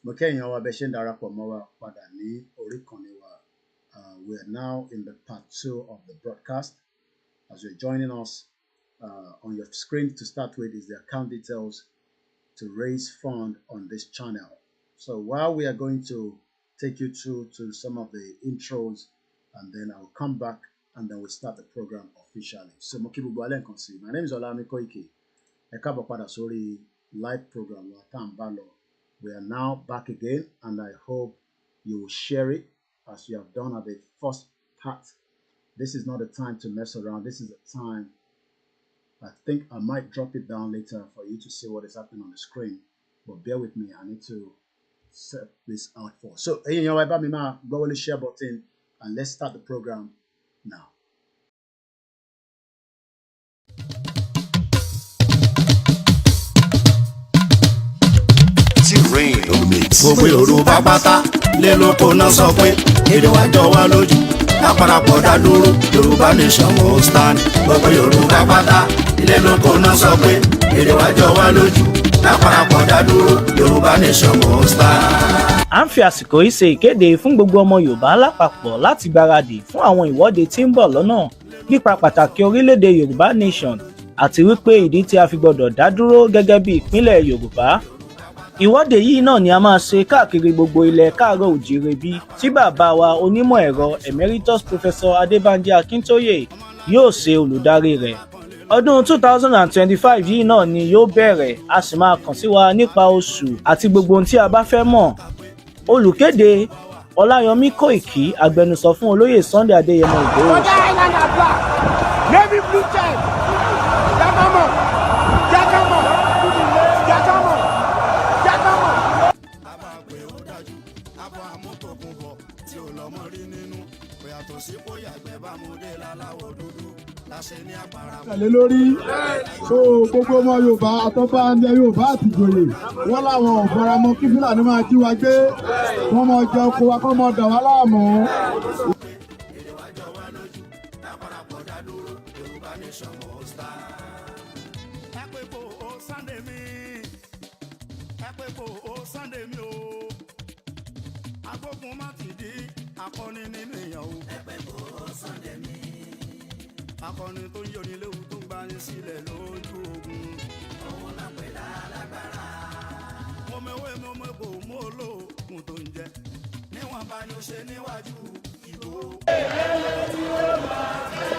We are now in the part 2 of the broadcast. As you're joining us, on your screen to start with is the account details to raise fund on this channel. So while we are going to take you through to some of the intros, and then I'll come back and then we'll start the program officially. So my name is OLAYOMI KOIKI. Sorry, live program. We are now back again, and I hope you will share it as you have done at the first part. This is not a time to mess around. This is a time, I think I might drop it down later for you to see what is happening on the screen. But bear with me, I need to set this out for. So, go on the share button and let's start the program now. Rain on the mix. Gbogbo Yorùbá pátá lé lóko náà sọ pé èdè wa jọ wá lójú lápárapọ̀ dá dúró Yorùbá nation will stand. Gbogbo Yorùbá pátá lé lóko náà sọ pé èdè wa jọ wá lójú lápárapọ̀ dá dúró Yorùbá nation will stand. À ń fi àsìkò yìí ṣe ìkéde fún gbogbo ọmọ Yorùbá lápapọ̀ láti gbáradì fún àwọn ìwọ́de tí ń bọ̀ lọ́nà nípa pàtàkì orílẹ̀-èdè Yorùbá nation àti wípé ìdí tí a fi gbọdọ̀ dá dúró gẹ́gẹ́ bí ìpínlẹ̀ Yorùbá. Ìwọ́de yìí náà ni a máa ṣe káàkiri gbogbo ilẹ̀ káàárọ̀ òjíire bí tí bàbá wa onímọ̀ ẹ̀rọ emeritus professor Adébánjí Akíntóyè yóò ṣe olùdarí rẹ̀. Ọdún 2025 yìí náà ni yóò bẹ̀rẹ̀, a sì máa kàn sí wa nípa oṣù àti gbogbo ohun tí a bá fẹ́ mọ̀. Olùkéde OLAYOMI KOIKI, agbẹnusọ fún olóyè Sunday Adéyẹmọ Ìgbòho. Tẹ̀lé lórí so gbogbo ọmọ Yorùbá àtọ́fà ilẹ̀ Yorùbá àti ìjòyè wọ́n láwọn ọ̀gbọ́ra mọ́ kí Fúlàní máa jí wa gbé wọ́n mọ jẹ oko wa kọ́ mọ dà wá láàmú. Akọni tó ń yọni léwu tó ń gbani sílẹ̀ lójú ogun. Òun náà pè lálágbára. Mo mẹ́wé mo mẹ́kò mo lóògùn tó ń jẹ. Níwọ̀n bá ní o ṣe níwájú ìbò. Lẹ́lẹ́ tí ó máa fẹ́.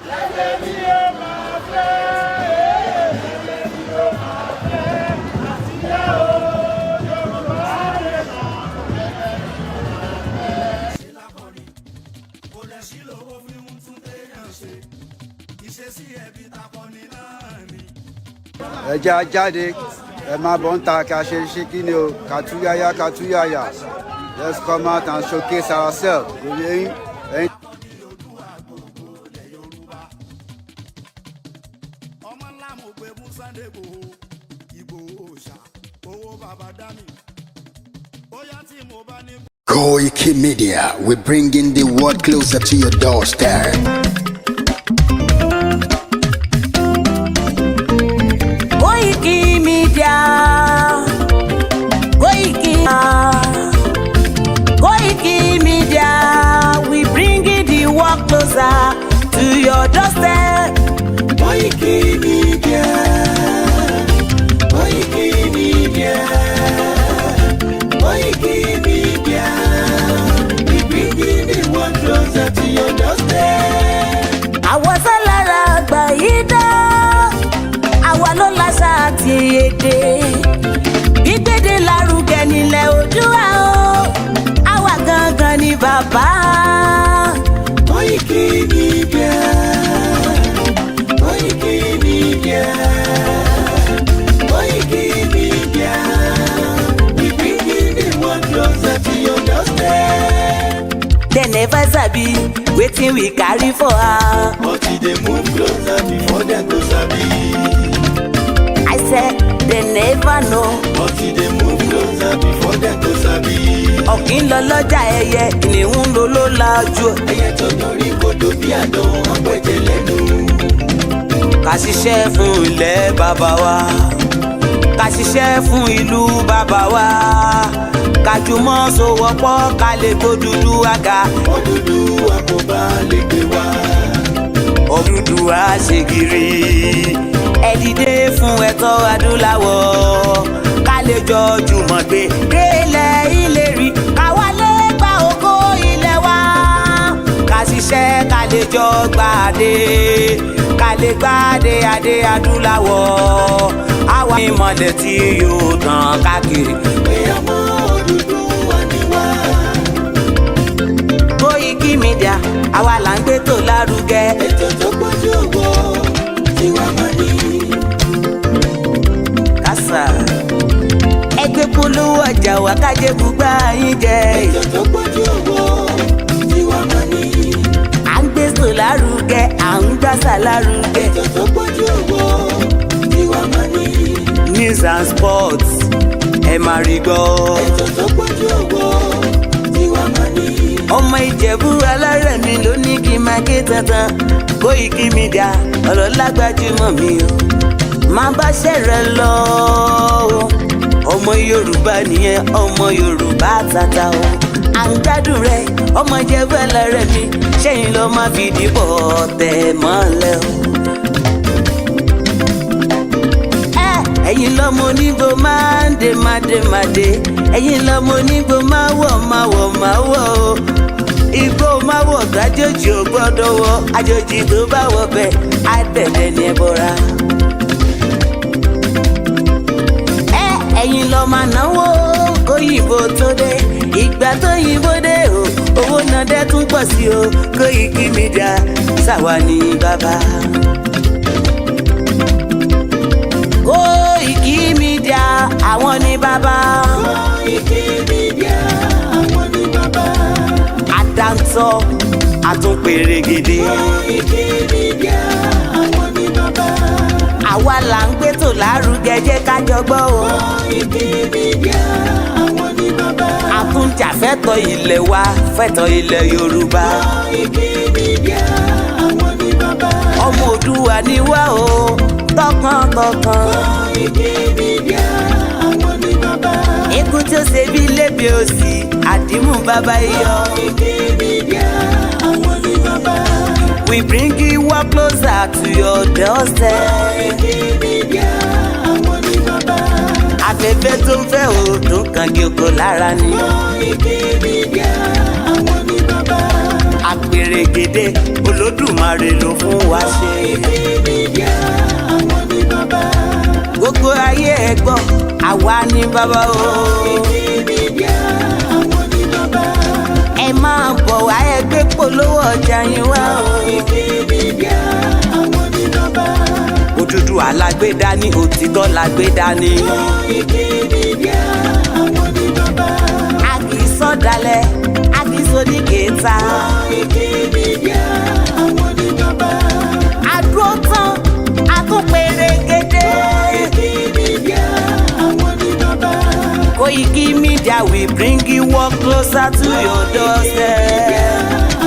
Lẹ́lẹ́ tí ó máa fẹ́. Lẹ́lẹ́ tí ó máa fẹ́. Àti yá o, Yorùbá lè máa fẹ́. Ṣé lákọ̀ọ́ni? Kò lẹ̀ sí lówó fún un tún ẹja jáde ẹ máa bọ̀ ń ta ká ṣe ṣe kí ni o kàtúyàyà let's come out and showcase ourselves. Koikimedia, we're bringing the world closer to your doorstep. Koikimedia, Koikimedia, we bringing the world closer to your doorstep. Koikimedia, Koikimedia, Koikimedia, we bringing the world closer to your doorstep. Àwọn sálára àgbà yìí dá, àwa ló láṣà àti èdè. Gbígbédè lárugẹ nílẹ̀ Oòduà o, àwa gangan ni bàbá. Koikimedia, Koikimedia, Koikimedia, we bringing the world closer to your doorstep. They never sabi wetin we carry for her. But they move closer before they go sabi. I said they never know. But they move closer before they go sabi. Ọ̀kín lọ lọ́jà ẹyẹ, ìníhùn ló ló lajú. Ẹyẹ tó dorí kodò bí àdán, wọ́n pẹ̀jẹ̀ lẹ́nu. Ká ṣiṣẹ́ fún ilẹ̀ bàbá wa. ká ṣiṣẹ́ fún ìlú bàbá wa ká jùmọ̀ sowọ́pọ̀ ká lè gbódùdúwà ga. Odùduwà kò bá lè gbé wa. Odùduwà ṣe gírí ẹ dìde fún ẹ̀tọ́ adúláwọ̀ ká lè jọ jùmọ̀ gbé délẹ̀ ìlérí ká wálé gba ògo ilẹ̀ wa ká ṣiṣẹ́ ká lè jọ gbàdé ká lè gbàdé adé adúláwọ̀ àwa ìmọ̀lẹ̀ tí yóò tàn káàkiri. Ìyàwó Odùduwà ni wá. Koikimedia àwa là ń gbé tó lárugẹ. Ètò tó pọ̀jù owó tí wàá máa ní. Kásá ẹgbẹ́ polówó ọjà wà kájé gbùgbà yín jẹ. Ètò tó pọ̀jù owó tí wàá máa ní. À ń gbé tó lárugẹ à ń gbàsà lárugẹ. Ètò tó pọ̀jù owó tí wàá máa ní. News and sports ẹ máa rí gbọ́. Ètò tó pọ̀jù owó tí wàá máa ní. Ọmọ Ìjẹ̀bú alárẹ̀mí ló ní kí n máa ké tantan. Koikimedia ọ̀rọ̀ lágbájúmọ̀ mi o máa bá ṣẹ̀rẹ̀ lọ o. Ọmọ Yorùbá nìyẹn ọmọ Yorùbá tata o. À ń gbádùn rẹ ọmọ Ìjẹ̀bú alárẹ̀mí ṣẹ́yìn ló máa fi dìbò tẹ̀ mọ́lẹ̀ o. Ẹ̀yin lọ́mọ onígbò máa ń dé mádémádé ẹ̀yin lọ́mọ onígbò máa wọ̀ o. Igbó máa wọ̀ gájòjì ò gbọ́dọ̀ wọ̀ àjòjì tó bá wọ̀ bẹ́ẹ̀ á tẹ̀lé ní ẹbọra. Ẹ̀yin lọ́ máa náwó kóyìnbó tó dé ìgbà tó yìnbó dé o owó náà dẹ́ tún pọ̀ sí o Koikimedia ṣàwa ní bàbá. Koikimedia àwọn ní bàbá. Koikimedia àwọn ní bàbá. Àdáńtọ́ àtúnpèrègèdè. Koikimedia àwọn ní bàbá. Àwa là ń gbé tó lárugẹ jẹ́ ká jọ gbọ́ o. Koikimedia àwọn ní bàbá. Àtúnjàfẹ́tọ̀ ilẹ̀ wa fẹ́tọ̀ ilẹ̀ Yorùbá. Koikimedia àwọn ní bàbá. Ọmọ Oòduà ni wá o tọkàntọkàn. Koikimedia àwọn ní bàbá. Ikú tí ó ṣe bí lébi òsì àdìmú bàbá iyọ̀. Koikimedia àwọn ní bàbá. We bring you up closer to your doorstep. Koikimedia àwọn ní bàbá. Afẹ́fẹ́ tó ń fẹ́ òòdùn kan kí oko lára ni. Koikimedia àwọn ní bàbá. Àpèrègèdè Olódùmarè ló fún wa ṣe. Koikimedia àwọn ní bàbá. Gbogbo ayé ẹ gbọ́ àwa ní bàbá o. Koikimedia àwọn ní bàbá. Ẹ máa bọ̀ wá ẹgbẹ́ polówó ọjà yín wá o. Koikimedia àwọn ní bàbá. Odùduwà lágbédá ní òtítọ́ lágbédá ní. Koikimedia àwọn ní bàbá. A kì í sọ̀dálẹ̀ a kì í sọdí kẹta. Koikimedia àwọn ní bàbá. Àdúró tán a tún pèrègèdè. Koikimedia àwọn ní bàbá. Koikimedia we bring you work closer to your doorstep.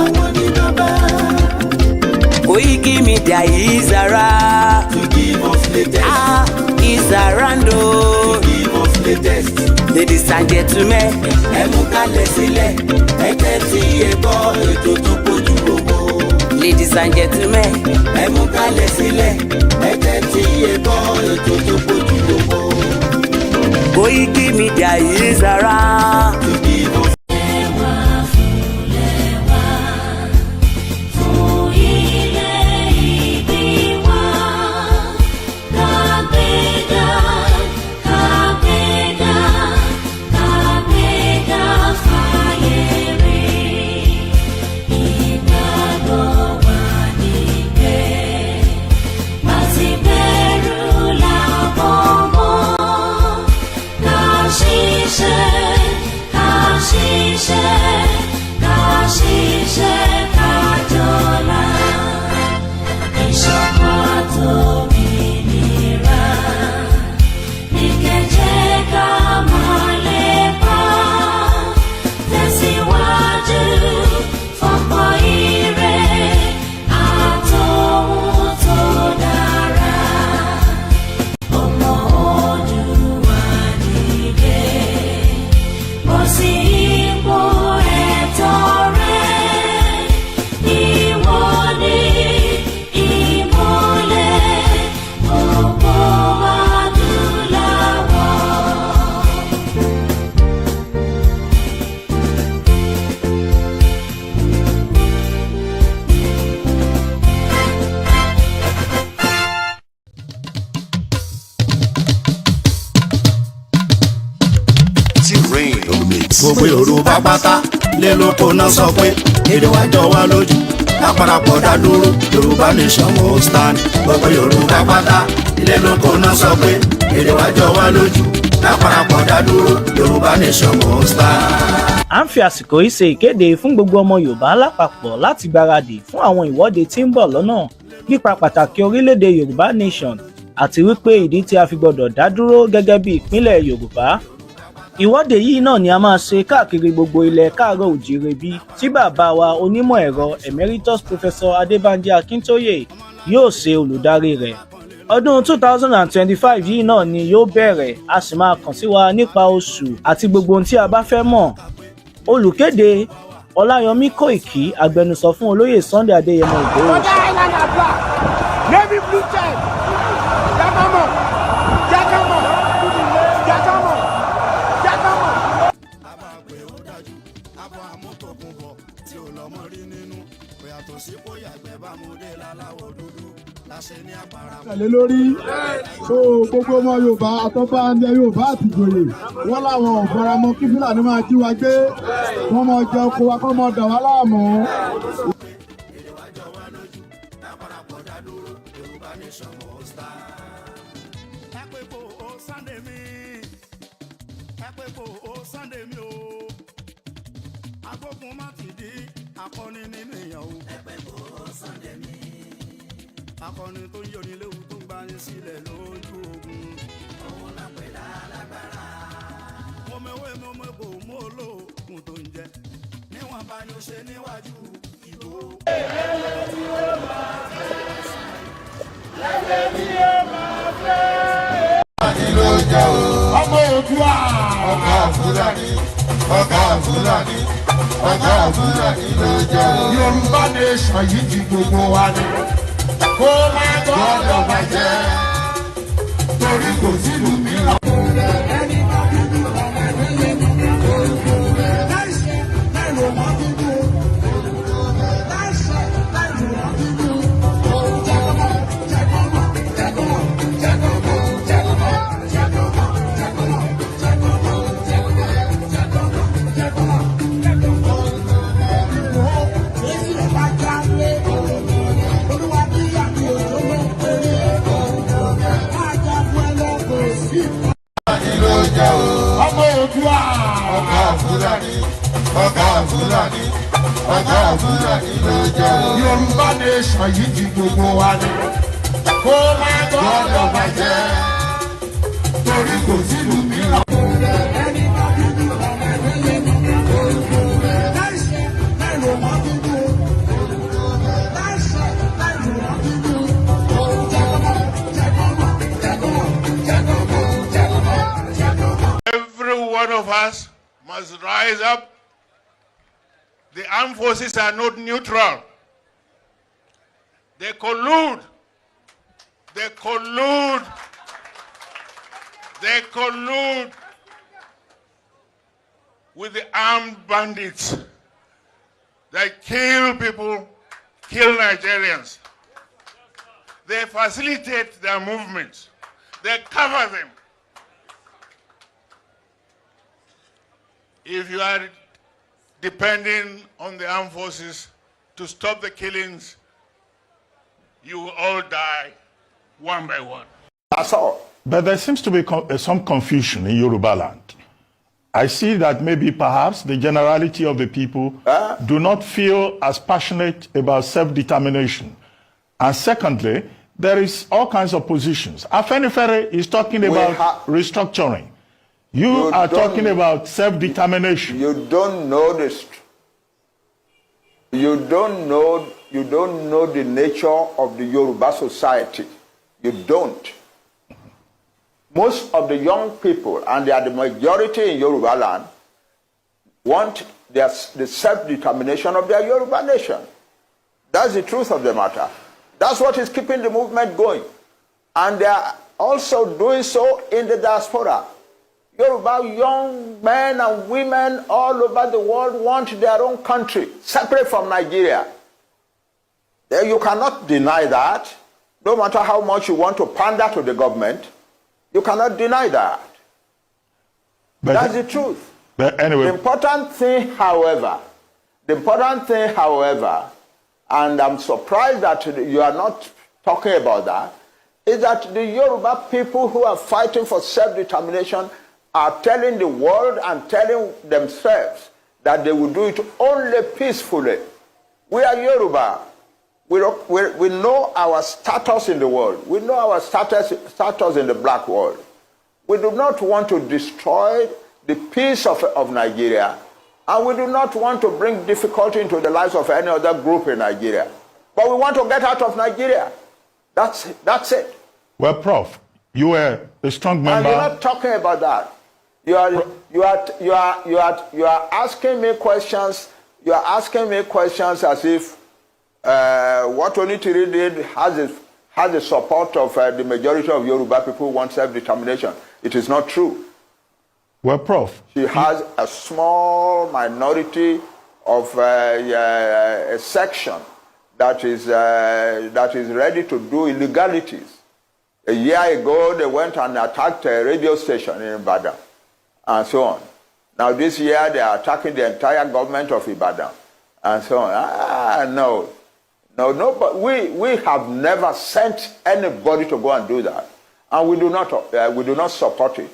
Àwọn ní bàbá. Koikimedia is around. To give us latest. Is around o. Give us latest. Ladies and gentlemen, Ẹ mú kalẹ̀ sílẹ̀, ẹ tẹ́tí ẹ gbọ́ ètò tó pọ̀jù owó. ladies and gentlemen, Ẹ mú kalẹ̀ sílẹ̀, ẹ tẹ́tí ẹ gbọ́ ètò tó pọ̀jù owó. Koikimedia is around. To give us Ṣiṣẹ́ ká gbogbo Yorùbá pátá lé lóko náà sọ pé èdè wa jọ wá lójú lápárapọ̀ dá dúró Yorùbá nation will stand. Gbogbo Yorùbá pátá lé lóko náà sọ pé èdè wa jọ wá lójú lápárapọ̀ dá dúró Yorùbá nation will stand. À ń fi àsìkò yìí ṣe ìkéde fún gbogbo ọmọ Yorùbá lápapọ̀ láti gbáradì fún àwọn ìwọ́de tí ń bọ̀ lọ́nà nípa pàtàkì orílẹ̀-èdè Yorùbá nation àti wípé ìdí tí a fi gbọdọ̀ dá dúró gẹ́gẹ́ bí ìpínlẹ̀ Yorùbá. Ìwọ́de yìí náà ni a máa ṣe káàkiri gbogbo ilẹ̀ káàárọ̀ òjíire bí tí bàbá wa onímọ̀ ẹ̀rọ emeritus professor Adébánjí Akíntóyè yóò ṣe olùdarí rẹ̀. Ọdún 2025 yìí náà ni yóò bẹ̀rẹ̀, a sì máa kàn sí wa nípa oṣù àti gbogbo ohun tí a bá fẹ́ mọ̀. Olùkéde Ọláyọmí Kóìkì, agbẹnusọ fún olóyè Sunday Adéyẹmọ Ìgbòho. tẹ̀lé lórí so gbogbo ọmọ Yorùbá àtọ́ba ilẹ̀ Yorùbá àti ìjòyè wọ́n láwọn ò faramọ́ kí Fúlàní máa jí wa gbé wọ́n máa jẹ oko wa kọ́ máa dà wá láàmú. Akọni nínú ìyàwó ẹgbẹ́ kò Sunday mi. Akọni tó ń yọni léwu tó ń gbani sílẹ̀ lójú ogun. Òun lápẹ́ lálágbára. Mo mẹ́wé mo mẹ́kò mo lóògùn tó ń jẹ. Níwọ̀n bá ní o ṣe níwájú ìbò. Lẹ́lẹ́ tí ó máa fẹ́. Lẹ́lẹ́ tí ó máa fẹ́. Fúlàní ló jẹ́ o. ọmọ Oòduà. Ọ̀gá Fúlàní. Ọ̀gá Fúlàní. Ọ̀gá Fúlàní ló jẹ́ o. Yorùbá nation yìí ti gbogbo wa ni. Kó má Gbọ́dọ̀ bàjẹ́. torí kò sílùú mìíràn. ọmọ Oòduà. Ọ̀gá Fúlàní. Ọ̀gá Fúlàní. Ọ̀gá Fúlàní ló jẹ́ o. Yorùbá nation yìí ti gbogbo wa ni. Kó má Gbọ́dọ̀ bàjẹ́. torí kò sílùú mìíràn. Every one of us must rise up. The armed forces are not neutral. They collude. They collude. They collude with the armed bandits that kill people, kill Nigerians. They facilitate their movements. They cover them. If you are depending on the armed forces to stop the killings, you will all die one by one. That's all. But there seems to be some confusion in Yoruba land. I see that maybe perhaps the generality of the people do not feel as passionate about self-determination. And secondly, there is all kinds of positions. Afenifere is talking about restructuring. You are talking about self-determination. You don't know this. You don't know the nature of the Yoruba society. You don't. Most of the young people, and they are the majority in Yoruba land, want the self-determination of their Yoruba nation. That's the truth of the matter. That's what is keeping the movement going. And they are also doing so in the diaspora. Yoruba young men and women all over the world want their own country, separate from Nigeria. You cannot deny that. No matter how much you want to pander to the government, you cannot deny that. But that's the truth. But anyway. The important thing, however, and I'm surprised that you are not talking about that, is that the Yoruba people who are fighting for self-determination are telling the world and telling themselves that they will do it only peacefully. We are Yoruba. We know our status in the world. We know our status in the black world. We do not want to destroy the peace of Nigeria, and we do not want to bring difficulty into the lives of any other group in Nigeria. But we want to get out of Nigeria. That's it. Well, Prof, you were a strong member. And you're not talking about that. You are asking me questions. You are asking me questions as if what Onitiri did has the support of the majority of Yoruba people who want self-determination. It is not true. Well, Prof, she has a small minority of a section that is ready to do illegalities. A year ago, they went and attacked a radio station in Ibadan, and so on. Now this year, they are attacking the entire government of Ibadan, and so on. No, but we have never sent anybody to go and do that, and we do not support it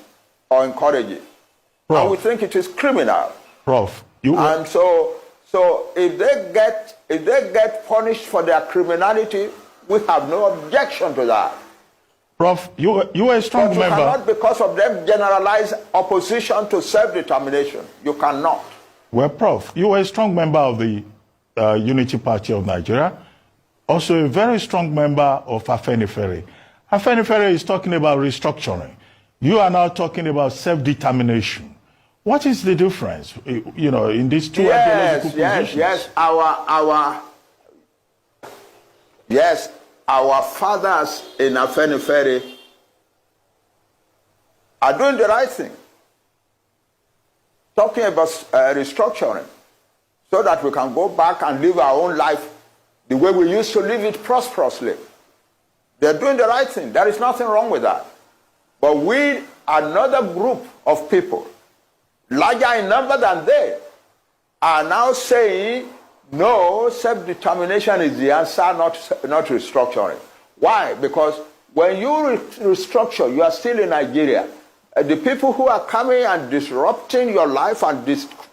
or encourage it. Prof, and we think it is criminal. Prof, and so if they get punished for their criminality, we have no objection to that. Prof, you are a strong member. But you cannot, because of them, generalize opposition to self-determination. You cannot. Well, Prof, you are a strong member of the Unity Party of Nigeria, also a very strong member of Afenifere. Afenifere is talking about restructuring. You are now talking about self-determination. What is the difference, in these two ideological positions? Our fathers in Afenifere are doing the right thing, talking about restructuring, so that we can go back and live our own life the way we used to live it prosperously. They're doing the right thing. There is nothing wrong with that. But we, another group of people, larger in number than they, are now saying, no, self-determination is the answer, not restructuring. Why? Because when you restructure, you are still in Nigeria. The people who are coming and disrupting your life and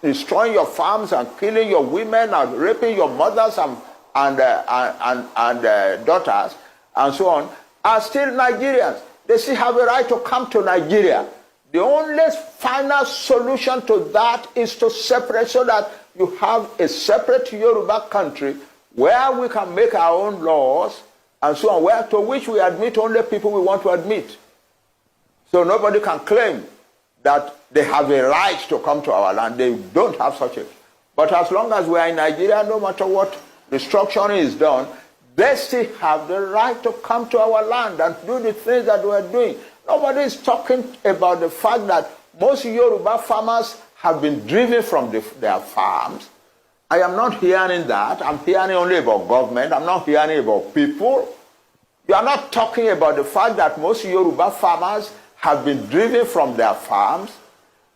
destroying your farms and killing your women and raping your mothers and daughters and so on are still Nigerians. They still have a right to come to Nigeria. The only final solution to that is to separate, so that you have a separate Yoruba country where we can make our own laws and so on, to which we admit only people we want to admit. So nobody can claim that they have a right to come to our land. They don't have such a. But as long as we are in Nigeria, no matter what restructuring is done, they still have the right to come to our land and do the things that we are doing. Nobody is talking about the fact that most Yoruba farmers have been driven from their farms. I am not hearing that. I'm hearing only about government. I'm not hearing about people. You are not talking about the fact that most Yoruba farmers have been driven from their farms,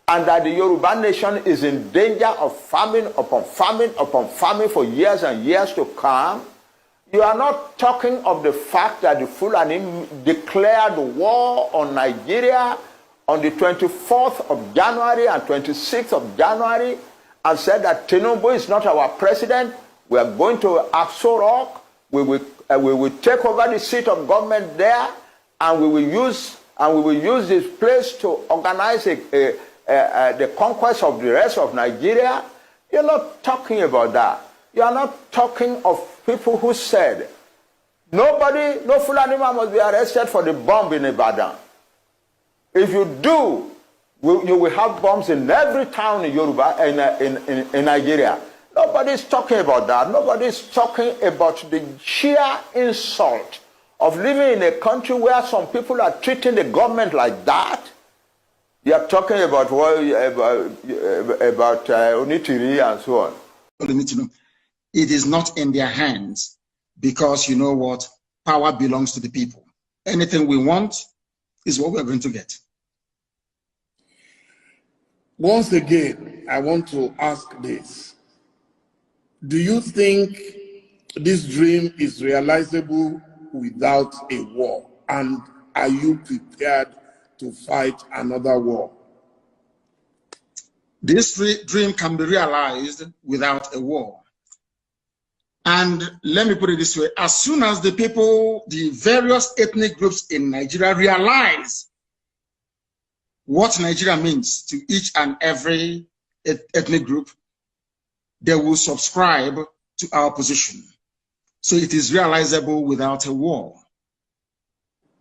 and that the Yoruba nation is in danger of famine upon famine upon famine for years and years to come. You are not talking of the fact that the Fulani declared war on Nigeria on the 24th of January and 26th of January and said that Tinubu is not our president. We are going to Aso Rock. We will take over the seat of government there, and we will use this place to organize the conquest of the rest of Nigeria. You're not talking about that. You are not talking of people who said, no Fulani man must be arrested for the bomb in Ibadan. If you do, you will have bombs in every town in Yoruba, in Nigeria. Nobody is talking about that. Nobody is talking about the sheer insult of living in a country where some people are treating the government like that. You are talking about Onitiri and so on. It is not in their hands, because you know what? Power belongs to the people. Anything we want is what we're going to get. once again, I want to ask this. Do you think this dream is realizable without a war? And are you prepared to fight another war? This dream can be realized without a war. And let me put it this way, as soon as the people, the various ethnic groups in Nigeria realize what Nigeria means to each and every ethnic group, they will subscribe to our position. So it is realizable without a war.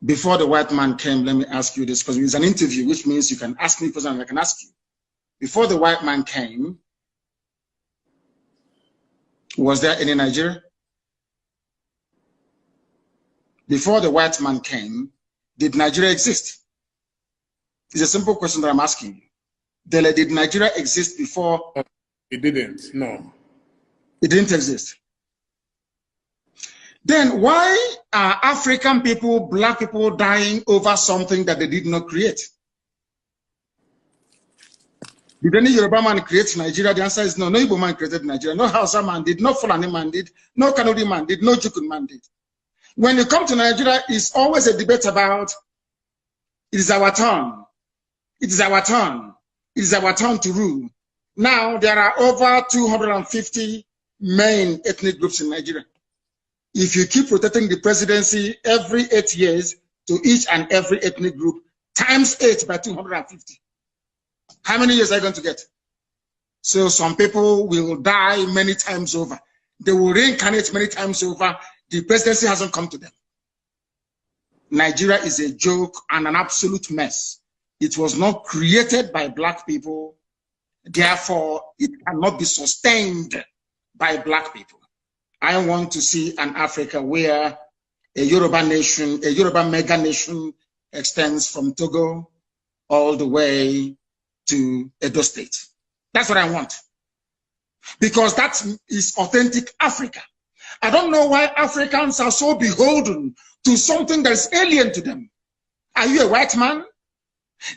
Before the white man came, let me ask you this, because it's an interview, which means you can ask me questions and I can ask you. Before the white man came, was there any Nigeria? Before the white man came, did Nigeria exist? It's a simple question that I'm asking you. Dele, did Nigeria exist before? It didn't, no. It didn't exist. Then why are African people, black people dying over something that they did not create? Did any Yoruba man create Nigeria? The answer is no. No Igbo man created Nigeria. No Hausa man did. No Fulani man did. No Kanuri man did. No Jukun man did. When you come to Nigeria, it's always a debate about it is our turn. It is our turn. It is our turn to rule. Now, there are over 250 main ethnic groups in Nigeria. If you keep rotating the presidency every 8 years to each and every ethnic group, times 8 by 250. How many years are you going to get? So some people will die many times over. They will reincarnate many times over. The presidency hasn't come to them. Nigeria is a joke and an absolute mess. It was not created by black people. Therefore, it cannot be sustained by black people. I want to see an Africa where a Yoruba nation, a Yoruba mega nation extends from Togo all the way to Edo State. That's what I want. Because that is authentic Africa. I don't know why Africans are so beholden to something that is alien to them. Are you a white man?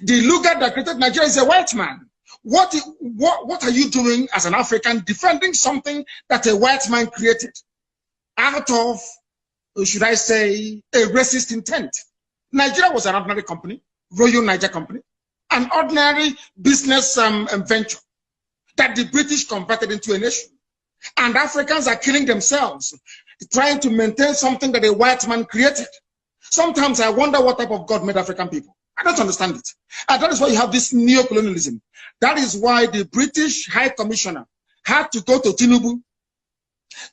The Lugard that created Nigeria is a white man. What are you doing as an African defending something that a white man created out of, should I say, a racist intent? Nigeria was an ordinary company, Royal Niger Company, an ordinary business venture that the British converted into a nation. And Africans are killing themselves, trying to maintain something that a white man created. Sometimes I wonder what type of God made African people. I don't understand it. And that is why you have this neo-colonialism. That is why the British High Commissioner had to go to Tinubu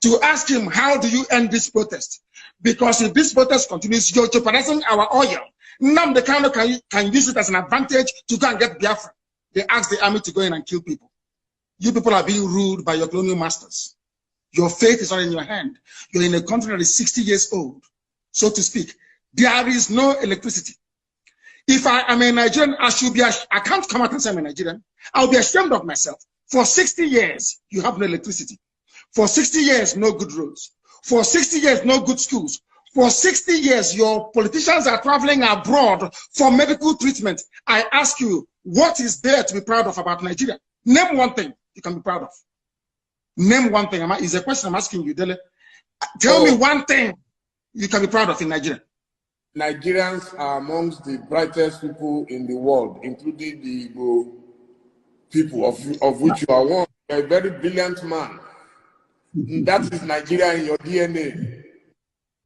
to ask him, how do you end this protest? Because if this protest continues, you're jeopardizing our oil. Nnamdi Kanu can use it as an advantage to go and get Biafra. They asked the army to go in and kill people. You people are being ruled by your colonial masters. Your fate is not in your hand. You're in a country that is 60 years old, so to speak. There is no electricity. If I am a Nigerian, I can't come out and say I'm a Nigerian. I'll be ashamed of myself. For 60 years, you have no electricity. For 60 years, no good roads. For 60 years, no good schools. For 60 years, your politicians are traveling abroad for medical treatment. I ask you, what is there to be proud of about Nigeria? Name one thing you can be proud of. Name one thing. Is a question I'm asking you, Dele. Tell me one thing you can be proud of in Nigeria. Nigerians are amongst the brightest people in the world, including the Igbo people, of which you are one. You're a very brilliant man. That is Nigeria in your DNA.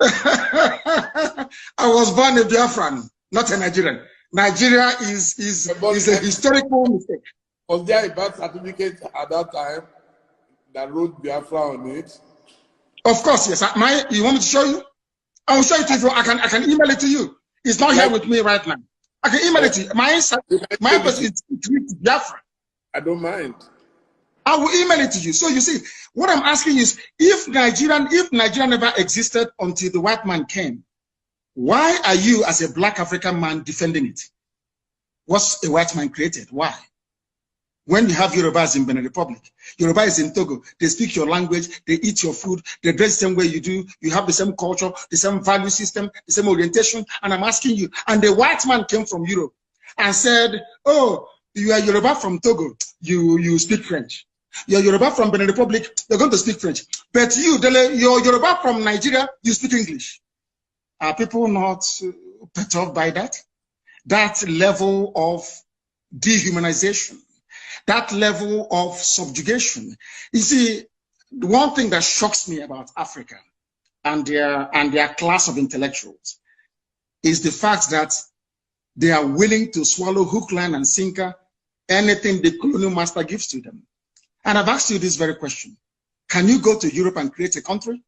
I was born a Biafran, not a Nigerian. Nigeria is a historical mistake. Was there a birth certificate at that time that wrote Biafra on it? Of course, yes. You want me to show you? I will show it to you. I can email it to you. It's not here with me right now. I can email it to you. My person is Biafra. I don't mind. I will email it to you. So you see, what I'm asking is, if Nigeria never existed until the white man came, why are you as a black African man defending it? What's a white man created? Why? When you have Yorubas in Benin Republic, Yoruba is in Togo, they speak your language, they eat your food, they dress the same way you do, you have the same culture, the same value system, the same orientation, and I'm asking you, and the white man came from Europe and said, oh, You are Yoruba from Togo, you speak French. You're Yoruba from Benin Republic, you're going to speak French. But you, Dele, you're Yoruba from Nigeria, you speak English. Are people not perturbed by that? That level of dehumanization, that level of subjugation. You see, the one thing that shocks me about Africa and their class of intellectuals is the fact that they are willing to swallow hook, line, and sinker anything the colonial master gives to them. And I've asked you this very question. Can you go to Europe and create a country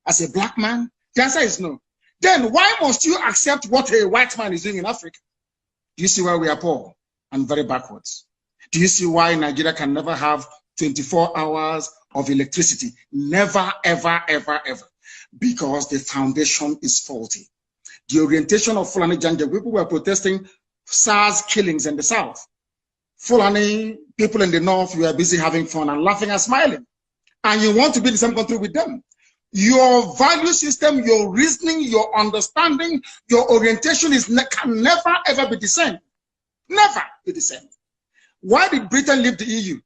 as a black man? The answer is no. Then why must you accept what a white man is doing in Africa? Do you see why we are poor and very backwards? Do you see why Nigeria can never have 24 hours of electricity? Never, ever, ever, ever. Because the foundation is faulty. The orientation of Fulani Janja, people were protesting SARS killings in the south. Fulani people in the north, you are busy having fun and laughing and smiling. And you want to be in the same country with them. Your value system, your reasoning, your understanding, your orientation can never ever be the same. Never be the same. Why did Britain leave the EU?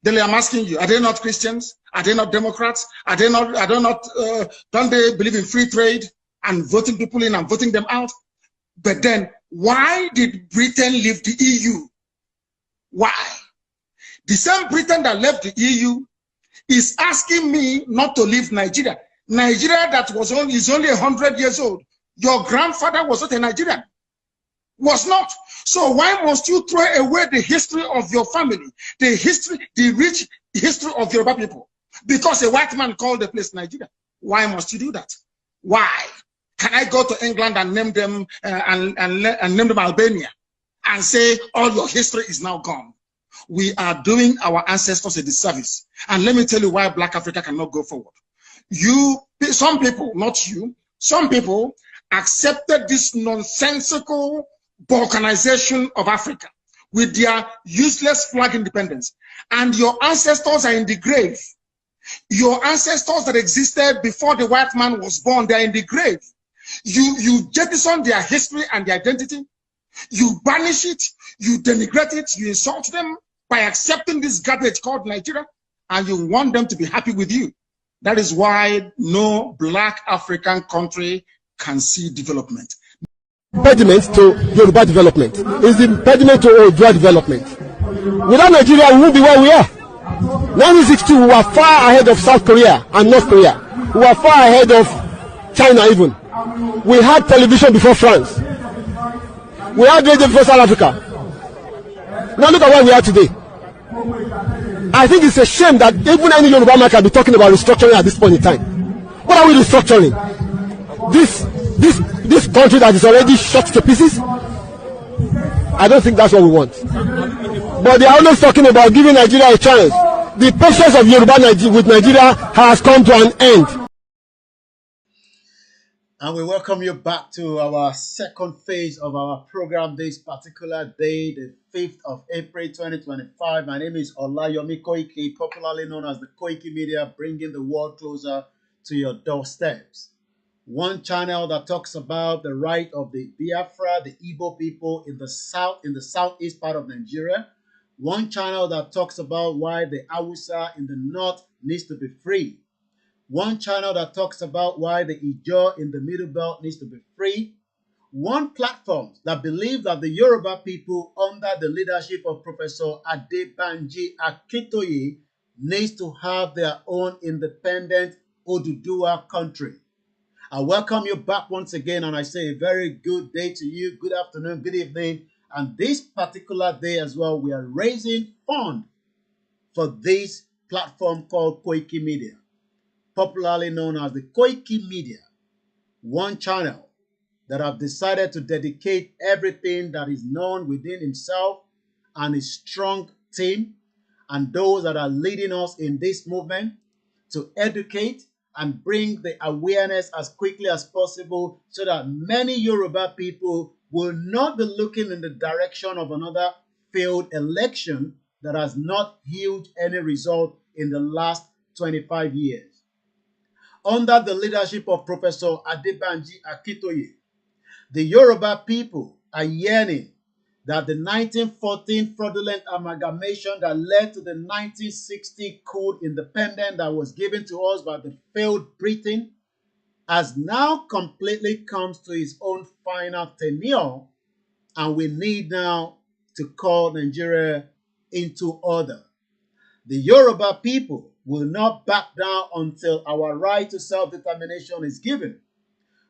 Dele, I'm asking you, are they not Christians? Are they not Democrats? Don't they believe in free trade and voting people in and voting them out? But then, why did Britain leave the EU? Why? The same Britain that left the EU is asking me not to leave Nigeria. Nigeria that is only 100 years old. Your grandfather was not a Nigerian. Was not. So why must you throw away the history of your family, the rich history of Yoruba people? Because a white man called the place Nigeria. Why must you do that? Why? Can I go to England and name them and name them Albania and say all your history is now gone? We are doing our ancestors a disservice. And let me tell you why Black Africa cannot go forward. Some people, not you, some people accepted this nonsensical balkanization of Africa with their useless flag independence. And your ancestors are in the grave. Your ancestors that existed before the white man was born, they are in the grave. You jettison their history and their identity. You banish it, you denigrate it, you insult them by accepting this garbage called Nigeria, and you want them to be happy with you. That is why no Black African country can see development. Impediment to Yoruba development is the impediment to Odua development. Without Nigeria, we won't be where we are. 1962, we were far ahead of South Korea and North Korea. We were far ahead of China even. We had television before France. We had radio before South Africa. Now look at where we are today. I think it's a shame that even any Yoruba man can be talking about restructuring at this point in time. What are we restructuring? This country that is already shot to pieces? I don't think that's what we want. But they are always talking about giving Nigeria a chance. The patience of Yoruba with Nigeria has come to an end. And we welcome you back to our second phase of our program this particular day, the 5th of April 2025. My name is OLAYOMI KOIKI, popularly known as the Koikimedia, bringing the world closer to your doorsteps. One channel that talks about the right of the Biafra, the Igbo people in the southeast part of Nigeria. One channel that talks about why the Hausa in the north needs to be free. One channel that talks about why the Ijaw in the Middle Belt needs to be free. One platform that believes that the Yoruba people under the leadership of Professor Adebanji Akintoye needs to have their own independent Oduduwa country. I welcome you back once again, and I say a very good day to you, good afternoon, good evening. And this particular day as well, we are raising funds for this platform called Koikimedia, popularly known as the Koikimedia, one channel that have decided to dedicate everything that is known within himself and his strong team and those that are leading us in this movement to educate and bring the awareness as quickly as possible so that many Yoruba people will not be looking in the direction of another failed election that has not yielded any result in the last 25 years. Under the leadership of Professor Adebanji Akintoye, the Yoruba people are yearning that the 1914 fraudulent amalgamation that led to the 1960 code independence that was given to us by the failed Britain has now completely come to its own final tenure, and we need now to call Nigeria into order. The Yoruba people will not back down until our right to self-determination is given.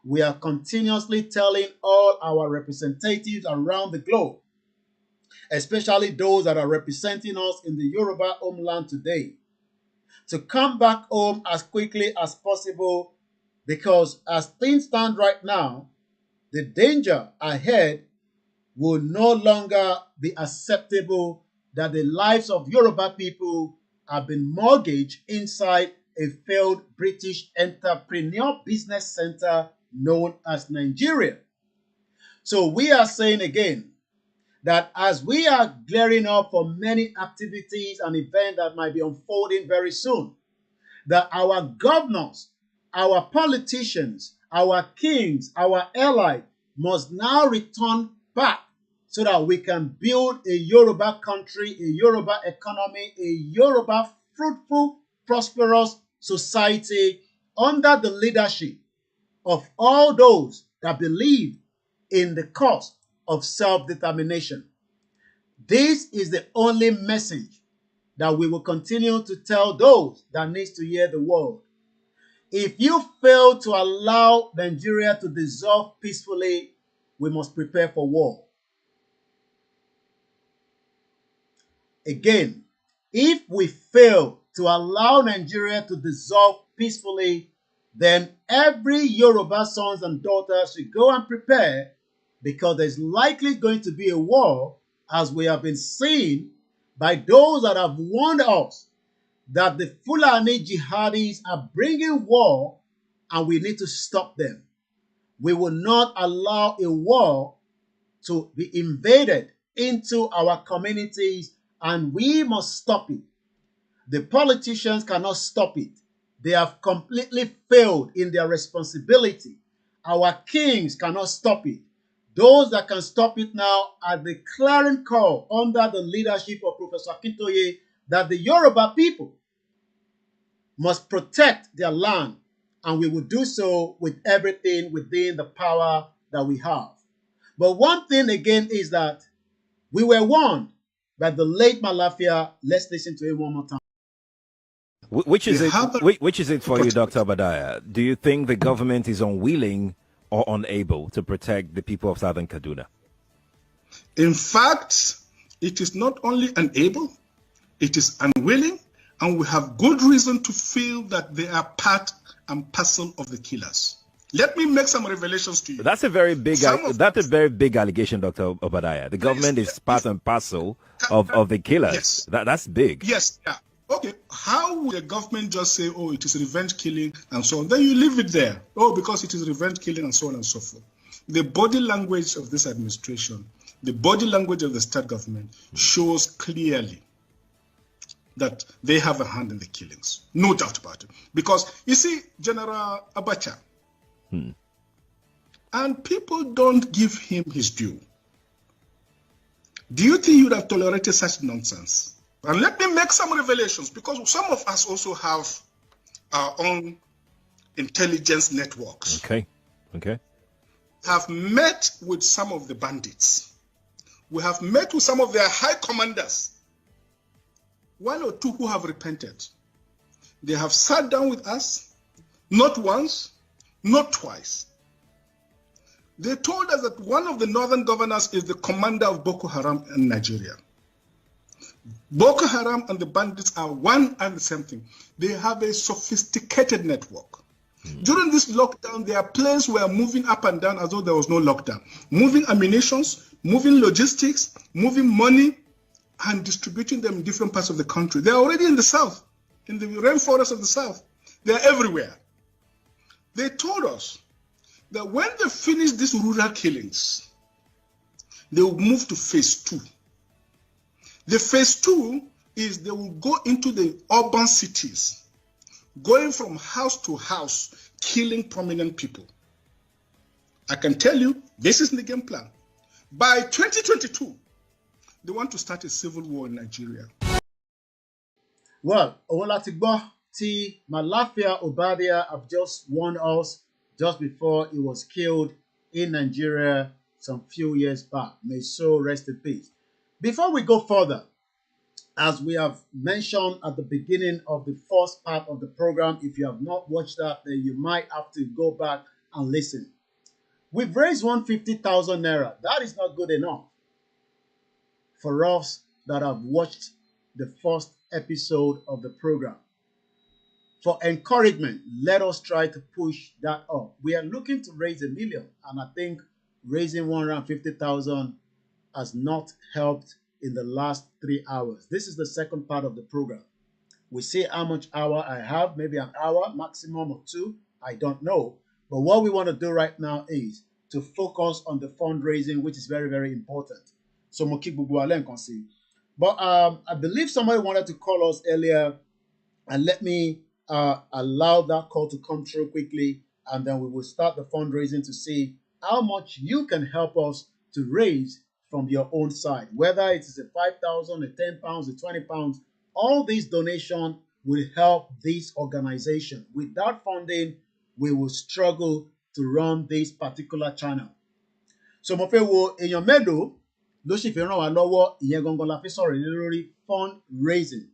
We are continuously telling all our representatives around the globe, especially those that are representing us in the Yoruba homeland today, to come back home as quickly as possible, because as things stand right now, the danger ahead will no longer be acceptable that the lives of Yoruba people have been mortgaged inside a failed British entrepreneur business center known as Nigeria. So we are saying again that as we are gearing up for many activities and events that might be unfolding very soon, that our governors, our politicians, our kings, our allies must now return back so that we can build a Yoruba country, a Yoruba economy, a Yoruba fruitful, prosperous society under the leadership of all those that believe in the cause of self-determination. This is the only message that we will continue to tell those that need to hear the word. If you fail to allow Nigeria to dissolve peacefully, we must prepare for war. Again, if we fail to allow Nigeria to dissolve peacefully, then every Yoruba sons and daughters should go and prepare, because there's likely going to be a war, as we have been seeing by those that have warned us that the Fulani jihadis are bringing war and we need to stop them. We will not allow a war to be invaded into our communities, and we must stop it. The politicians cannot stop it. They have completely failed in their responsibility. Our kings cannot stop it. Those that can stop it now are the clarion call under the leadership of Professor Akintoye that the Yoruba people must protect their land, and we will do so with everything within the power that we have. But one thing again is that we were warned by the late Malafia. Let's listen to him one more time. Which is it for you, Dr. Obadiah? Do you think the government is unwilling or unable to protect the people of Southern Kaduna? In fact, it is not only unable, it is unwilling, and we have good reason to feel that they are part and parcel of the killers. Let me make some revelations to you. That's a very big allegation, Dr. Obadiah. The government is part and parcel of the killers. Yes. That's big. Yes. Yeah. Okay. How would the government just say, oh, it is revenge killing and so on? Then you leave it there. Oh, because it is revenge killing and so on and so forth. The body language of this administration, the body language of the state government shows clearly that they have a hand in the killings. No doubt about it. Because, you see, General Abacha, and people don't give him his due. Do you think you would have tolerated such nonsense? And let me make some revelations, because some of us also have our own intelligence networks. Okay. Have met with some of the bandits. We have met with some of their high commanders. One or two who have repented. They have sat down with us, not once, not twice. They told us that one of the northern governors is the commander of Boko Haram in Nigeria. Boko Haram and the bandits are one and the same thing. They have a sophisticated network. During this lockdown, their planes were moving up and down as though there was no lockdown. Moving ammunitions, moving logistics, moving money, and distributing them in different parts of the country. They're already in the south, in the rainforest of the south. They're everywhere. They told us that when they finish these rural killings, they will move to phase 2. The phase 2 is they will go into the urban cities, going from house to house, killing prominent people. I can tell you, this is the game plan. By 2022, They want to start a civil war in Nigeria. Well, Owolatigbo T. Malafia Obadia have just warned us just before he was killed in Nigeria some few years back. May so rest in peace. Before we go further, as we have mentioned at the beginning of the first part of the program, if you have not watched that, then you might have to go back and listen. We've raised 150,000 naira. That is not good enough for us that have watched the first episode of the program. For encouragement, let us try to push that up. We are looking to raise 1 million, and I think raising 150,000 has not helped in the last 3 hours. This is the second part of the program. We see how much hour I have, maybe an hour, maximum of 2, I don't know. But what we want to do right now is to focus on the fundraising, which is very, very important. So but I believe somebody wanted to call us earlier, and let me allow that call to come through quickly, and then we will start the fundraising to see how much you can help us to raise from your own side, whether it is a 5,000, a 10 pounds, a 20 pounds. All these donations will help this organization. Without funding, we will struggle to run this particular channel. So mo fẹ́ wo èèyàn mélòó ló sì fi ràn wá lọ́wọ́, ìyẹn gangan la fi sọ̀rọ̀ lórí fundraising.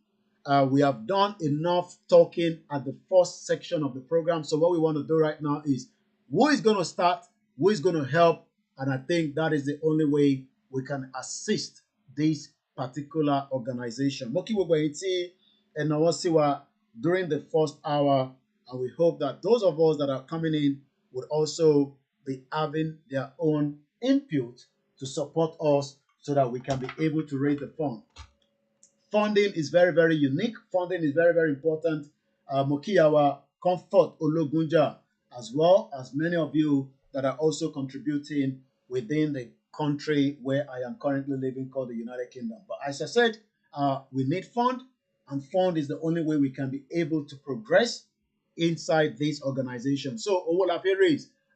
We have done enough talking at the first section of the program. So what we want to do right now is who is going to start, who is going to help, and I think that is the only way we can assist this particular organization. Mo kí gbogbo ẹ̀yin tí ẹ náwó sí wa during the first hour, and we hope that those of us that are coming in would also be having their own input to support us so that we can be able to raise the fund. Funding is very, very unique. Funding is very, very important. Mokiyawa Comfort Ologunja, as well as many of you that are also contributing within the country where I am currently living, called the United Kingdom. But as I said, we need fund, and fund is the only way we can be able to progress inside this organization. So Owolafe,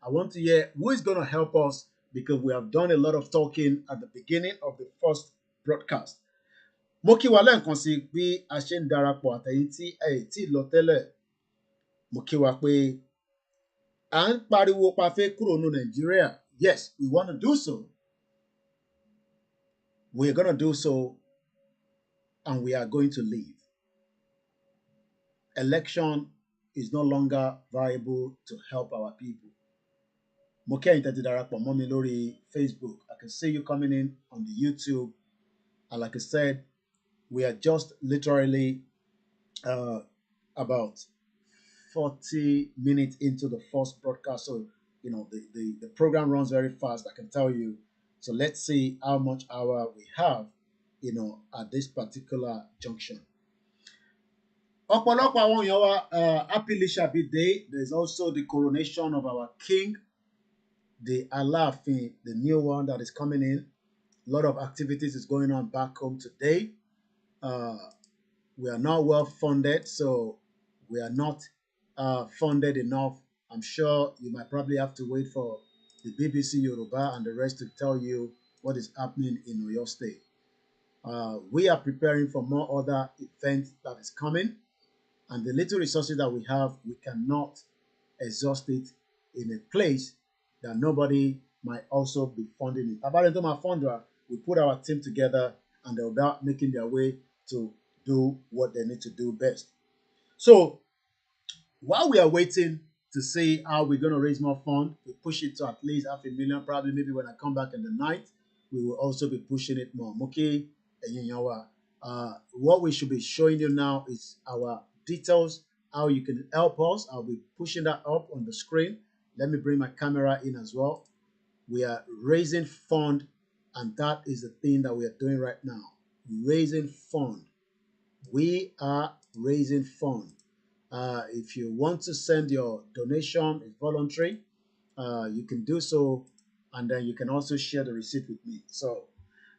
I want to hear who is going to help us, because we have done a lot of talking at the beginning of the first broadcast. Mo kí wa lẹ́ẹ̀kan sí bí a ṣe ń darapọ̀ àtẹ̀yìn tí ẹ tí lọ tẹ́lẹ̀. Mo kí wa pé à ń pariwo pa fẹ́ kúrò ní Nàìjíríà. Yes, we want to do so. We're going to do so, and we are going to leave. Election is no longer viable to help our people. Mo kí ẹ̀yin tẹ́tí darapọ̀ mọ́ mi lórí Facebook. I can see you coming in on the YouTube. And like I said, we are just literally about 40 minutes into the first broadcast. So, you know, the program runs very fast, I can tell you. So let's see how much hour we have, you know, at this particular junction. Ọ̀pọ̀lọpọ̀ àwọn èèyàn wa, happy Lishabi Day. There's also the coronation of our king, the Aláàfin, the new one that is coming in. A lot of activities is going on back home today. We are not well funded, so we are not funded enough. I'm sure you might probably have to wait for the BBC Yoruba and the rest to tell you what is happening in Oyo State. We are preparing for more other events that is coming, and the little resources that we have, we cannot exhaust it in a place that nobody might also be funding it. About my funder, we put our team together, and they'll be making their way to do what they need to do best. So while we are waiting to see how we're going to raise more funds, we push it to at least 500,000. Probably maybe when I come back in the night, we will also be pushing it more. Okay, what we should be showing you now is our details, how you can help us. I'll be pushing that up on the screen. Let me bring my camera in as well. We are raising fund, and that is the thing that we are doing right now. Raising fund. We are raising fund. If you want to send your donation, it's voluntary. You can do so, and then you can also share the receipt with me. So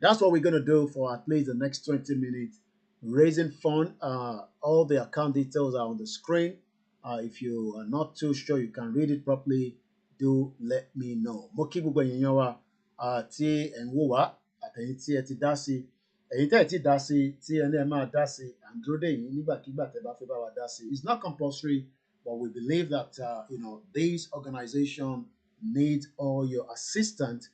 that's what we're going to do for at least the next 20 minutes. Raising fund. All the account details are on the screen. If you are not too sure you can read it properly, do let me know. Mo kí gbogbo èèyàn wa tí ẹ̀ ń wò wá àtẹ̀yin tí ẹ ti dá sí. èyí tẹ́ ẹ̀ tí dá sí tí ẹni ẹ máa dá sí àǹdúró dè yín nígbàkigbà tẹ́ bá fẹ́ bá wa dá sí. It's not compulsory, but we believe that this organization needs all your assistance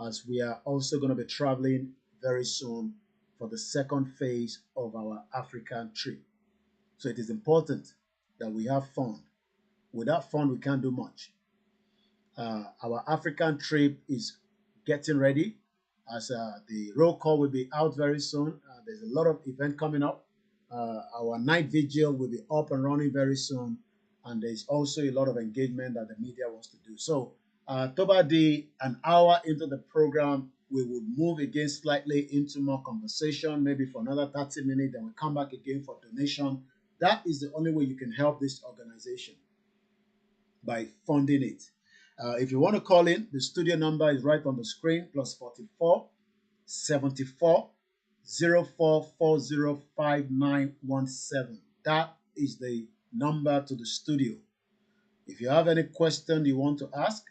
as we are also going to be traveling very soon for the second phase of our African trip. So it is important that we have fun. Without fun, we can't do much. Our African trip is getting ready, as the roll call will be out very soon. There's a lot of event coming up. Our night vigil will be up and running very soon, and there's also a lot of engagement that the media wants to do. So, Tobadi, an hour into the program, we will move again slightly into more conversation, maybe for another 30 minutes, then we come back again for donation. That is the only way you can help this organization, by funding it. If you want to call in, the studio number is right on the screen, +44 74 04405917. That is the number to the studio. If you have any question you want to ask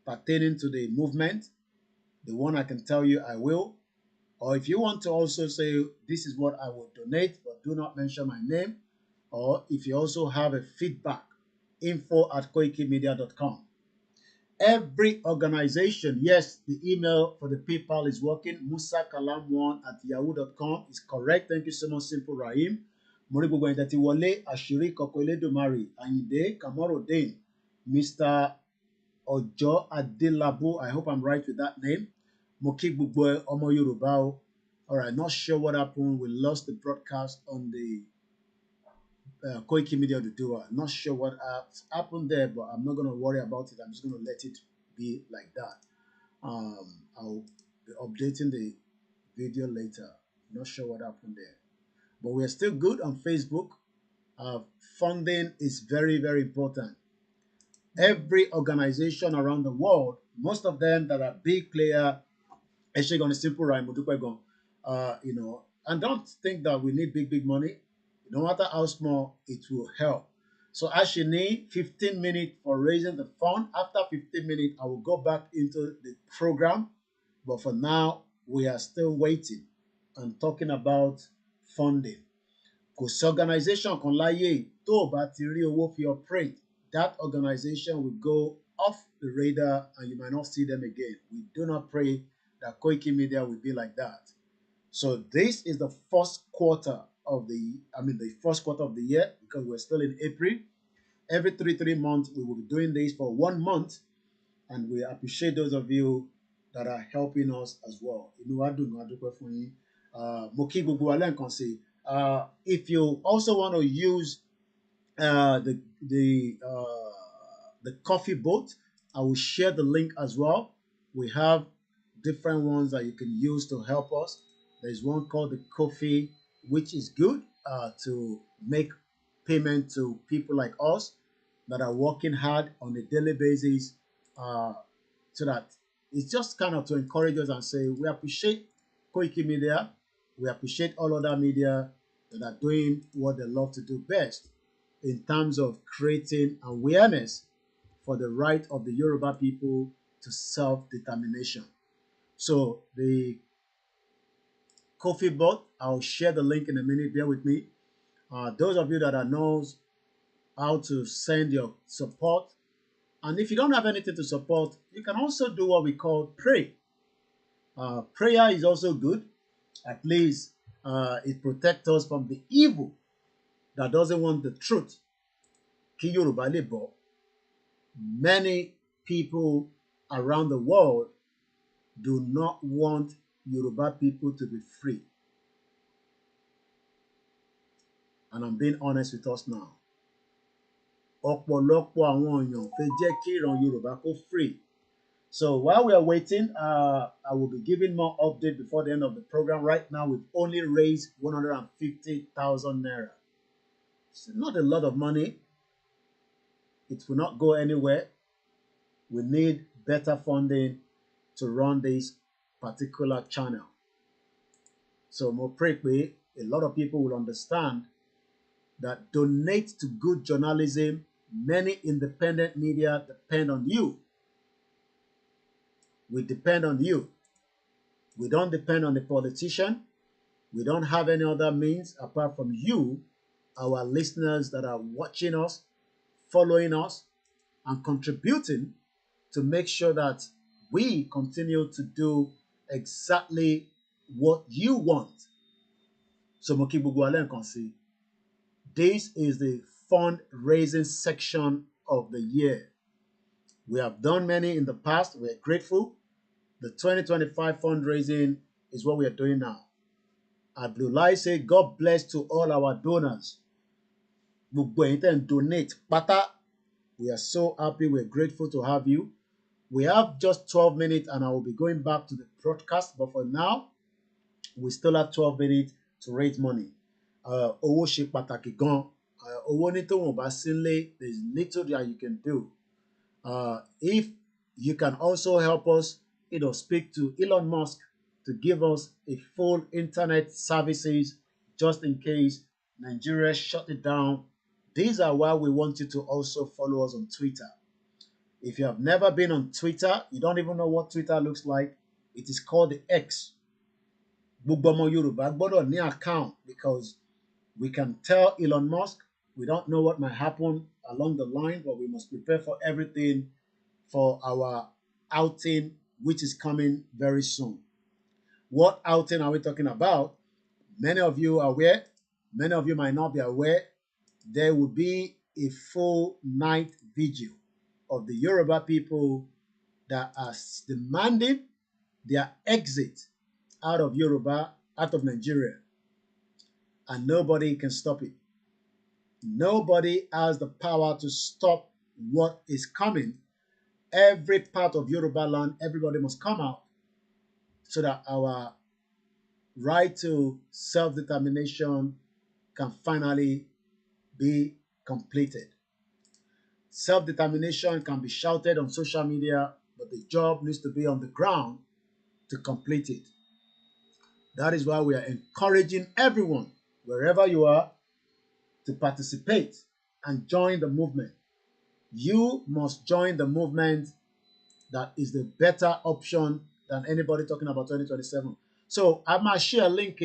pertaining to the movement, the one I can tell you I will. Or if you want to also say, this is what I will donate, but do not mention my name. Or if you also have a feedback, info@koikimedia.com. Every organization, yes, the email for the PayPal is working. musakalam1@yahoo.com is correct. Thank you so much, Simple Rahim. Mori gbogbo ẹ̀yin tẹ́tí wọlé, àṣírí kọ̀kọ́ Elédùmarè, Àyìndé Kamorudeen, Mr. Ojo Adelabu, I hope I'm right with that name. Mo kí gbogbo ọmọ Yorùbá o. All right, not sure what happened. We lost the broadcast on the Koikimedia to do it. Not sure what happened there, but I'm not going to worry about it. I'm just going to let it be like that. I'll be updating the video later. Not sure what happened there, but we're still good on Facebook. Funding is very, very important. Every organization around the world, most of them that are big player, actually going to simple rhyme, and don't think that we need big money. No matter how small, it will help. So as you need 15 minutes for raising the fund, after 15 minutes, I will go back into the program. But for now, we are still waiting and talking about funding. Because organization kan láyé tó bá ti rí owó fi operate, that organization will go off the radar and you might not see them again. We do not pray that Koikimedia will be like that. So this is the first quarter of the first quarter of the year, because we're still in April. Every three months we will be doing this for 1 month, and we appreciate those of you that are helping us as well. If you also want to use the coffee boat, I will share the link as well. We have different ones that you can use to help us. There's one called the coffee, which is good to make payment to people like us that are working hard on a daily basis, so that it's just kind of to encourage us and say, we appreciate Koikimedia, we appreciate all other media that are doing what they love to do best in terms of creating awareness for the right of the Yoruba people to self-determination. So the coffee bot, I'll share the link in a minute. Bear with me. Those of you that knows how to send your support, and if you don't have anything to support, you can also do what we call pray. Prayer is also good. At least it protects us from the evil that doesn't want the truth. Kí Yorùbá lè bọ́. Many people around the world do not want Yoruba people to be free. And I'm being honest with us now. Ọ̀pọ̀lọpọ̀ àwọn èèyàn fẹ́ jẹ́ kí ìran Yorùbá kó free. So while we are waiting, I will be giving more update before the end of the program. Right now, we've only raised 150,000 naira. It's not a lot of money. It will not go anywhere. We need better funding to run this particular channel. So mo pray pé a lot of people will understand that donate to good journalism. Many independent media depend on you. We depend on you. We don't depend on the politician. We don't have any other means apart from you, our listeners that are watching us, following us, and contributing to make sure that we continue to do exactly what you want. So mo kí gbogbo wa lẹ́ẹ̀kan sí. This is the fundraising section of the year. We have done many in the past. We're grateful. The 2025 fundraising is what we are doing now. Abdullah say, God bless to all our donors. Gbogbo ẹ̀yin tẹ́ ń donate pátá. We are so happy. We're grateful to have you. We have just 12 minutes and I will be going back to the broadcast. But for now, we still have 12 minutes to raise money. Owó ṣe pàtàkì gan. Owó ní tó wọ́n bá sílé, there's little that you can do. If you can also help us, speak to Elon Musk to give us a full internet services just in case Nigeria shut it down. These are why we want you to also follow us on Twitter. If you have never been on Twitter, you don't even know what Twitter looks like. It is called the X. Gbogbo ọmọ Yorùbá gbọ́dọ̀ ní account because we can tell Elon Musk we don't know what might happen along the line, but we must prepare for everything for our outing, which is coming very soon. What outing are we talking about? Many of you are aware. Many of you might not be aware. There will be a full night vigil of the Yoruba people that are demanding their exit out of Yoruba, out of Nigeria. And nobody can stop it. Nobody has the power to stop what is coming. Every part of Yoruba land, everybody must come out so that our right to self-determination can finally be completed. Self-determination can be shouted on social media, but the job needs to be on the ground to complete it. That is why we are encouraging everyone, wherever you are, to participate and join the movement. You must join the movement. That is the better option than anybody talking about 2027. So I might share a link,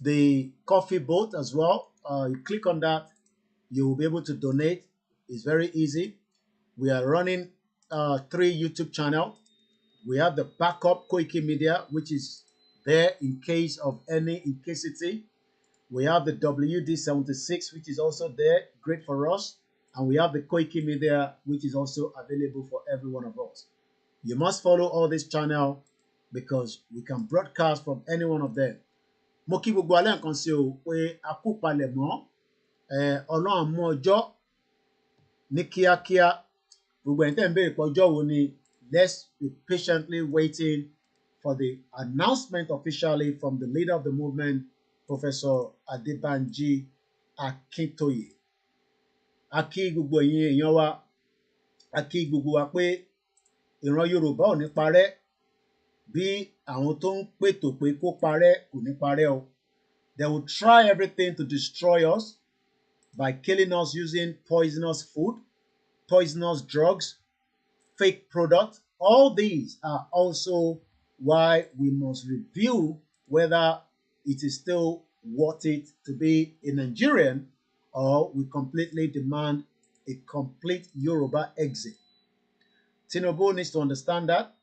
the coffee boat as well. You click on that, you will be able to donate. It's very easy. We are running 3 YouTube channels. We have the backup Koikimedia, which is there in case of any incasity. We have the WD76, which is also there, great for us. And we have the Koikimedia, which is also available for every one of us. You must follow all this channel because we can broadcast from any one of them. Mo kí gbogbo alẹ́ nǹkan sí o pé a kú palẹ̀ mọ́ Ọlọ́run mú ọjọ́ ní kíákíá. Gbogbo ẹ̀yin tẹ́ ń béèrè pé ọjọ́ wo ni, let's be patiently waiting for the announcement officially from the leader of the movement, Professor Adebanji Akintoye. A kí gbogbo ẹ̀yin èèyàn wa, a kí gbogbo wa pé ìran Yorùbá ò ní parẹ́, bí àwọn tó ń pètò pé kó parẹ́ kò ní parẹ́ o. They will try everything to destroy us by killing us using poisonous food, poisonous drugs, fake products. All these are also why we must review whether it is still worth it to be a Nigerian or we completely demand a complete Yoruba exit. Tinubu needs to understand that,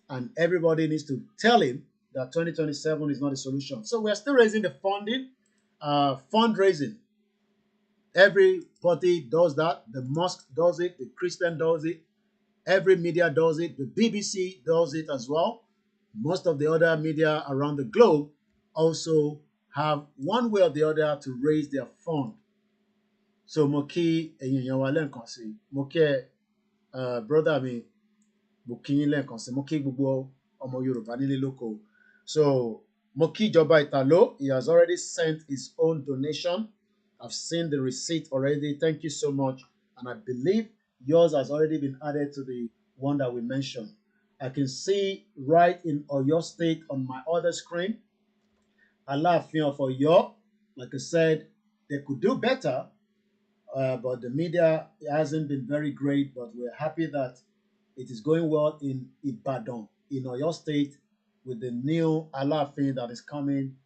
and everybody needs to tell him that 2027 is not a solution. So we are still raising the funding, fundraising. Everybody does that. The mosque does it. The Christian does it. Every media does it. The BBC does it as well. Most of the other media around the globe also have one way or the other to raise their fund. So mo kí ẹ̀yin èèyàn wa lẹ́ẹ̀kan sí, mo kí brother mi, mo kí yín lẹ́ẹ̀kan sí, mo kí gbogbo ọmọ Yorùbá nílé lóko. So mo kí ìjọba Ìtàló, he has already sent his own donation. I've seen the receipt already. Thank you so much. And I believe yours has already been added to the one that we mentioned. I can see right in Oyo State on my other screen. Aláàfin of Ọ̀yọ́, like I said, they could do better, but the media hasn't been very great. But we're happy that it is going well in Ibadan, in Oyo State, with the new Aláàfin that is coming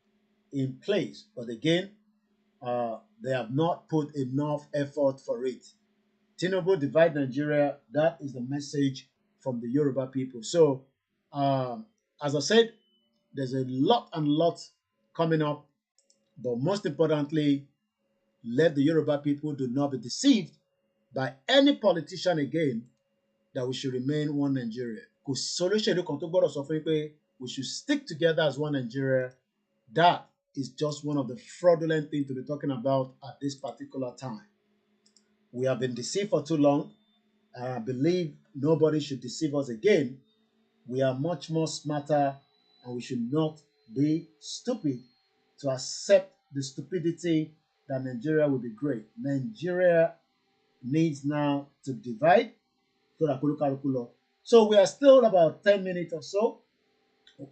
in place. But again, they have not put enough effort for it. Tinubu divide Nigeria. That is the message from the Yoruba people. So, as I said, there's a lot and lot coming up. But most importantly, let the Yoruba people do not be deceived by any politician again that we should remain one Nigeria. Kò solution kan tó gbọ́dọ̀ sọ fún yín pé we should stick together as one Nigeria. That is just one of the fraudulent things to be talking about at this particular time. We have been deceived for too long, and I believe nobody should deceive us again. We are much more smarter, and we should not be stupid to accept the stupidity that Nigeria will be great. Nigeria needs now to divide. So we are still about 10 minutes or so.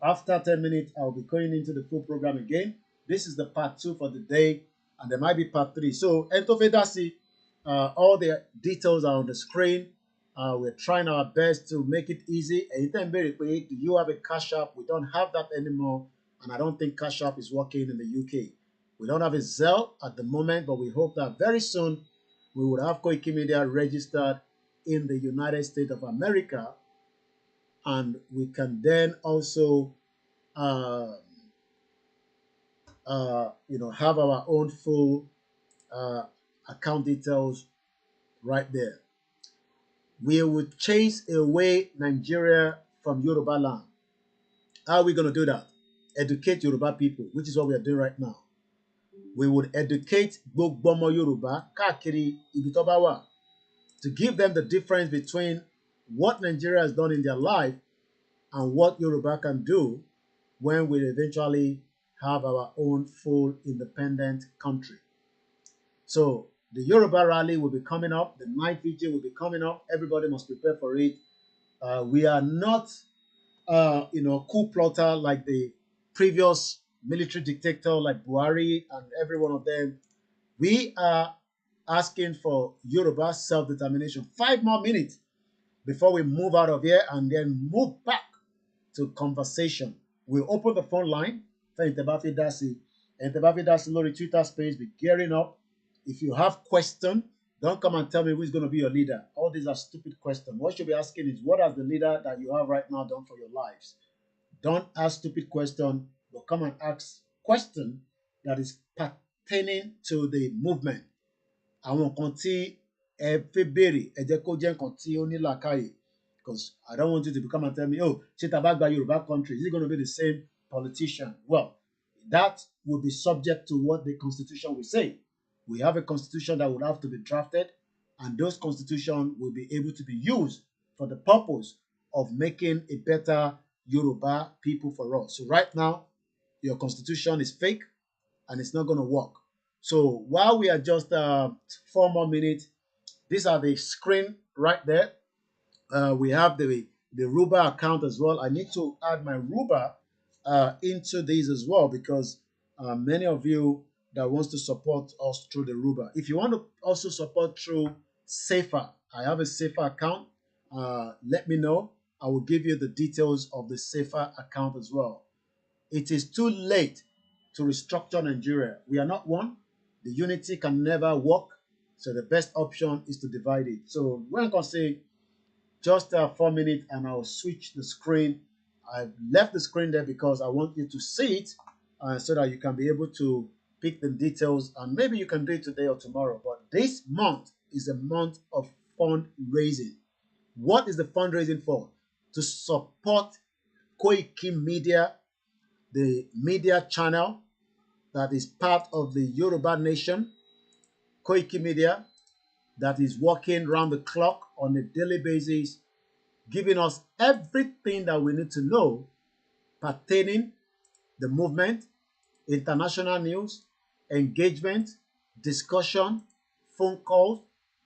After 10 minutes, I'll be going into the full program again. This is the part 2 for the day, and there might be part 3. So, Entofedasi, all the details are on the screen. We're trying our best to make it easy. Do you have a Cash App? We don't have that anymore, and I don't think Cash App is working in the UK. We don't have a Zelle at the moment, but we hope that very soon we would have Koikimedia registered in the United States of America, and we can then also have our own full account details right there. We would chase away Nigeria from Yoruba land. How are we going to do that? Educate Yoruba people, which is what we are doing right now. We would educate Gbogbomo Yoruba, Kakiri, Ibitobawa, to give them the difference between what Nigeria has done in their life and what Yoruba can do when we eventually have our own full independent country. So the Yoruba rally will be coming up. The night vigil will be coming up. Everybody must prepare for it. We are not, coup plotter like the previous military dictator like Buhari and every one of them. We are asking for Yoruba self-determination. 5 more minutes before we move out of here and then move back to conversation. We'll open the phone line. And Dasi Lori Twitter space, be gearing up. If you have questions, don't come and tell me who's going to be your leader. All these are stupid questions. What you should be asking is, what has the leader that you have right now done for your lives? Don't ask stupid questions, but come and ask question that is pertaining to the movement. Àwọn nǹkan tí ẹ fẹ́ béèrè, ẹ jẹ́ kó jẹ́ nǹkan tí ó ní làákàyè. Because I don't want you to come and tell me, oh, ṣé tá bá gba Yorùbá country, is it going to be the same politician? Well, that will be subject to what the constitution will say. We have a constitution that would have to be drafted, and those constitutions will be able to be used for the purpose of making a better Yoruba people for us. So right now, your constitution is fake, and it's not going to work. So while we are just 4 more minutes, these are the screen right there. We have the Ruba account as well. I need to add my Ruba into these as well, because many of you that wants to support us through the Ruba. If you want to also support through Safer, I have a Safer account. Let me know. I will give you the details of the Safer account as well. It is too late to restructure Nigeria. We are not one. The unity can never work. So the best option is to divide it. So when I can say just 4 minutes and I'll switch the screen. I've left the screen there because I want you to see it so that you can be able to pick the details, and maybe you can do it today or tomorrow. But this month is a month of fundraising. What is the fundraising for? To support Koikimedia, the media channel that is part of the Yoruba nation. Koikimedia that is working round the clock on a daily basis, giving us everything that we need to know pertaining the movement, international news, engagement, discussion, phone calls.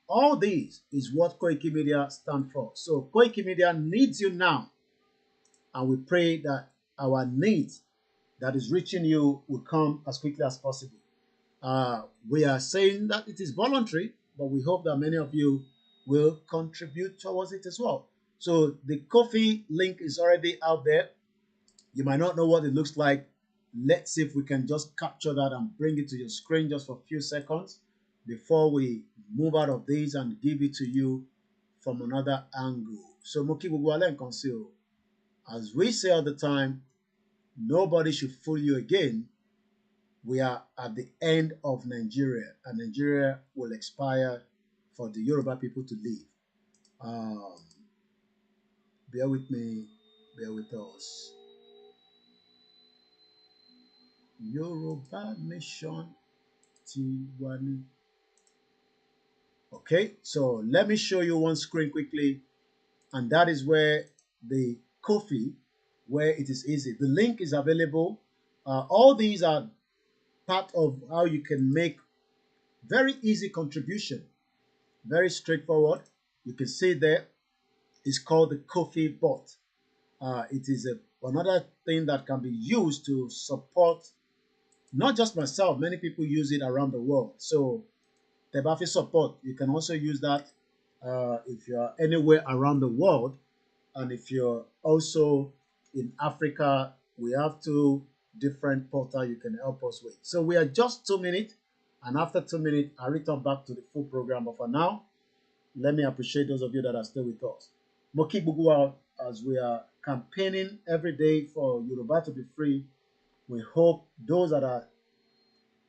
All these is what Koikimedia stands for. So Koikimedia needs you now, and we pray that our needs that is reaching you will come as quickly as possible. We are saying that it is voluntary, but we hope that many of you will contribute towards it as well. So the Ko-fi link is already out there. You might not know what it looks like. let's see if we can just capture that and bring it to your screen just for a few seconds before we move out of this and give it to you from another angle. So mo kí gbogbo wa lẹ́ẹ̀kan sí o. As we say all the time, nobody should fool you again. We are at the end of Nigeria, and Nigeria will expire for the Yoruba people to leave. Bear with me, bear with us. Yoruba Nation Tiwani. Okay, so let me show you one screen quickly, and that is where the Ko-fi, where it is easy. The link is available. All these are part of how you can make very easy contribution, very straightforward. You can see there, it's called the Ko-fi bot. It is another thing that can be used to support not just myself, many people use it around the world. So Tebafi support, you can also use that if you're anywhere around the world. And if you're also in Africa, we have 2 different portals you can help us with. So we are just 2 minutes, and after 2 minutes, I'll return back to the full program. But for now, let me appreciate those of you that are still with us. Moki Bugua, as we are campaigning every day for Yoruba to be free, we hope those that are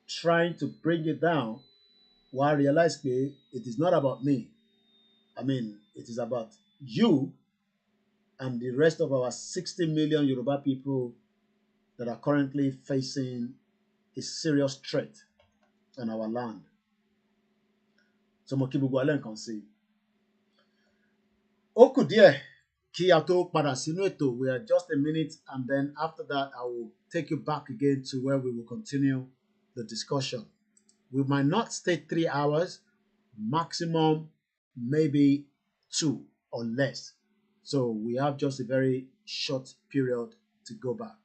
trying to bring it down will realize that it is not about me. I mean, it is about you and the rest of our 60 million Yoruba people that are currently facing a serious threat on our land. So mo kí gbogbo wa lẹ́ẹ̀kan sí. Ó kù díẹ̀ kí a tó padà sínú ètò. We are just a minute, and then after that I will take you back again to where we will continue the discussion. We might not stay 3 hours, maximum maybe 2 or less. So we have just a very short period to go back.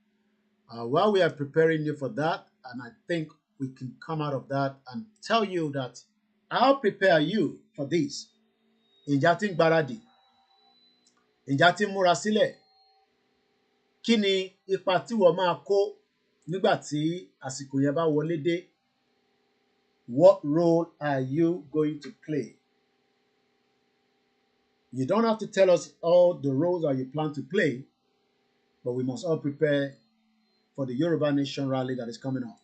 While we are preparing you for that, and I think we can come out of that and tell you that I'll prepare you for this. Ǹjẹ́ tí ń gbáradì? Ǹjẹ́ tí ń múra sílẹ̀? Kí ni ipa tí wọ́n máa kó nígbà tí àsìkò yẹn bá wọlé dé? What role are you going to play? You don't have to tell us all the roles that you plan to play, but we must all prepare for the Yoruba Nation rally that is coming up.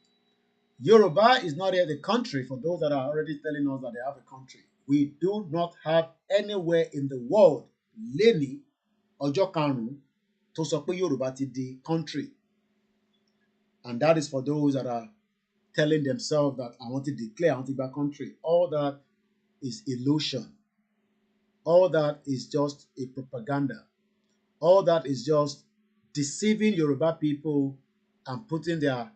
Yoruba is not yet a country, for those that are already telling us that they have a country. We do not have anywhere in the world, lẹ́ni ọjọ́ karùn-ún, tó sọ pé Yoruba ti di country. And that is for those that are telling themselves that I want to declare, I want to be a country. All that is illusion. All that is just a propaganda. All that is just deceiving Yoruba people and putting their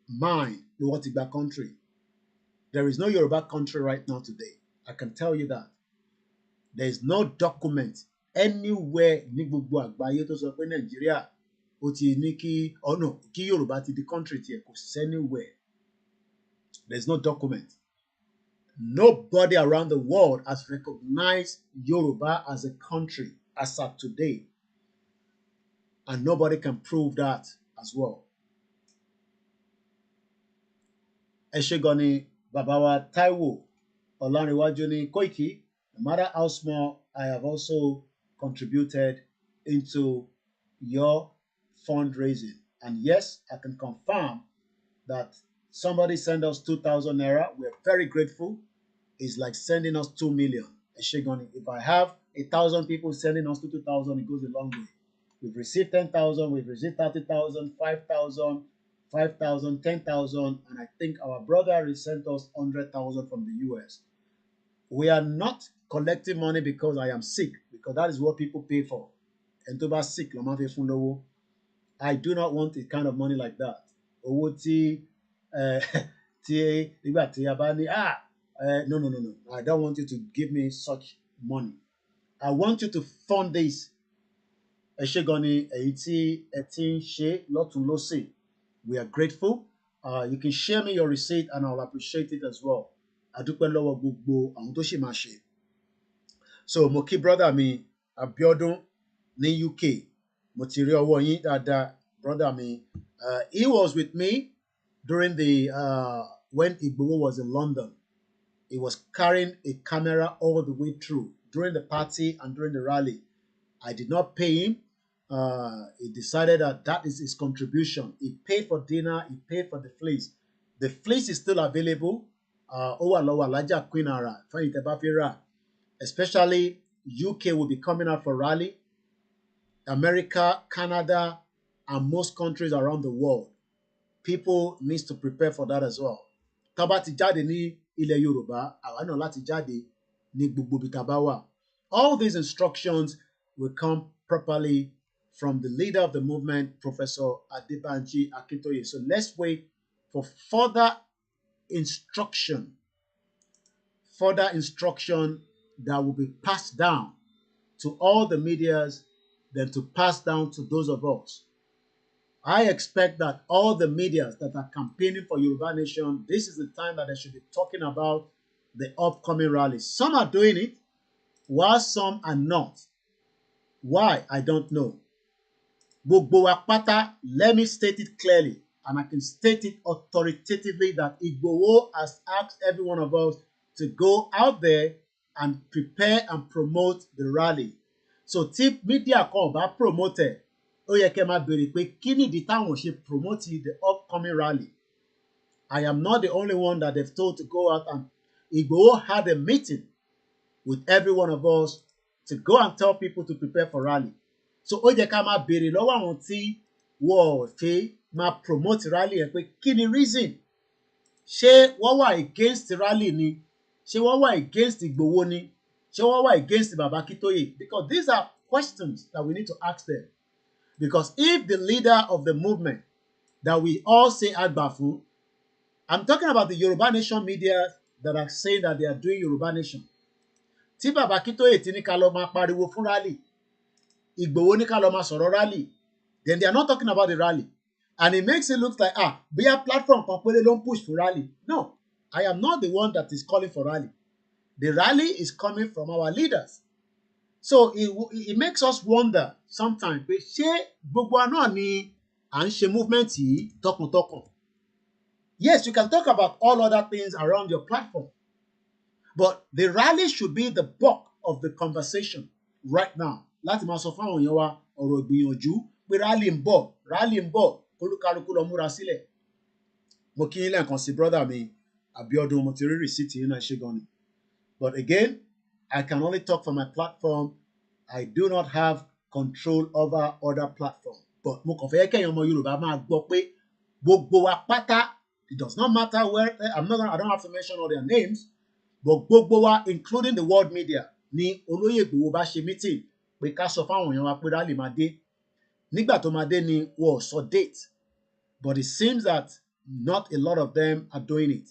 mind in what is that country. There is no Yoruba country right now today. I can tell you that. There is no document anywhere ní gbogbo àgbáyé tó sọ pé Nàìjíríà ó ti ní kí Yorùbá ti di country tiẹ̀, kò sẹ́niwhere. There is no document. Nobody around the world has recognized Yoruba as a country as of today. And nobody can prove that as well. Ẹ ṣé gan ni bàbá wa Táíwò Ọlárìnwájú ní Koiki. No matter how small, I have also contributed into your fundraising. And yes, I can confirm that somebody sent us 2,000 naira. We're very grateful. It's like sending us 2 million. Ẹ ṣé gan ni. If I have 1,000 people sending us 2,000, it goes a long way. We've received 10,000, we've received 30,000, 5,000, 5,000, 10,000, and I think our brother sent us 100,000 from the US. We are not collecting money because I am sick, because that is what people pay for. And to be sick, I do not want a kind of money like that. No. I don't want you to give me such money. I want you to fund this. Ẹ ṣé gan ni èyí tí ẹ ti ń ṣe lọ́tùn lósì. We are grateful. You can share me your receipt and I'll appreciate it as well. A dúpẹ́ lọ́wọ́ gbogbo àwọn tó ṣì máa ṣe. So mo kí brother mi Abiodun ní UK. Mo ti rí ọwọ́ yín dáadáa. brother me. He was with me during the when Igboho was in London. He was carrying a camera all the way through during the party and during the rally. I did not pay him. He decided that that is his contribution. He paid for dinner. He paid for the fleece. The fleece is still available. Queen Ara, especially UK will be coming out for rally. America, Canada, and most countries around the world. People need to prepare for that as well. Tá bá ti jáde ní ilẹ̀ Yorùbá, àwa náà láti jáde ní gbogbo ibi tá bá wà. All these instructions will come properly from the leader of the movement, Professor Adebanji Akintoye. So let's wait for further instruction that will be passed down to all the medias, then to pass down to those of us. I expect that all the medias that are campaigning for Yoruba Nation, this is the time that they should be talking about the upcoming rallies. Some are doing it, while some are not. Why? I don't know. Gbogbo wa pátá, let me state it clearly, and I can state it authoritatively that Igboho has asked every one of us to go out there and prepare and promote the rally. So tí media kan bá promote ẹ̀, ó yẹ kẹ́ máa béèrè pé kí nìdí táwọn ṣe promote the upcoming rally. I am not the only one that they've told to go out, and Igboho had a meeting with every one of us to go and tell people to prepare for rally. So ó yẹ ká máa béèrè lọ́wọ́ àwọn tí wọ́n fẹ́ máa promote rally yẹn pé kí ni reason? Ṣé wọ́n wà against rally ni? Ṣé wọ́n wà against Igboho ni? Ṣé wọ́n wà against Baba Akintoye? Because these are questions that we need to ask them. Because if the leader of the movement that we all say Agba fún, I'm talking about the Yoruba Nation media that are saying that they are doing Yoruba Nation. Tí Baba Akintoye ti ní ká lọ máa pariwo fún rally, Igboho ní ká lọ máa sọ̀rọ̀ rally, then they are not talking about the rally. And it makes it look like, bóyá platform kan péré ló ń push for rally. No, I am not the one that is calling for rally. The rally is coming from our leaders. So it makes us wonder sometimes pé ṣé gbogbo náà ni à ń ṣe movement yìí tọkàntọkàn. Yes, you can talk about all other things around your platform, but the rally should be the bulk of the conversation right now. Láti máa sọ fún àwọn èèyàn wa ọ̀rọ̀ ìgbìyànjú pé rally ń bọ̀, olúkálukú lọ múra sílẹ̀. Mo kí yín lẹ́ẹ̀kan sí brother mi Abiodun, mo ti rí rìsíìtì yín náà, ṣé gan ni. But again, I can only talk for my platform. I do not have control over other platforms. But mo kàn fẹ́ kẹ́yìn ọmọ Yorùbá máa gbọ́ pé gbogbo wa pátá, it does not matter where, I don't have to mention all their names, but gbogbo wa, including the world media, ni Olóyè Igboho bá ṣe meeting pé ká sọ fáwọn èèyàn wa pé rally máa dé. Nígbà tó máa dé ni wọ́n sọ date. But it seems that not a lot of them are doing it.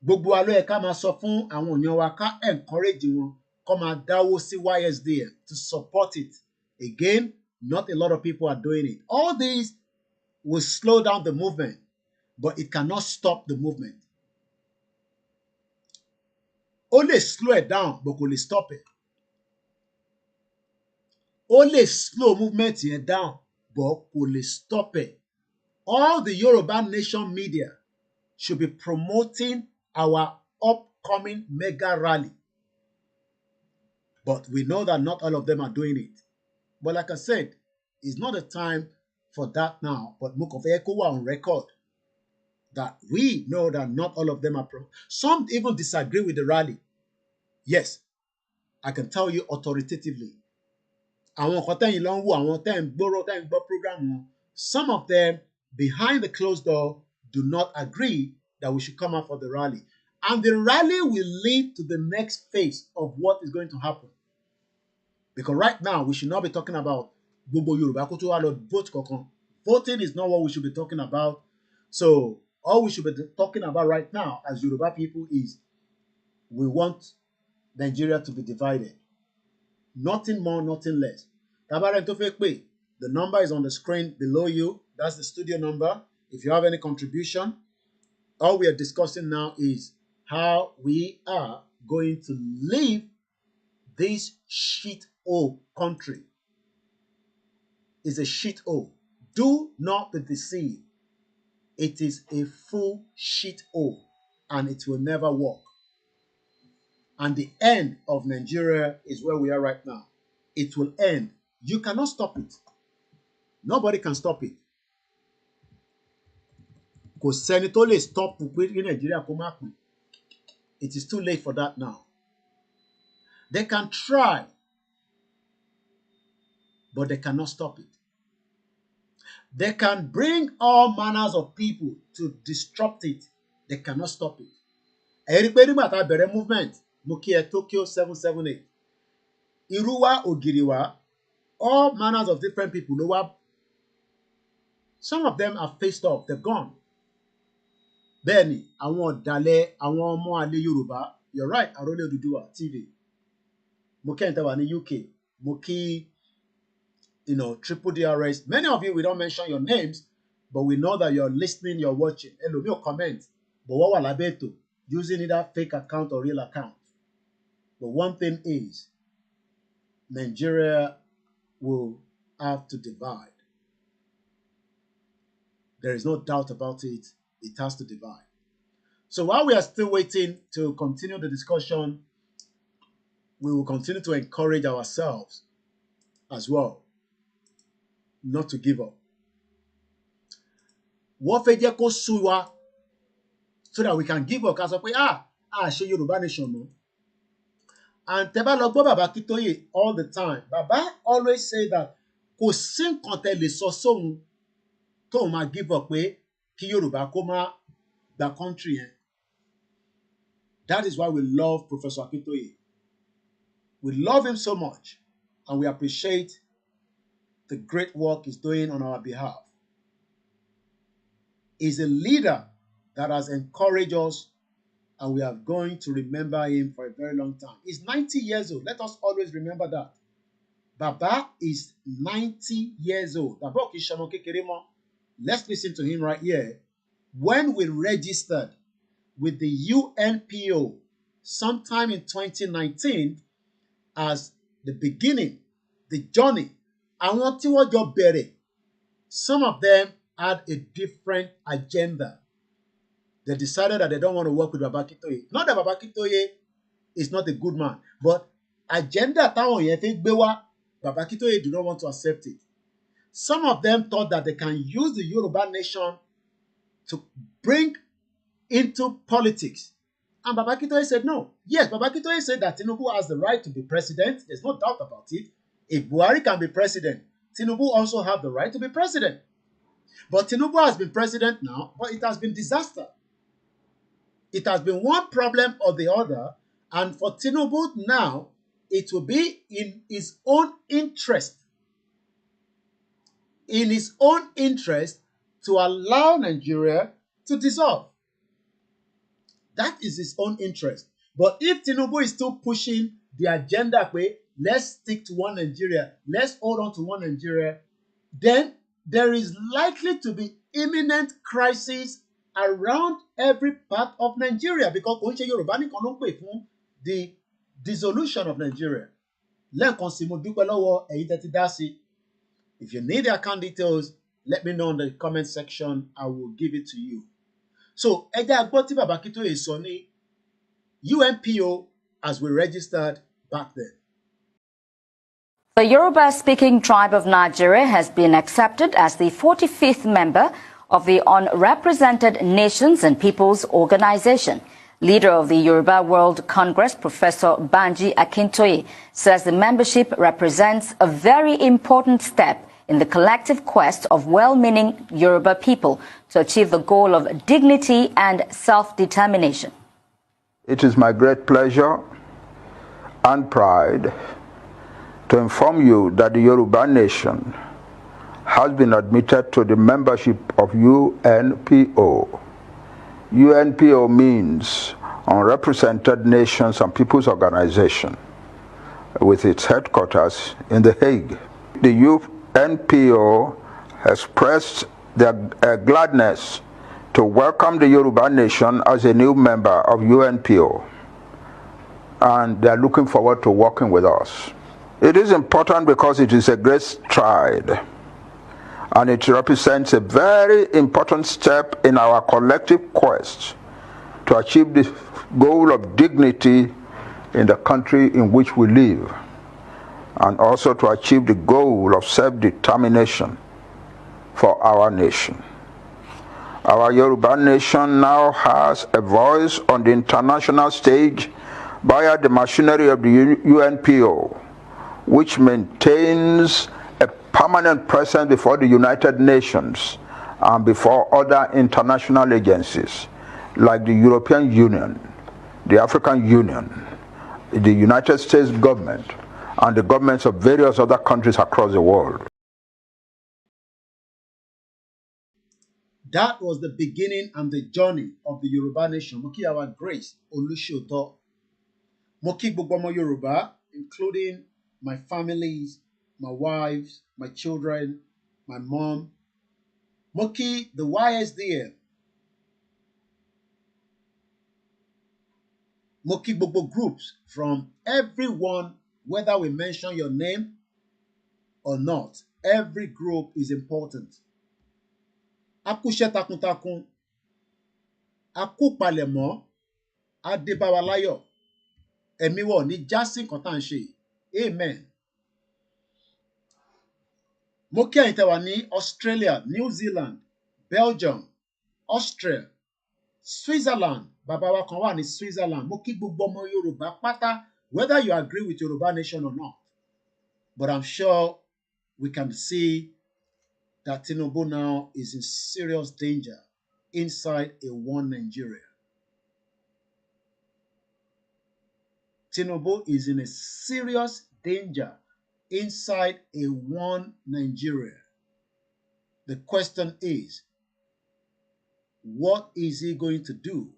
Gbogbo wa ló yẹ ká máa sọ fún àwọn èèyàn wa, ká encourage wọn kó máa dáwó sí YSDM to support it. Again, not a lot of people are doing it. All these will slow down the movement, but it cannot stop the movement. Ó lè slow it down, but kò lè stop it. Ó lè slow movement yẹn down, but kò lè stop it. All the Yoruba Nation media should be promoting our upcoming mega rally. But we know that not all of them are doing it. But like I said, it's not the time for that now. But mo kàn fẹ́ kó wà on record that we know that not all of them are some even disagree with the rally. Yes, I can tell you authoritatively. Àwọn kan tẹ́yìn ló ń wò, àwọn tẹ́yìn gbọ́ program wọn, some of them behind the closed door do not agree that we should come out for the rally. And the rally will lead to the next phase of what is going to happen. Because right now, we should not be talking about gbogbo Yorùbá kó tó wá lọ vote kankan. Voting is not what we should be talking about. So all we should be talking about right now as Yoruba people is we want Nigeria to be divided. Nothing more, nothing less. Tabarẹ̀ tó fẹ́ pè, the number is on the screen below you. That's the studio number. If you have any contribution, all we are discussing now is how we are going to leave this shithole country. It's a shithole. Do not be deceived. It is a full shit hole and it will never work. And the end of Nigeria is where we are right now. It will end. You cannot stop it. Nobody can stop it. Kò sẹ́ni tó lè stop pé ní Nigeria kó má pín. It is too late for that now. They can try, but they cannot stop it. They can bring all manners of people to disrupt it. They cannot stop it. Ẹ̀rí pé nígbà tá a bẹ̀rẹ̀ movement, mo kí ẹ Tokyo 778. Irú wa ògiri wa, all manners of different people ló wá. Some of them are faced off, they're gone. Bẹ́ẹ̀ni, àwọn ọ̀dàlẹ̀, àwọn ọmọ àlè Yorùbá, you're right, Àrólé Odùduwà TV. Mo kí ẹ̀yin tẹ́ wà ní UK, mo kí, Triple DRS. Many of you, we don't mention your names, but we know that you're listening, you're watching. Hello, me comment. But what wà lábẹ́ ètò, using either fake account or real account. But one thing is, Nigeria will have to divide. There is no doubt about it. It has to divide. So while we are still waiting to continue the discussion, we will continue to encourage ourselves as well not to give up. Wọ́n fẹ́ jẹ́ kó sú wa so that we can give up ká sọ pé ṣe Yorùbá nation mọ́. And tẹ́ bá lọ gbọ́ Bàbá Akíntóyè all the time. Bàbá always say that kò sí nǹkan tẹ́ lè sọ sóhun tóun máa give up pé kí Yorùbá kó má gba country yẹn. That is why we love Professor Akíntóyè. We love him so much and we appreciate the great work he's doing on our behalf. He's a leader that has encouraged us and we are going to remember him for a very long time. He's 90 years old. Let us always remember that. Baba is 90 years old. Let's listen to him right here. When we registered with the UNPO sometime in 2019 as the beginning, the journey, àwọn tí wọ́n jọ bẹ̀rẹ̀, some of them had a different agenda. They decided that they don't want to work with Baba Akíntóyè. Not that Baba Akíntóyè is not a good man, but agenda táwọn yẹn fi gbé wá, Baba Akíntóyè do not want to accept it. Some of them thought that they can use the Yoruba nation to bring into politics. And Baba Akíntóyè said no. Yes, Baba Akíntóyè said that Tinubu has the right to be president. There's no doubt about it. If Buhari can be president, Tinubu also have the right to be president. But Tinubu has been president now, but it has been disaster. It has been one problem or the other, and for Tinubu now, it will be in his own interest. In his own interest to allow Nigeria to dissolve. That is his own interest. But if Tinubu is still pushing the agenda, let's stick to one Nigeria, let's hold on to one Nigeria, then there is likely to be imminent crisis around every part of Nigeria because kò ń ṣe Yorùbá nìkan ló ń pè fún the dissolution of Nigeria. Lẹ́ẹ̀kan sí mo dúpẹ́ lọ́wọ́ ẹ̀yin tẹ́ ti dá sí. If you need the account details, let me know in the comment section. I will give it to you. So, ẹ jẹ́ agbọ́ tí Bàbá Akíntóyè sọ ní UNPO as we registered back then. The Yoruba-speaking tribe of Nigeria has been accepted as the 45th member of the Unrepresented Nations and Peoples Organization. Leader of the Yoruba World Congress, Professor Banji Akintoye, says the membership represents a very important step in the collective quest of well-meaning Yoruba people to achieve the goal of dignity and self-determination. It is my great pleasure and pride to inform you that the Yoruba nation has been admitted to the membership of UNPO. UNPO means Unrepresented Nations and Peoples Organization, with its headquarters in The Hague. The UNPO expressed their gladness to welcome the Yoruba nation as a new member of UNPO, and they are looking forward to working with us. It is important because it is a great stride and it represents a very important step in our collective quest to achieve the goal of dignity in the country in which we live, and also to achieve the goal of self-determination for our nation. Our Yoruba nation now has a voice on the international stage via the machinery of the UNPO, which maintains a permanent presence before the United Nations and before other international agencies like the European Union, the African Union, the United States government, and the governments of various other countries across the world. That was the beginning and the journey of the Yoruba nation. Mo kí our Grace Olushoto. Mo kí gbogbo ọmọ Yoruba, including my families, my wives, my children, my mom. Mo kí the YSDM. Mo kí gbogbo groups from everyone, whether we mention your name or not. Every group is important. Akúṣẹ́ takuntakun, akúpalẹ̀mọ́, adébáwaláyọ̀, ẹ̀mí wọ̀ ní jásí nǹkan tá à ń ṣe. Amen. Mo kí ẹ̀yin tẹ́ wà ní Australia, New Zealand, Belgium, Austria, Switzerland. Bàbá wa kan wà ní Switzerland. Mo kí gbogbo ọmọ Yorùbá pátá, whether you agree with Yoruba nation or not. But I'm sure we can see that Tinubu now is in serious danger inside a one Nigeria. Tinubu is in a serious danger inside a one Nigeria. The question is, what is he going to do?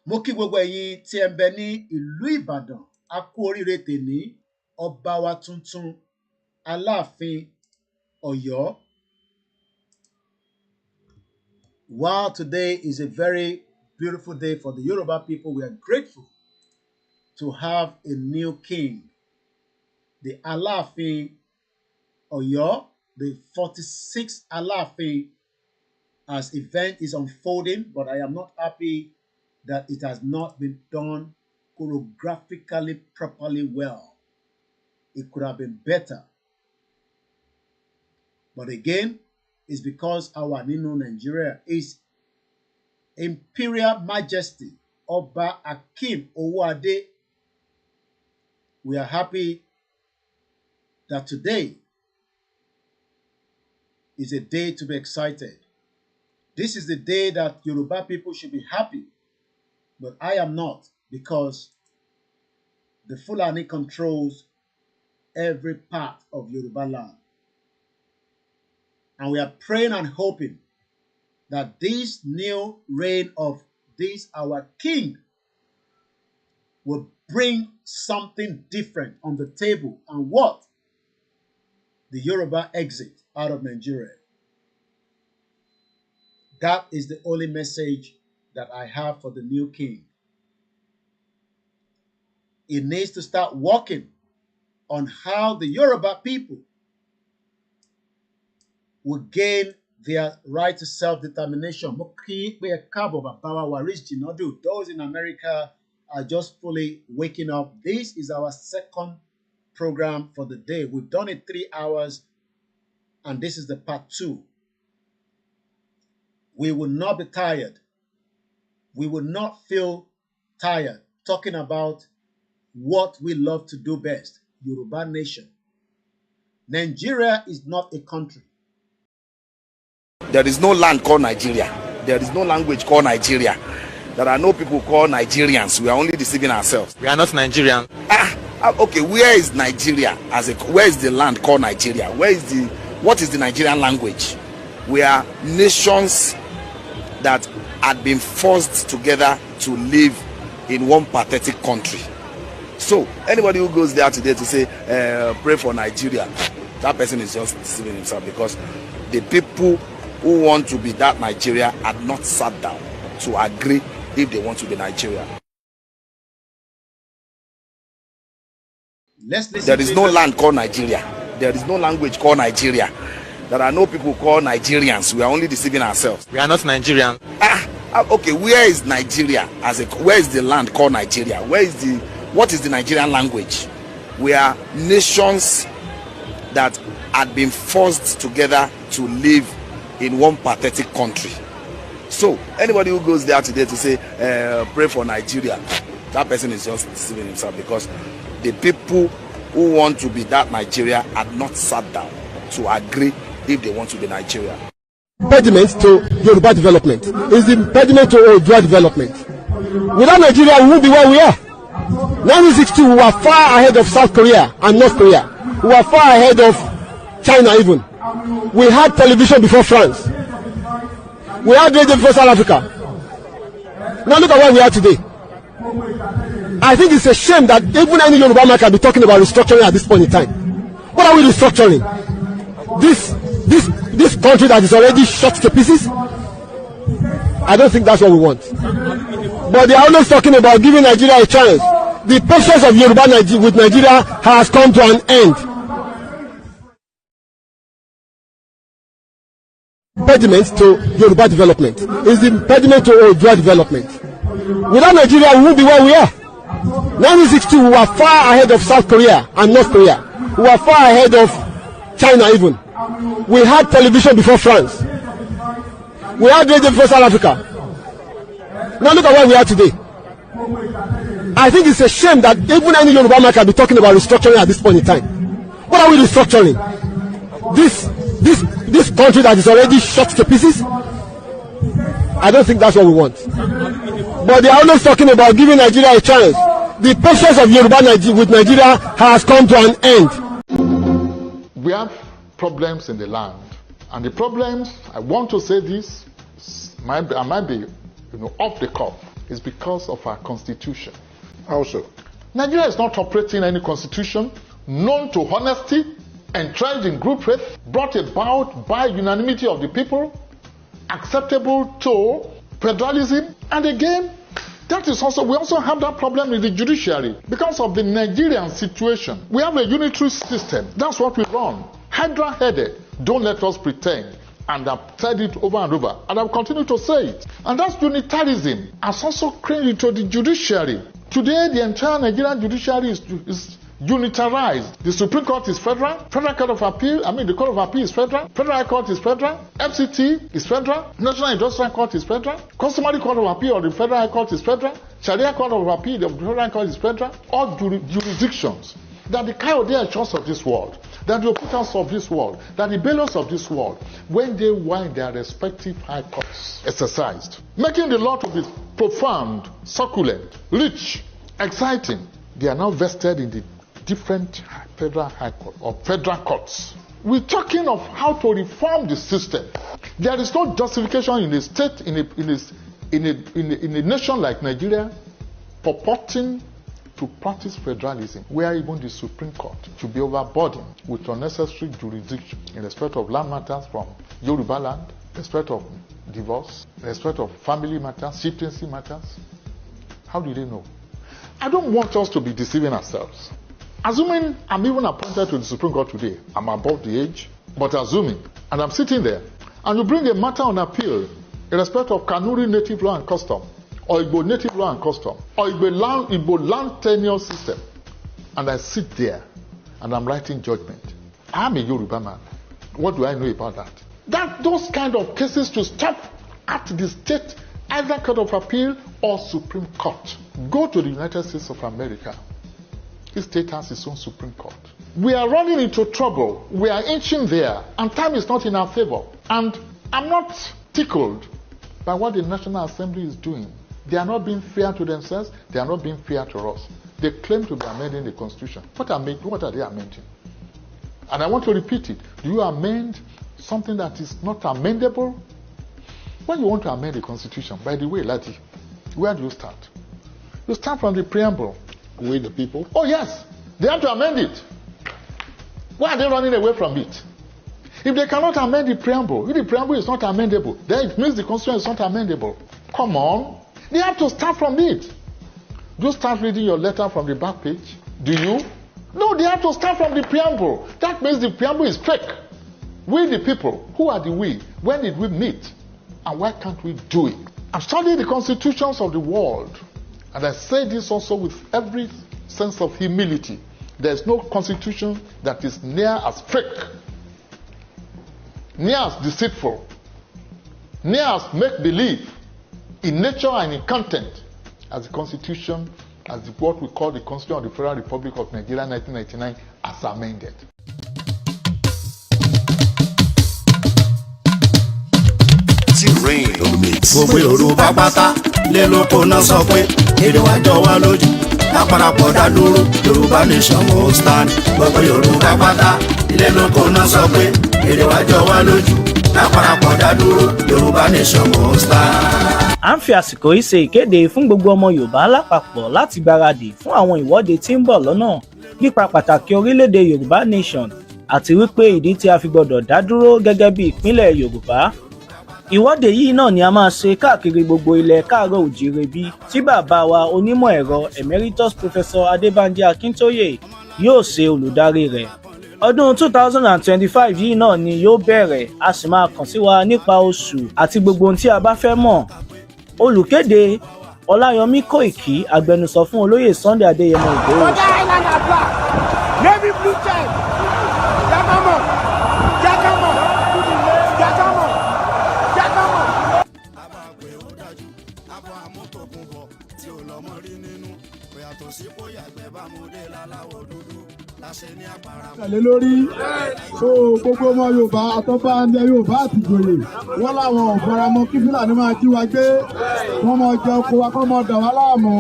Mo kí gbogbo ẹ̀yin tí ẹ ń bẹ ní ìlú Ìbàdàn, a kú oríire tèní, ọba wa tuntun, Aláàfin Ọ̀yọ́. Wow, today is a very beautiful day for the Yoruba people. We are grateful to have a new king, the Aláàfin Ọ̀yọ́, the 46th Aláàfin, as event is unfolding, but I am not happy that it has not been done choreographically properly well. It could have been better. But again, it's because our Nino Nigeria is Imperial Majesty Oba Akim Owode. We are happy that today is a day to be excited. This is the day that Yoruba people should be happy, but I am not, because the Fulani controls every part of Yoruba land. And we are praying and hoping that this new reign of this our king will bring something different on the table and what? The Yoruba exit out of Nigeria. That is the only message that I have for the new king. He needs to start working on how the Yoruba people will gain their right to self-determination. Those in America are just fully waking up. This is our second program for the day. We've done it 3 hours, and this is the part 2. We will not be tired. We will not feel tired talking about what we love to do best, Yoruba nation. Nigeria is not a country. There is no land called Nigeria. There is no language called Nigeria. There are no people called Nigerians. We are only deceiving ourselves. We are not Nigerian. Okay, where is Nigeria? Where is the land called Nigeria? What is the Nigerian language? We are nations that had been forced together to live in one pathetic country. So anybody who goes there today to say pray for Nigeria, that person is just deceiving himself, because the people who want to be that Nigeria had not sat down to agree if they want to be Nigeria. There is no land called Nigeria. There is no language called Nigeria. There are no people called Nigerians. We are only deceiving ourselves. We are not Nigerian. Okay, where is Nigeria? Where is the land called Nigeria? What is the Nigerian language? We are nations that had been forced together to live in one pathetic country. So anybody who goes there today to say pray for Nigeria, that person is just deceiving himself, because the people who want to be that Nigeria had not sat down to agree if they want to be Nigeria. Impediment to Yoruba development is the impediment to Odua development. Without Nigeria, we won't be where we are. 1962, we were far ahead of South Korea and North Korea. We were far ahead of China even. We had television before France. We had radio before South Africa. Now look at where we are today. I think it's a shame that even any Yoruba man can be talking about restructuring at this point in time. What are we restructuring? This country that is already shot to pieces? I don't think that's what we want. But they are always talking about giving Nigeria a chance. The patience of Yoruba with Nigeria has come to an end. Impediment to Yoruba development is the impediment to Odua development. Without Nigeria, we won't be where we are. 1962, we were far ahead of South Korea and North Korea. We were far ahead of China even. We had television before France. We had radio before South Africa. Now look at where we are today. I think it's a shame that even any Yoruba man can be talking about restructuring at this point in time. What are we restructuring? This country that is already shot to pieces? I don't think that's what we want. But they are always talking about giving Nigeria a chance. The patience of Yoruba with Nigeria has come to an end. We have problems in the land, and the problems, I want to say this, I might be off the cuff, is because of our constitution. Also, Nigeria is not operating any constitution known to honesty, entrenched in group faith, brought about by unanimity of the people, acceptable to federalism. And again, that is also, we also have that problem with the judiciary. Because of the Nigerian situation, we have a unitary system. That's what we run. Hydra-headed. Don't let us pretend. And I've said it over and over, and I'll continue to say it. And that's unitarism has also crept into the judiciary. Today, the entire Nigerian judiciary is unitarized. The Supreme Court is federal, Federal Court of Appeal, the Court of Appeal is federal, Federal High Court is federal, FCT is federal, National Industrial Court is federal, Customary Court of Appeal of the Federal High Court is federal, Sharia Court of Appeal of the Federal High Court is federal. All jurisdictions, that the Kayode Echons of this world, that the Okutans of this world, that the Bellows of this world, when they were in their respective high courts, exercised, making the law to be profound, succulent, rich, exciting, they are now vested in the different federal high court or federal courts. We're talking of how to reform the system. There is no justification in a state, in a nation like Nigeria, purporting to practice federalism, where even the Supreme Court should be overburdened with unnecessary jurisdiction in respect of land matters from Yoruba land, respect of divorce, respect of family matters, chieftaincy matters. How do they know? I don't want us to be deceiving ourselves. Assuming I'm even appointed to the Supreme Court today, I'm above the age, but assuming, and I'm sitting there, and you bring a matter on appeal in respect of Kanuri native law and custom, or Igbo native law and custom, or Igbo land tenure system, and I sit there, and I'm writing judgment. I'm a Yoruba man. What do I know about that? Those kind of cases to stop at the state, either Court of Appeal or Supreme Court. Go to the United States of America. Each state has its own Supreme Court. We are running into trouble. We are inching there, and time is not in our favor. And I'm not tickled by what the National Assembly is doing. They are not being fair to themselves. They are not being fair to us. They claim to be amending the Constitution. What are they amending? And I want to repeat it. Do you amend something that is not amendable? When you want to amend the Constitution, by the way, Lati, where do you start? You start from the preamble. With the people? Oh yes, they have to amend it. Why are they running away from it? If they cannot amend the preamble, if the preamble is not amendable, then it means the Constitution is not amendable. Come on, they have to start from it. Do you start reading your letter from the back page? Do you? No, they have to start from the preamble. That means the preamble is fake. We the people, who are the we? When did we meet? And why can't we do it? I've studied the constitutions of the world, and I say this also with every sense of humility. There's no constitution that is near as fake, near as deceitful, near as make-believe in nature and in content as the constitution, as what we call the Constitution of the Federal Republic of Nigeria 1999 as amended. Gbogbo Yorùbá pátá lé lóko náà sọ pé èdè wa jọ wá lójú lápárapọ̀ dá dúró Yorùbá nation mo stand. Gbogbo Yorùbá pátá lé lóko náà sọ pé èdè wa jọ wá lójú lápárapọ̀ dá dúró Yorùbá nation mo stand. À ń fi àsìkò yìí ṣe ìkéde fún gbogbo ọmọ Yorùbá lápapọ̀ láti gbáradì fún àwọn ìwọ́de tí ń bọ̀ lọ́nà nípa pàtàkì orílẹ̀-èdè Yorùbá nation àti wípé ìdí tí a fi gbọdọ̀ dá dúró gẹ́gẹ́ bí ìpínlẹ̀ Yorùbá. Ìwọ́de yìí náà ni a máa ṣe káàkiri gbogbo ilẹ̀ káàárọ̀ òjíire bí tí bàbá wa onímọ̀ ẹ̀rọ emeritus professor Adébánjí Akíntóyè yóò ṣe olùdarí rẹ̀. Ọdún 2025 yìí náà ni yóò bẹ̀rẹ̀, a sì máa kàn sí wa nípa oṣù àti gbogbo ohun tí a bá fẹ́ mọ̀. Olùkéde Ọláyọmí Kóìkì, agbẹnusọ fún olóyè Sunday Adéyẹmọ Ìgbòho. tẹ̀lé lórí so gbogbo ọmọ Yorùbá àtọ́bá ilẹ̀ Yorùbá àtìjòyè wọ́n láwọn ò faramọ́ kí Fúlàní máa jí wa gbé wọ́n máa jẹ oko wa kọ́ máa dà wá láàmú.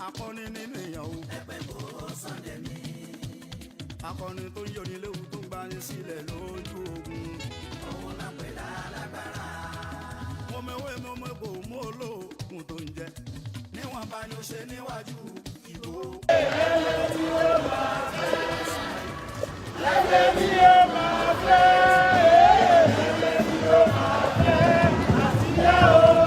Akọni nínú èèyàn o. Ẹgbẹ́ kò Sunday mi. Akọni tó ń yọni léwu tó ń gbani sílẹ̀ lójú ogun. Òun náà pè lálágbára. Mo mẹ́wé mo mẹ́kò mo olóògùn tó ń jẹ. Níwọ̀n bá ní o ṣe níwájú ìbò. Lẹ́lẹ́ tí ó máa fẹ́. Lẹ́lẹ́ tí ó máa fẹ́. Lẹ́lẹ́ tí ó máa fẹ́. Àtìyá o.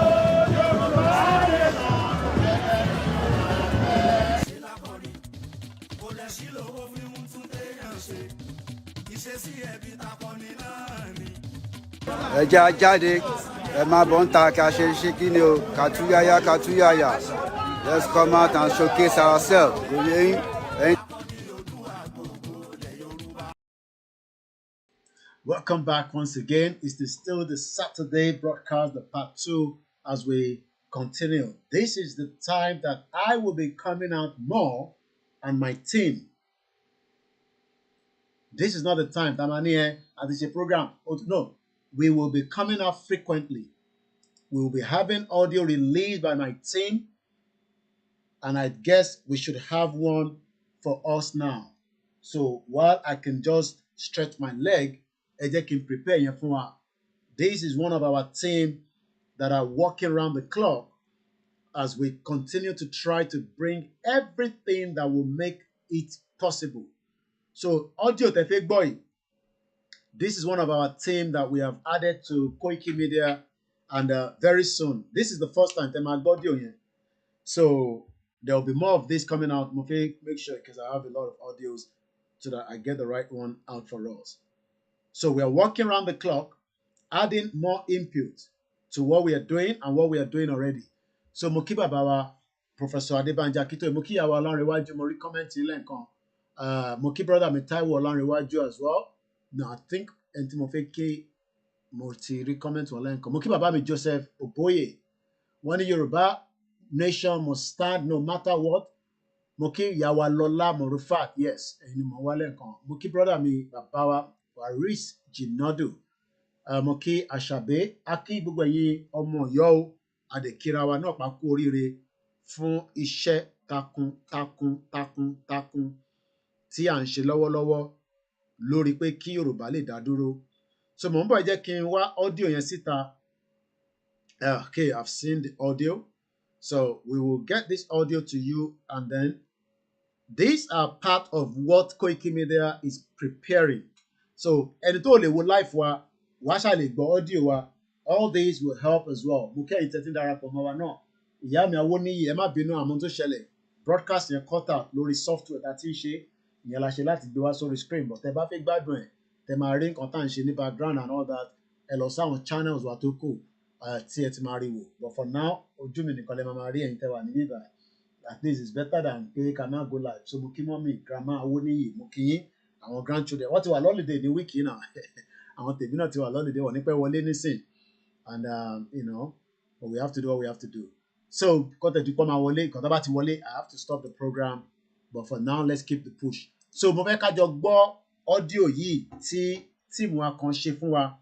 Ẹ jẹ́ a jáde, ẹ máa bọ̀ ń ta ká ṣe ṣe kí ni o, kàtúyáyá kàtúyáyá. Let's come out and showcase ourselves. Welcome back once again. It's still the Saturday broadcast, the part 2, as we continue. This is the time that I will be coming out more and my team. This is not the time, Tamani, and this is a program. Oh, no, we will be coming out frequently. We will be having audio released by my team, and I guess we should have one for us now. So while I can just stretch my leg, I can prepare you for. This is one of our team that are working around the clock as we continue to try to bring everything that will make it possible. So, audio Tefek Boy, this is one of our team that we have added to Koikimedia, and very soon, this is the first time I'm audio here. So, there will be more of this coming out. Make sure, because I have a lot of audios so that I get the right one out for us. So, we are working around the clock, adding more input to what we are doing and what we are doing already. So, Mokiba Bawa, Professor Adébánjí Akíntóyè, Mokiya wa Ọlánrewájú, mo rí comment ilé nǹkan. Moki brother mi Táíwò Ọlánrewájú as well. No, I think ẹni mo fẹ́ ké mo ti rí comment wọn lẹ́ǹkan. Moki bàbá mi Joseph Oboye. Wọ́n ní Yorùbá nation must stand no matter what. Moki ìyá wa Lọlá Morufat, yes, ẹ̀yin ni mo wá lẹ́ǹkan. Moki brother mi bàbá wa Waris Jinadu. Moki Àṣàbẹ́, Aki gbogbo ẹ̀yin ọmọ Ọ̀yọ́ o. Adèkíra wa náà pa kú oríire fún iṣẹ́ takun tí à ń ṣe lọ́wọ́lọ́wọ́ lórí pé kí Yorùbá lè dá dúró. So mò ń bọ̀ jẹ́ kí n wá audio yẹn síta. Okay, I've seen the audio. So we will get this audio to you, and then These are part of what Koikimedia is preparing. So, ẹni tó lè wo live wa, wá ṣá lè gbọ́ audio wa. All these will help as well. Mo kẹ́yìn tẹ́tí darapọ̀ mọ́ wa náà. Ìyá mi Awóníyì, ẹ má bínú àmọ́ tó ṣẹlẹ̀. Broadcast yẹn cut out lórí software tá a ti ń ṣe. Ìyẹn la ṣe láti gbé wá sórí screen. But tẹ bá fẹ́ gbádùn ẹ̀, tẹ máa rí nǹkan tá à ń ṣe ní background and all that. Ẹ lọ sáwọn channels wa tó kù tí ẹ ti máa rí wò. But for now, ojú mi nìkan lẹ máa rí ẹ̀yin tẹ wà ní bíbá. At least it's better than pé ká má go live. So mo kí mọ́mì, grandma Awóníyì, mo kí yín, àwọn grandchildren. Wọ́n ti wà lọ́lídé ní wíìkì náà. Àwọn tèmi náà ti wà lọ́lídé, wọ́n ní pẹ́ wọlé nísìn. And you know, but we have to do what we have to do. So, kọ́tẹ̀ tí kọ́ máa wọlé, ìkọ́tà bá ti wọlé, I have to stop the program. But for now, let's keep the push. So, mo fẹ́ ká jọ gbọ́ audio yìí tí tíìmù wa kan ṣe fún wa.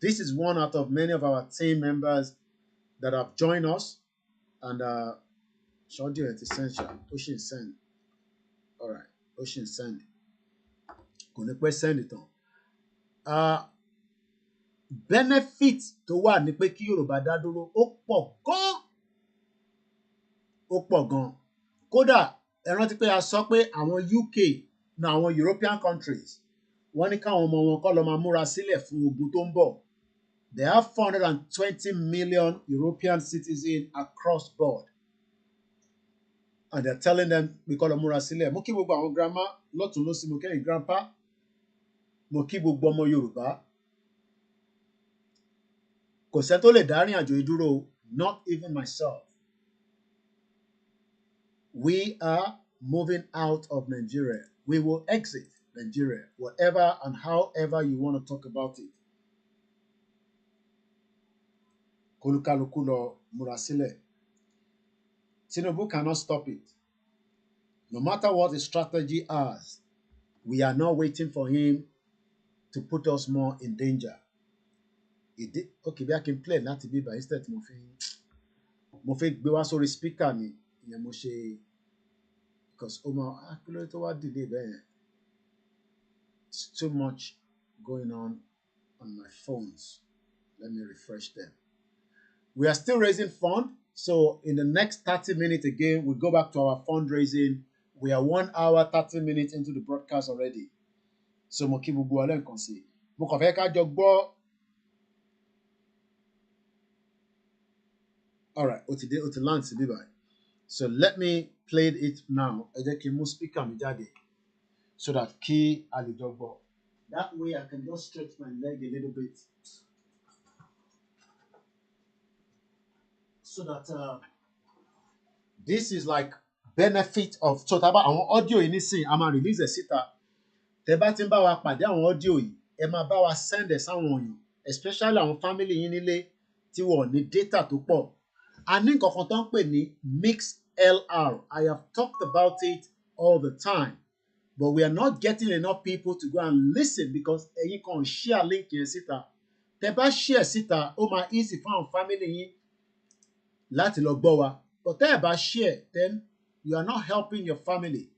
This is one out of many of our team members that have joined us. And audio is essential. Ocean send. All right. Ocean send. Kò ní pẹ́ send it on. Benefit tó wà ní pé kí Yorùbá dá dúró ó pọ̀ gan. Ó pọ̀ gan. Kódà ẹ rántí pé a sọ pé àwọn UK na àwọn European countries wọ́n ní káwọn ọmọ wọn kọ́ lọ máa múra sílẹ̀ fún ogun tó ń bọ̀. They have 420 million European citizens across board. And they're telling them we kọ́ lọ múra sílẹ̀. Mo kí gbogbo àwọn grandma lọ́tún lósì, mo kẹ́yìn grandpa. Mo kí gbogbo ọmọ Yorùbá. Kò sẹ́ tó lè dárin àjò ìdúró, not even myself. We are moving out of Nigeria. We will exit Nigeria, whatever and however you want to talk about it. Kolukaluku lọ múra sílẹ̀. Tinubu cannot stop it. No matter what the strategy is, we are not waiting for him to put us more in danger. Okay, bí a kì í play láti bíbá instead mo fẹ́ gbé wá sórí speaker ni ìyẹn mo ṣe because ó máa kí ló tó wá delay bẹ́ẹ̀. It's too much going on my phones. Let me refresh them. We are still raising funds. So in the next 30 minutes again, we go back to our fundraising. We are 1 hour, 30 minutes into the broadcast already. So mo kí gbogbo wa lẹ́ẹ̀kan sí. Mo kàn fẹ́ ká jọ gbọ́. All right, ó ti land sí bíbá. So let me play it now. Ẹ jẹ́ kí n mú speaker mi jáde so that kí a lè jọ gbọ́. That way I can just stretch my leg a little bit. So that this is like benefit of so tá bá àwọn audio yìí nísìn a máa release ẹ̀ síta. Tẹ́ bá ti ń bá wa pàdé àwọn audio yìí, ẹ máa bá wa send ẹ̀ sáwọn èèyàn, especially àwọn family yín nílé tí wọ́n ní data tó pọ̀. A ní nǹkan kan tó ń pè ní MixLR. I have talked about it all the time, but we are not getting enough people to go and listen because ẹ̀yin kan share link yẹn síta. Tẹ́ bá share síta, ó máa easy fún àwọn family yín láti lọ gbọ́ wa. But tẹ́ ẹ bá share, then you are not helping your family.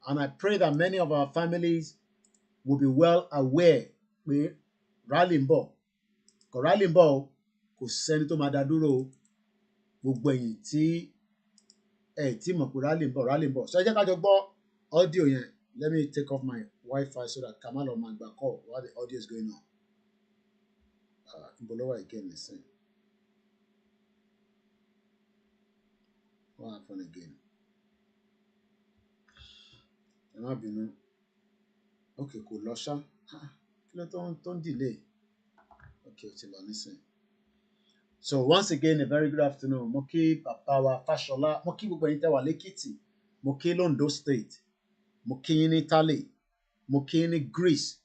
And I pray that many of our families will be well aware pé rally ń bọ̀. Kò rally ń bọ̀ o, kò sẹ́ni tó máa dá dúró o. Gbogbo ẹ̀yin tí ẹ tí mọ̀ pé rally ń bọ̀. So ẹ jẹ́ ká jọ gbọ́ audio yẹn. Let me take off my Wi-Fi so that Kamal máa gbà call while the audio is going on. Ìbọ̀lọ́wọ́ again listen. What happened again? Ẹ má bínú. Okay, kò lọ ṣá. Kí ló tó ń delay? Okay, ó ti lọ nísìn. So once again, a very good afternoon. Mo kí bàbá wa Fáṣọlá. Mo kí gbogbo ẹ̀yin tẹ́ wà lẹ́kìtì. Mo kí l'Ondo State. Mo kí yín ní Italy. Mo kí yín ní Greece.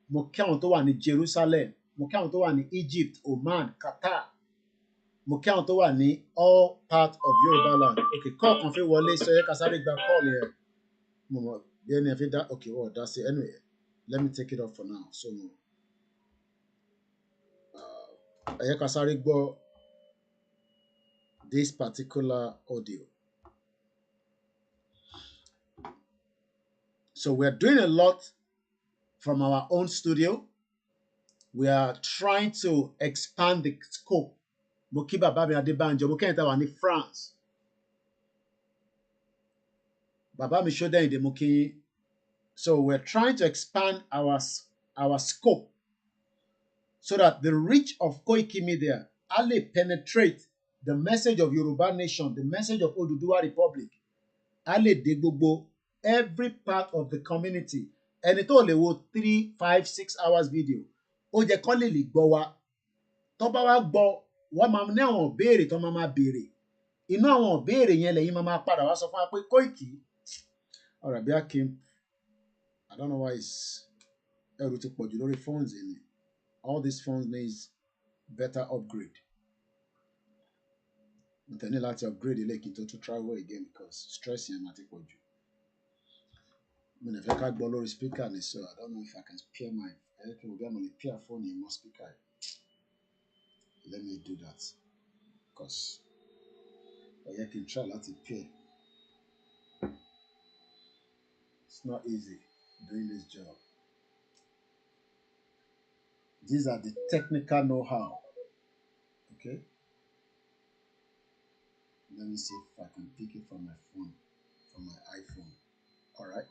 Mo kí àwọn tó wà ní Jerusalem. Mo kí àwọn tó wà ní Egypt, Oman, Qatar. Mo kí àwọn tó wà ní all part of Yoruba land. Okay, call kan fẹ́ wọlé sọ yẹ ká sáré gba call yẹn. Mo mọ̀ bí ẹni ẹ fi dá okay, well, that's it. Anyway, let me take it off for now. So ẹ yẹ ká sáré gbọ́ this particular audio. So we are doing a lot from our own studio. We are trying to expand the scope. Mo kí bàbá mi Adébánjọ, mo kẹ́yìn tá wà ní France. Baba mi show them in the Muki. So we're trying to expand our scope so that the reach of Koikimedia Ali penetrate the message of Yoruba nation, the message of Oduduwa Republic. Ali de gbogbo every part of the community. Ẹni tó lè wo 3, 5, 6 hours video. Ó jẹ́ kán lè gbọ́ wa. Tó bá wá gbọ́, wọ́n máa ní àwọn ìbéèrè tó máa béèrè. Inú àwọn ìbéèrè yẹn lẹ́yìn máa padà wá sọ fún wa pé Koiki. Ọ̀rọ̀ bí Akim, I don't know why it's ẹrù ti pọ̀jù lórí phones in it. All these phones needs better upgrade. Mo tẹ̀ ní láti upgrade ilé kí n tó tún travel again because stress yẹn máa ti pọ̀jù. Mo lè fẹ́ ká gbọ́ lórí speaker ni so I don't know if I can pair my electric will be able to pair phone in more speaker. Let me do that because I can try láti pair. It's not easy doing this job. These are the technical know-how. Okay. Let me see if I can pick it from my phone, from my iPhone. All right.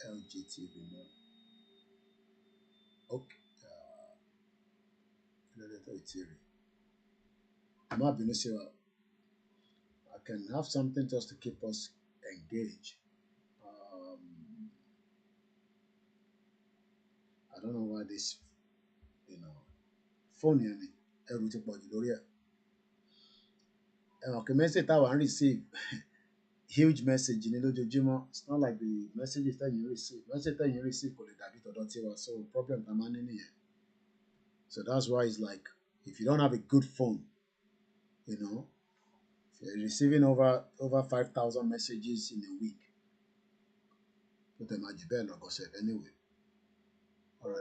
LGT remote. Okay. I'm not being sure. I can have something just to keep us engaged. I don't know why this, phone here, everything but Gloria. Okay, message that I receive huge message in Jimo. It's not like the messages that you receive. Message that you receive for the so problem in here. So that's why it's like if you don't have a good phone, if you're receiving over 5,000 messages in a week, put them at Jibel or Gosef anyway. All right.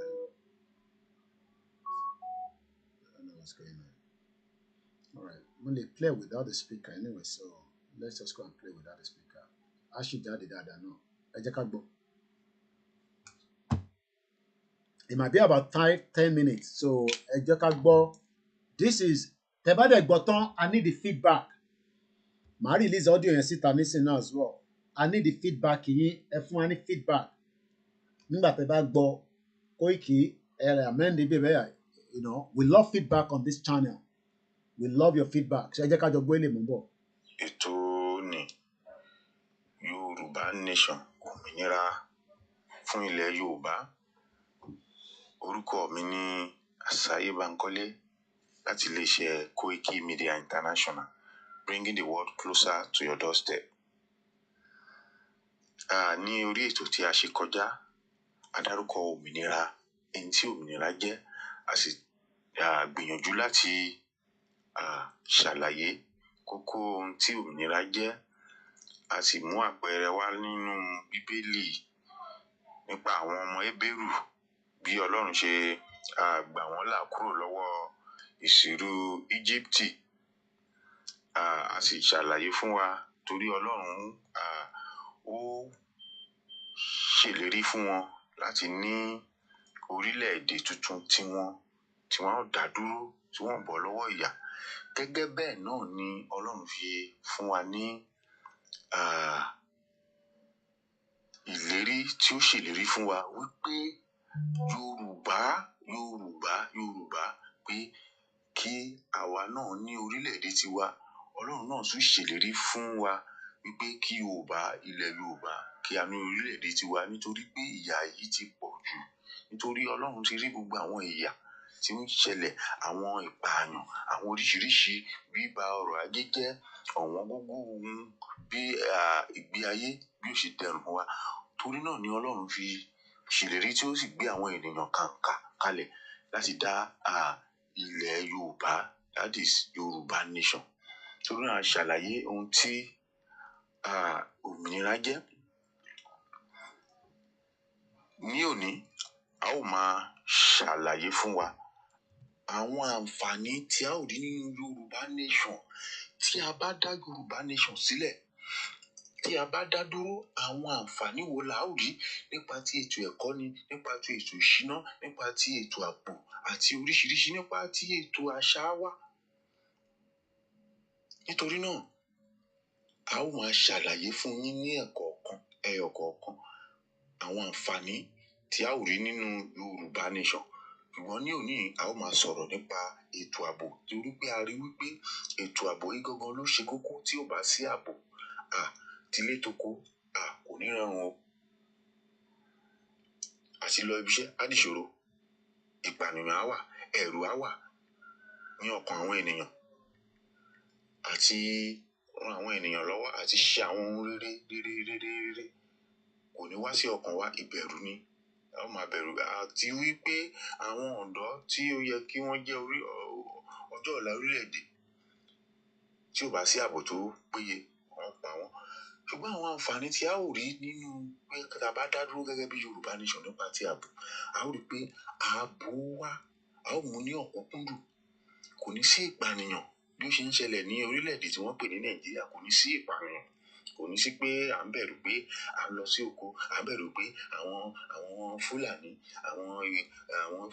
I don't know what's going on. All right. I'm going to play without the speaker anyway, so let's just go and play without the speaker. I should add it, I don't know. It might be about 5-10 minutes. So, this is Tebade Button. I need the feedback. My release audio and sit and listen now as well. I need the feedback. If you need feedback, Koiki, we love feedback on this channel. We love your feedback. So, ètò ní Yorùbá Nation òmìnira fún ilẹ̀ Yorùbá. Orúkọ mi ni Asaye Bankole láti iléeṣẹ́ Koikimedia International, bringing the world closer to your doorstep. Ní orí ètò tí a ṣe kọjá, a dárúkọ òmìnira, ẹni tí òmìnira jẹ́, a sì gbìyànjú láti ṣàlàyé kókó ohun tí òmìnira jẹ́, a sì mú àpẹẹrẹ wá nínú Bíbélì nípa àwọn ọmọ Hébérù bí Ọlọ́run ṣe gbà wọ́n là kúrò lọ́wọ́ ìṣìrú Íjíbítì. A sì ṣàlàyé fún wa torí Ọlọ́run ó ṣèlérí fún wọn láti ní orílẹ̀-èdè tuntun tí wọ́n ó dá dúró, tí wọ́n bọ́ lọ́wọ́ ìyà. Gẹ́gẹ́ bẹ́ẹ̀ náà ni Ọlọ́run fi fún wa ní ìlérí tí ó ṣèlérí fún wa wípé Yorùbá pé kí àwa náà ní orílẹ̀-èdè tiwa. Ọlọ́run náà tún ṣèlérí fún wa wípé kí ilẹ̀ Yorùbá kí a ní orílẹ̀-èdè tiwa nítorí pé ìyà yìí ti pọ̀ jù. Nítorí Ọlọ́run ti rí gbogbo àwọn ìyà tí ń ṣẹlẹ̀, àwọn ìpààyàn, àwọn oríṣiríṣi bíba ọrọ̀ ajé jẹ́, ọ̀wọ́n gógó ohun bí ìgbé ayé bí ó ṣe dẹrùn fún wa. Torí náà ni Ọlọ́run fi ṣèlérí tí ó sì gbé àwọn ènìyàn kàǹkà kalẹ̀ láti dá ilẹ̀ Yorùbá, that is Yorùbá Nation. Torí náà a ṣàlàyé ohun tí òmìnira jẹ́. Ní òní, a ó máa ṣàlàyé fún wa àwọn àǹfààní tí a ó rí nínú Yorùbá Nation tí a bá dá Yorùbá Nation sílẹ̀. Tí a bá dá dúró, àwọn àǹfààní wo la ó rí nípa ti ètò ẹ̀kọ́ ni, nípa ti ètò ìṣúná, nípa ti ètò ààbò àti oríṣiríṣi, nípa ti ètò àṣà wa. Nítorí náà, a ó máa ṣàlàyé fún yín ní ẹyọ kọ̀ọ̀kan àwọn àǹfààní tí a ó rí nínú Yorùbá nation. Ṣùgbọ́n ní òní a ó máa sọ̀rọ̀ nípa ètò ààbò, torí pé a rí wípé ètò ààbò yìí gangan ló ṣe kókó. Tí ò bá sí ààbò, tilé toko kò ní rọrùn o. Àti lọ ibiṣẹ́ á dìṣòro, ìpànìyàn á wà, ẹ̀rù á wà ní ọkàn àwọn ènìyàn, àti ran àwọn ènìyàn lọ́wọ́ àti ṣe àwọn ohun rere kò ní wá sí ọkàn wa. Ìbẹ̀rù ni a ó máa bẹ̀rù, àti wípé àwọn ọ̀dọ́ tí ó yẹ kí wọ́n jẹ́ ọjọ́ ọ̀la orílẹ̀-èdè, tí ò bá sí ààbò tó péye, wọ́n pa wọ́n. Ṣùgbọ́n àwọn àǹfààní tí a ó rí nínú pé tá a bá dá dúró gẹ́gẹ́ bí Yorùbá nation nípa ti ààbò, a ó rí pé ààbò wa a ó mú ní ọ̀kúnkúndùn. Kò ní sí ìpànìyàn bí ó ṣe ń ṣẹlẹ̀ ní orílẹ̀-èdè tí wọ́n pè ní Nàìjíríà. Kò ní sí ìpànìyàn, kò ní sí pé à ń bẹ̀rù pé à ń lọ sí oko, à ń bẹ̀rù pé àwọn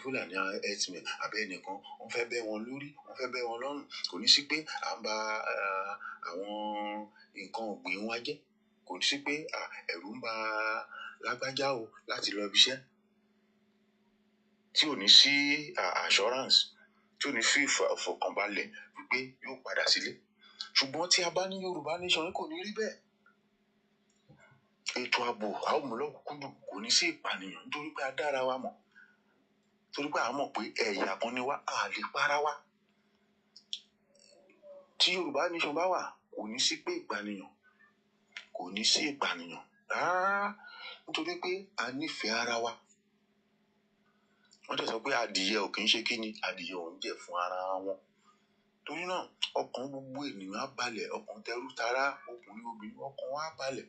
Fúlàní herdsmen àbẹ́ ẹnìkan wọ́n fẹ́ bẹ́ wọn lórí, wọ́n fẹ́ bẹ́ wọn lọ́rùn. Kò ní sí pé à ń ba àwọn nǹkan ọ̀gbìn wọn jẹ́. Kò ní sí pé ẹ̀rù ń ba lágbájá o láti lọ ibiṣẹ́, tí ò ní sí assurance, tí ò ní sí ìfọ̀kànbalẹ̀ wípé yóò padà sílé. Ṣùgbọ́n tí a bá ní Yorùbá nation, kò ní rí bẹ́ẹ̀. Ètò ààbò a ó mú lọ́kùnkúndùn, kò ní sí ìpànìyàn, nítorí pé a dára wa mọ̀, torí pé a mọ̀ pé ẹ̀yà kan ni wá, a lè para wa. Tí Yorùbá nation bá wà, kò ní sí pé ìpànìyàn, kò ní sí ìpànìyàn rárá, nítorí pé a nífẹ̀ẹ́ ara wa. Wọ́n dẹ̀ sọ pé adìyẹ ò kì í ṣe kíni, adìyẹ ò ń jẹ fún ara wọn. Torí náà ọkàn gbogbo ènìyàn á balẹ̀, ọkàn tẹrú tará, ọkùnrin obìnrin, ọkàn wa á balẹ̀.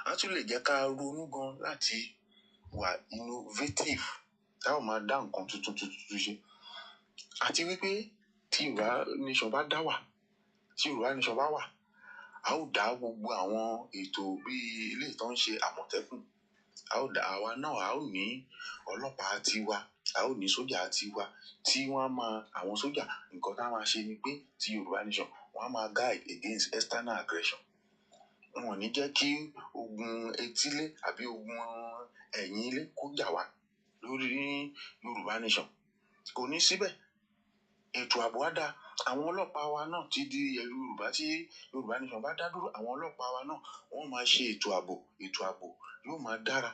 A tún lè jẹ́ ká ronú gan láti wà innovative, tá ò máa dá nǹkan tuntun ṣe. Àti wípé tí Yorùbá nation bá dá wà, tí Yorùbá nation bá wà, a ó dá gbogbo àwọn ètò bí ilé tó ń ṣe Àmọ̀tẹ́kùn, àwa náà a ó ní ọlọ́pàá tiwa, a ó ní sójà tiwa, tí wọ́n á máa, àwọn sójà nǹkan tá a máa ṣe ni pé tí Yorùbá nation wọ́n á máa guide against external aggression. Wọn ò ní jẹ́ kí ogun etílé àbí ogun ẹ̀yìn ilé kó jà wá lórí Yorùbá nation. Kò ní síbẹ̀. Ètò ààbò á dá. Àwọn ọlọ́pàá wa náà ti di Yorùbá, tí Yorùbá nation bá dá dúró, àwọn ọlọ́pàá wa náà wọ́n máa ṣe ètò ààbò yóò máa dára.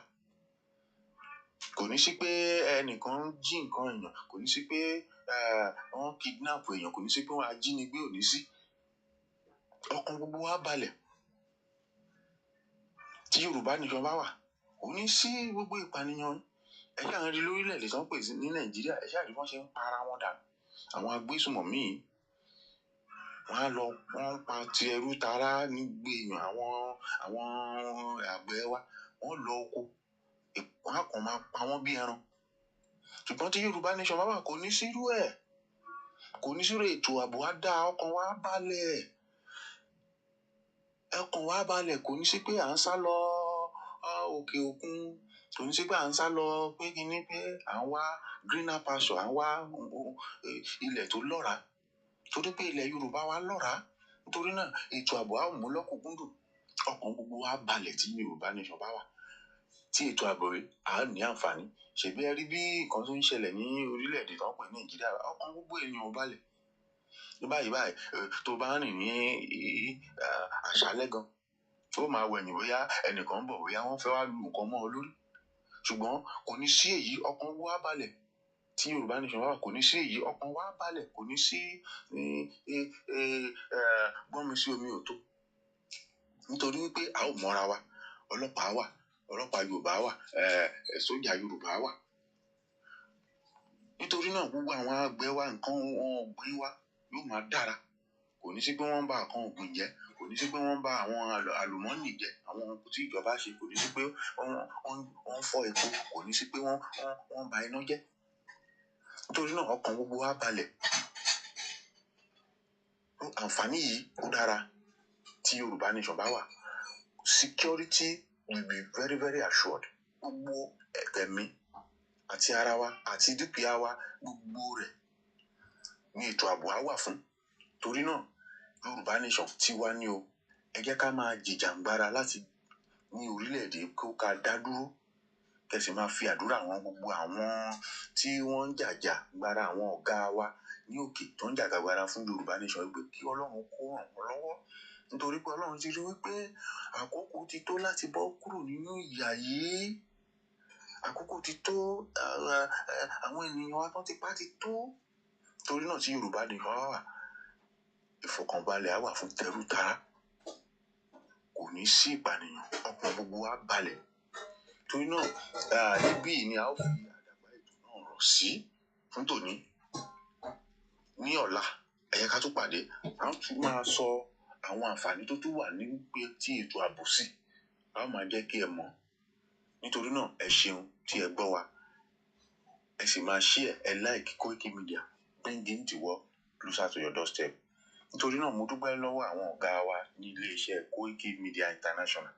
Kò ní sí pé ẹnìkan ń jí nǹkan èèyàn, kò ní sí pé wọ́n kidnap èèyàn, kò ní sí pé wọ́n ajínigbé, ò ní sí. Ọkàn gbogbo wa balẹ̀. Tí Yorùbá nation bá wà, kò ní sí gbogbo ìpànìyàn. Ẹ ṣáà ń rí lórílẹ̀-èdè tó ń pè ní Nàìjíríà, ẹ ṣáà rí wọ́n ṣe ń para wọn dànù. Àwọn agbésùmọ̀mí wọ́n pa ti ẹrú tará nígbè èèyàn. Àwọn àgbẹ̀ wa wọ́n lọ oko, wọ́n á kàn máa pa wọ́n bí ẹran. Ṣùgbọ́n tí Yorùbá nation bá wà, kò ní sírú ẹ̀, kò ní sírú. Ètò ààbò á dá, ọkàn wa á balẹ̀, ọkàn wa á balẹ̀. Kò ní sí pé à ń sá lọ òkè òkun, kò ní sí pé à ń sá lọ pé kíní, pé à ń wá greener pasture, à ń wá ilẹ̀ tó lọ́ràá, torí pé ilẹ̀ Yorùbá wa lọ́ràá. Nítorí náà ètò ààbò á mú lọ́kùnkúndùn, ọkàn gbogbo wa balẹ̀ tí Yorùbá nation bá wà. Tí ètò ààbò rẹ̀ á ní àǹfààní. Ṣèbí ẹ rí bí nǹkan tó ń ṣẹlẹ̀ ní orílẹ̀-èdè tó ń pè ní Nàìjíríà, ọkàn gbogbo ènìyàn ò balẹ̀. Ní báyìí tó bá rìn ní àṣálẹ́ gan, ó máa wẹ̀yìn bóyá ẹnìkan ń bọ̀, bóyá wọ́n fẹ́ wá lu nǹkan mọ́ ọ lórí. Ṣùgbọ́n kò ní sí èyí, ọkàn wa á balẹ̀. Tí Yorùbá nation bá wà, kò ní sí èyí, ọkàn wa á balẹ̀. Kò ní sí gbọ́n mi sí omi ò tó. Nítorí wípé a ó mọ́ra wa, ọlọ́pàá wà, ọlọ́pàá Yorùbá wà, sójà Yorùbá wà. Nítorí náà gbogbo àwọn àgbẹ̀ wa, nǹkan ọ̀gbìn wa yóò máa dára. Kò ní sí pé wọ́n ń ba nǹkan ọ̀gbìn jẹ́, kò ní sí pé wọ́n ń ba àwọn àlùmọ́ọ́nì jẹ́, àwọn ohun tí ìjọba ṣe. Kò ní sí pé wọ́n fọ́ epo, kò ní sí pé wọ́n ba iná jẹ́. Nítorí náà ọkàn gbogbo wa balẹ̀. Àǹfààní yìí ó dára tí Yorùbá nation bá wà. Security will be very, very assured. Gbogbo ẹ̀mí àti ara wa àti dúkìá wa, gbogbo rẹ̀ ní ètò ààbò á wà fún. Torí náà Yorùbá nation tiwa ni o. ẹ jẹ́ ká máa jìjàǹgbara láti ní orílẹ̀-èdè kó ká dá dúró kẹsì máa fi àdúrà àwọn gbogbo àwọn tí wọ́n ń jàjà gbara àwọn ọ̀gá wa ní òkè tó ń jàgàgbara fún Yorùbá nation pé kí Ọlọ́run kó ràn wọ́n lọ́wọ́ nítorí pé Ọlọ́run ti rí wípé àkókò ti tó láti bọ́ kúrò nínú ìyà yìí àkókò ti tó àwọn ènìyàn wa tán ti pa ti tó torí náà tí Yorùbá nation wà ìfọ̀kànbalẹ̀ á wà fún tẹrú tará kò ní sí ìpànìyàn ọkàn gbogbo wa balẹ̀ torí náà níbí ni a ó fi àdàgbà ètò náà rọ̀ sí fún tòní ní ọ̀la ẹ jẹ́ ká tún pàdé a ó tún máa sọ àwọn àǹfààní tó tún wà ní pé tí ètò ààbò sí a ó máa jẹ́ kí ẹ mọ̀ nítorí náà ẹ ṣeun tí ẹ gbọ́ wa ẹ sì máa share ẹ like Koikimedia bringing the world closer to your doorstep nítorí náà mo dúpẹ́ lọ́wọ́ àwọn ọ̀gá wa ní iléeṣẹ́ Koikimedia International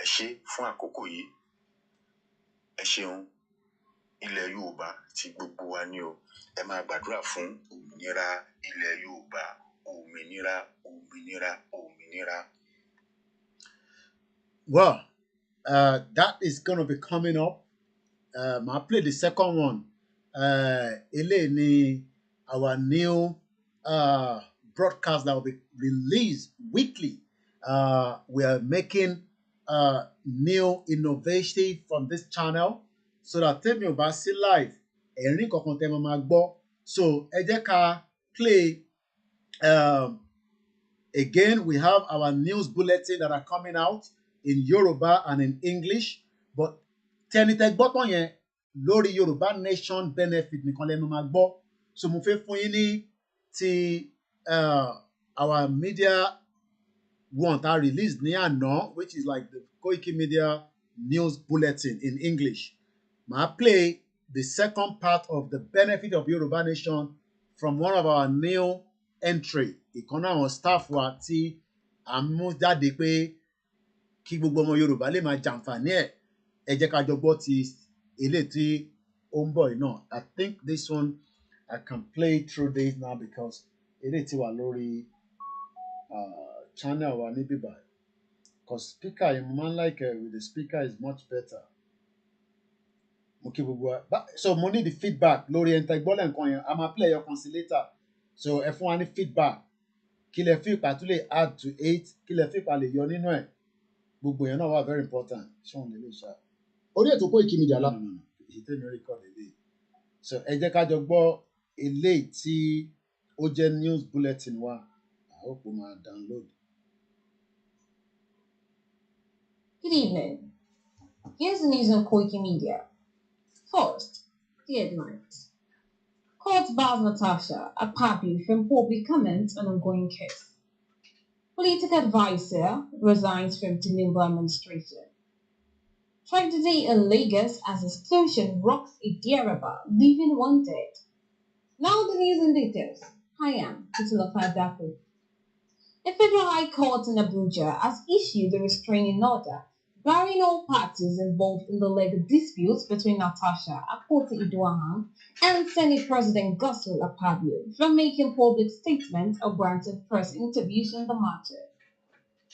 ẹ ṣé fún àkókò yìí ẹ ṣeun ilẹ̀ Yorùbá tí gbogbo wa ní o ẹ máa gbàdúrà fún òmìnira ilẹ̀ Yorùbá òmìnira òmìnira òmìnira. Well, that is going to be coming up. I'll play the second one. Eléyìí our new broadcast that will be released weekly. We are making new innovative from this channel so that tell me about see live ẹ̀rín kankan tẹ́ máa gbọ́. So ẹ jẹ́ ká play again. We have our news bulletin that are coming out in Yoruba and in English, but tẹ́ni tẹ́ gbọ́ tán yẹn lórí Yoruba Nation benefit nìkan lẹ́nu máa gbọ́. So mo fẹ́ fún yín ní ti our media one that released ní àná, which is like the Koikimedia news bulletin in English. Màá play the second part of the benefit of Yoruba Nation from one of our new entry. Ìkan náà àwọn staff wa tí a mú jáde pé kí gbogbo ọmọ Yorùbá lè máa jàǹfààní ẹ̀. Ẹ jẹ́ ká jọ gbọ́ ti eléyìí tí ó ń bọ̀ yìí náà. I think this one I can play through this now because eléyìí ti wà lórí channel wa ní bíbá. Because speaker yìí mo máa ń like with the speaker is much better. Mo kí gbogbo wa. So mo need the feedback lórí ẹni tẹ́ gbọ́ lẹ́ǹkan yẹn. A máa play ẹyọ kan sí later. So ẹ fún wa ní feedback. Kí lẹ feel pa tún lè add to it. Kí lẹ feel pa lè yọ nínú ẹ̀. Gbogbo yẹn náà wà very important. Ṣé wọn lè lè ṣá? Orí ètò Koikimedia la. Èyí tẹ́mi rí kọ́ lélẹ̀. So ẹ jẹ́ ká jọ gbọ́ eléyìí tí ó jẹ́ news bulletin wa. I hope we máa download. Good evening. Here's the news on Koikimedia. First, the headlines. Court bars Natasha Akpabio from public comments on ongoing case. Political advisor resigns from Tinubu administration. Tragedy in Lagos as explosion rocks a Yoruba, leaving one dead. Now the news in details. I am Titilafa Daku. A federal high court in Abuja has issued a restraining order barring all parties involved in the legal disputes between Natasha Akpoti-Idoahan and Senate President Godswill Akpabio from making public statements or granting press interviews on the matter.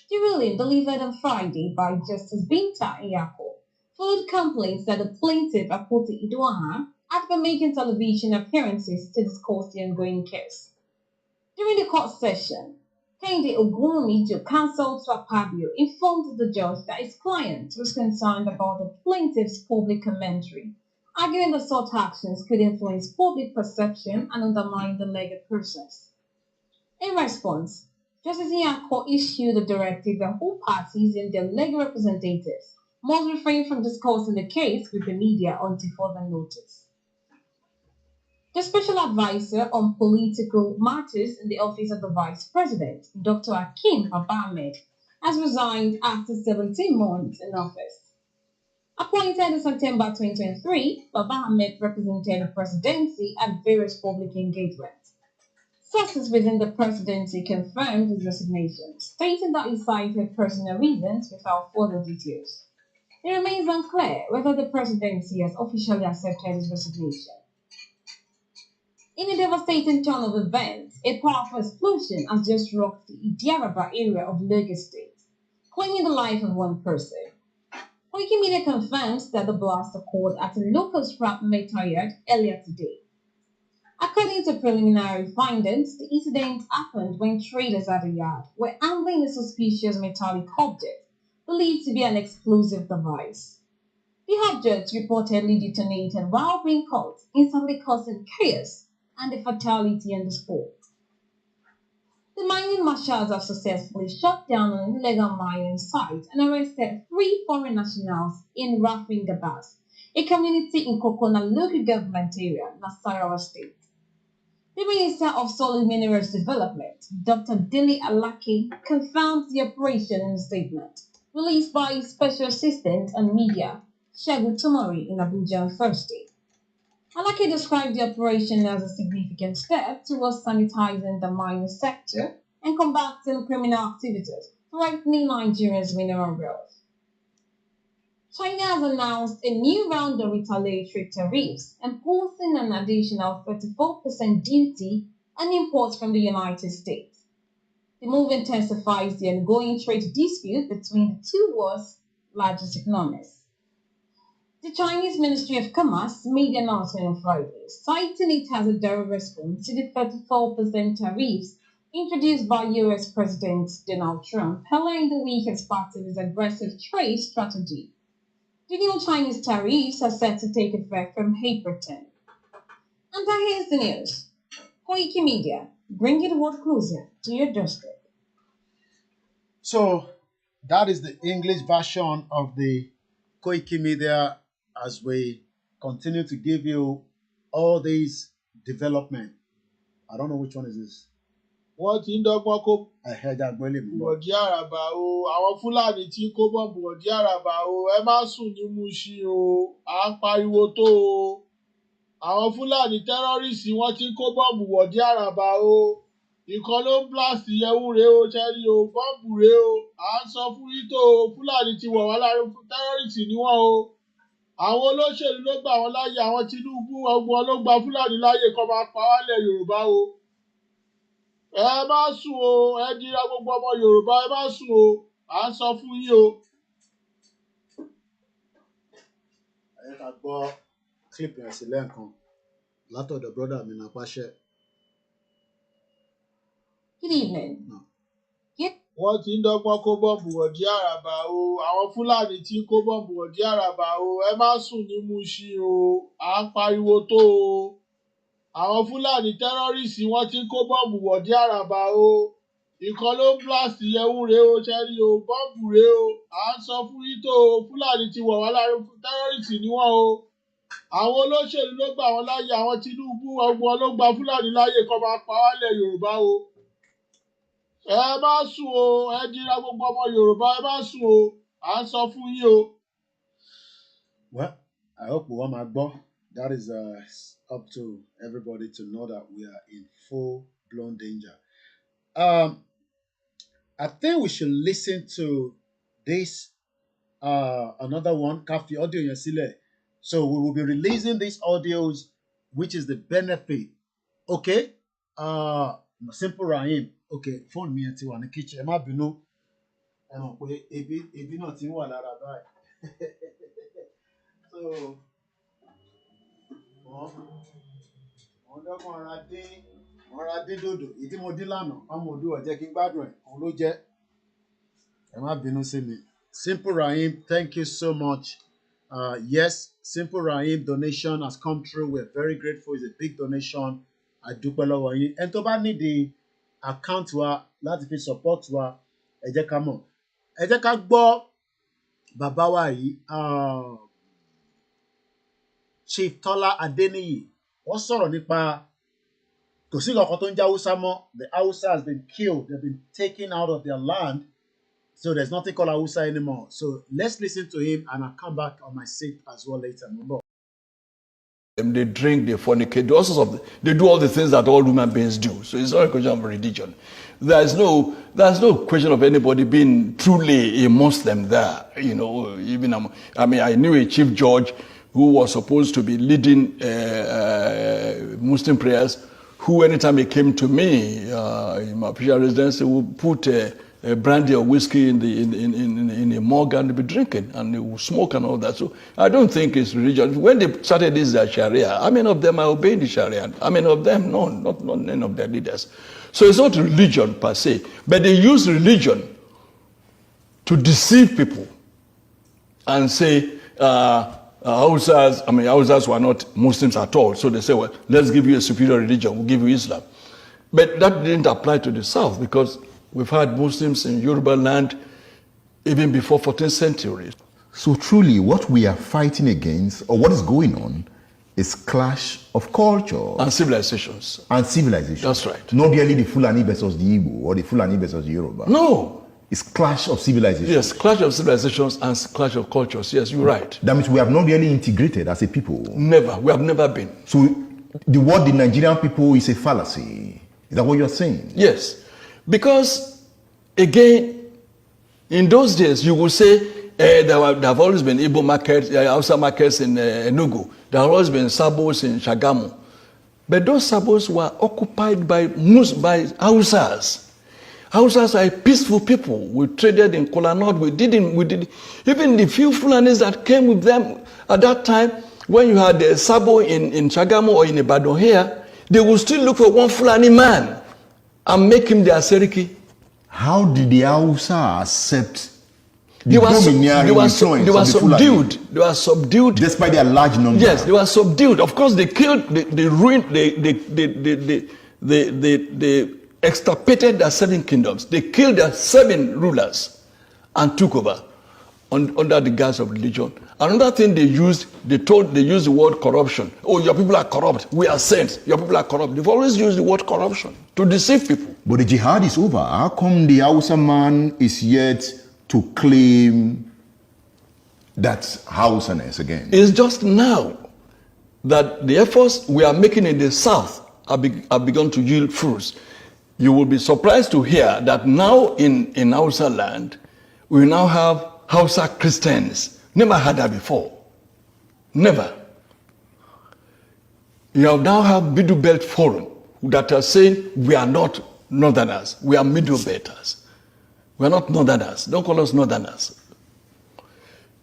The ruling, delivered on Friday by Justice Binta Iyako, followed complaints that the plaintiff Akpoti-Idoahan had been making television appearances to discuss the ongoing case. During the court session, Kehinde Ogunwumijo, counsel to Akpabio, informed the judge that his client was concerned about the plaintiff's public commentary, arguing that such actions could influence public perception and undermine the legal process. In response, Justice Iyako issued a directive that all parties and their legal representatives must refrain from discussing the case with the media until further notice. The Special Advisor on Political Matters in the Office of the Vice President, Dr. Akim Ahmed, has resigned after 17 months in office. Appointed in September 2023, Baba Ahmed represented the presidency at various public engagements. Sources within the presidency confirmed his resignation, stating that he cited personal reasons without further details. It remains unclear whether the presidency has officially accepted his resignation. In a devastating turn of events, a powerful explosion has just rocked the Idiaraba area of Lagos State, claiming the life of one person. Koikimedia confirms that the blast occurred at a local scrap metal yard earlier today. According to preliminary findings, the incident happened when traders at the yard were handling a suspicious metallic object believed to be an explosive device. The object reportedly detonated while being caught, instantly causing chaos and a fatality on the spot. The mining marshals have successfully shut down an illegal mining site and arrested 3 foreign nationals in Rafingabas, a community in Kokona local government area, Nasarawa State. The Minister of Solid Minerals Development, Dr. Dili Alaki, confirmed the operation in a statement released by his Special Assistant on Media, Shegun Tomori, in Abuja on Thursday. Alaki described the operation as a significant step towards sanitizing the mining sector and combating criminal activities threatening Nigeria's mineral wealth. China has announced a new round of retaliatory tariffs, imposing an additional 34% duty on imports from the United States. The move intensifies the ongoing trade dispute between the two world's largest economies. The Chinese Ministry of Commerce made the announcement on Friday, citing it as a direct response to the 34% tariffs introduced by US President Donald Trump earlier in the week as part of his aggressive trade strategy. The new Chinese tariffs are set to take effect from April 10. And that here's the news. Koikimedia, bringing the world closer to your doorstep. So that is the English version of the Koikimedia as we continue to give you all these development. I don't know which one is this. Wọ́n ti ń dọ́gbọ́n kó Ẹ̀hẹ́dà gbélé mi. bọ̀dí àràbà o, àwọn Fúlàní tí ń kó bọ́ọ̀bù bọ̀dí àràbà o, ẹ má sùn ní Mushin o, à ń pariwo tó o. Àwọn Fúlàní tẹ́rọ́rìsì wọ́n ti ń kó bọ́ọ̀bù bọ̀dí àràbà o. Ìkan ló ń blast yẹ̀wù rèé o, ṣẹ́rí o, bọ́ọ̀bù rèé o, à ń sọ fún yín tó o, Fúlàní ti wọ̀ wá láàrin tẹ́rọ́rìsì ni wọ́n o. Àwọn olóṣèlú ló gbà wọ́n láàyè, àwọn Tinubu ọgbọ́n ló gba Fúlàní láàyè kó máa pa wálẹ̀ Yorùbá o. Ẹ má sùn o, ẹ dira gbogbo ọmọ Yorùbá, ẹ má sùn o, à ń sọ fún yín o. Ẹ ká gbọ́ clip yẹn sí lẹ́ẹ̀kan látọ̀dọ̀ brother mi Nàpáṣẹ́. Good evening. Wọ́n ti ń dọ́gbọ́n kó bọ́ọ̀bù bọ̀dí àràbà o, àwọn Fúlàní tí ń kó bọ́ọ̀bù bọ̀dí àràbà o, ẹ má sùn ní Mushin o, à ń pariwo tó o. Àwọn Fúlàní tẹ́rọ́rìsì wọ́n ti ń kó bọ́ọ̀bù bọ̀dí àràbà o. Ìkan ló ń blast yẹ̀wù rèé o, ṣẹ́rí o, bọ́ọ̀bù rèé o, à ń sọ fún yín tó o, Fúlàní ti wọ̀ wá láàrin tẹ́rọ́rìsì ni wọ́n o. Àwọn olóṣèlú ló gbà wọ́n láàyè, àwọn Tinubu ọgbọ́n ló gba Fúlàní láàyè kó máa pa wálẹ̀ Yorùbá o. Ẹ má sùn o, ẹ dira gbogbo ọmọ Yorùbá, ẹ má sùn o, à ń sọ fún yín o. Well, I hope we máa gbọ́. That is up to everybody to know that we are in full-blown danger. I think we should listen to this, another one, ká fi audio yẹn sílẹ̀. So we will be releasing these audios, which is the benefit. Okay? Simple Rahim. Okay, phone mi ẹ ti wà ní kitchen. Ẹ má bínú. Ẹ mọ̀ pé ebi náà ti ń wà lára báyìí. So wọ́n dọ́gbọ́n ara dín dòdò. Ìdí mo dín lánàá, ọmọ òdu ọ̀jẹ́ kí n gbádùn ẹ̀, òun ló jẹ́. Ẹ má bínú sí mi. Simple Rahim, thank you so much. Yes, Simple Rahim donation has come through. We're very grateful. It's a big donation. I dúpẹ́ lọ́wọ́ yín. Ẹni tó bá need the account wa láti fi support wa, ẹ jẹ́ ká mọ̀. Ẹ jẹ́ ká gbọ́ bàbá wa yìí, Chief Tola Adeniyi. Wọ́n sọ̀rọ̀ nípa kò sí nǹkan tó ń jẹ́ Hausa mọ́. The Hausa has been killed. They've been taken out of their land. So there's nothing called Hausa anymore. So let's listen to him and I'll come back on my seat as well later. They drink, they fornicate, they do all the things that all human beings do. So it's not a question of religion. There's no question of anybody being truly a Muslim there. You know, even I knew a chief judge who was supposed to be leading Muslim prayers, who anytime he came to me in my official residence, he would put a brandy or whiskey in a mug and be drinking, and they would smoke and all that. So I don't think it's religion. When they started this Sharia, how many of them are obeying the Sharia? How many of them? No, not none of their leaders. So it's not religion per se, but they use religion to deceive people and say, Hausas were not Muslims at all. So they say, well, let's give you a superior religion, we'll give you Islam. But that didn't apply to the South, because we've had Muslims in Yoruba land even before 14th century. So truly, what we are fighting against, or what is going on, is clash of culture. And civilizations. And civilizations. That's right. Not really the Fulani versus the Igbo, or the Fulani versus the Yoruba. No. It's clash of civilizations. Yes, clash of civilizations and clash of cultures. Yes, you're right. That means we have not really integrated as a people. Never. We have never been. So the word the Nigerian people is a fallacy. Is that what you're saying? Yes. Because, again, in those days, you will say, there have always been Igbo markets, Hausa markets in Enugu. There have always been Sabos in Shagamu. But those Sabos were occupied by Hausas. Hausas are peaceful people. We traded in Kola North. We did even the few Fulanis that came with them at that time, when you had the Sabo in Shagamu or in Ibadan here, they would still look for one Fulani man and make him their Seriki. How did the Hausa accept they were subdued. They were subdued. Despite their large number. Yes, they were subdued. Of course, they killed, they ruined, they extirpated their 7 kingdoms. They killed their 7 rulers and took over under the guise of religion. Another thing they used the word corruption. Oh, your people are corrupt. We are saints. Your people are corrupt. They've always used the word corruption to deceive people. But the jihad is over. How come the Hausa man is yet to claim that Hausaness again? It's just now that the efforts we are making in the South have begun to yield fruits. You will be surprised to hear that now in Hausa land, we now have Hausa Christians. Never had that before. Never. You now have Middle Belt Forum that are saying we are not Northerners, we are Middle Belters. We are not Northerners. Don't call us Northerners.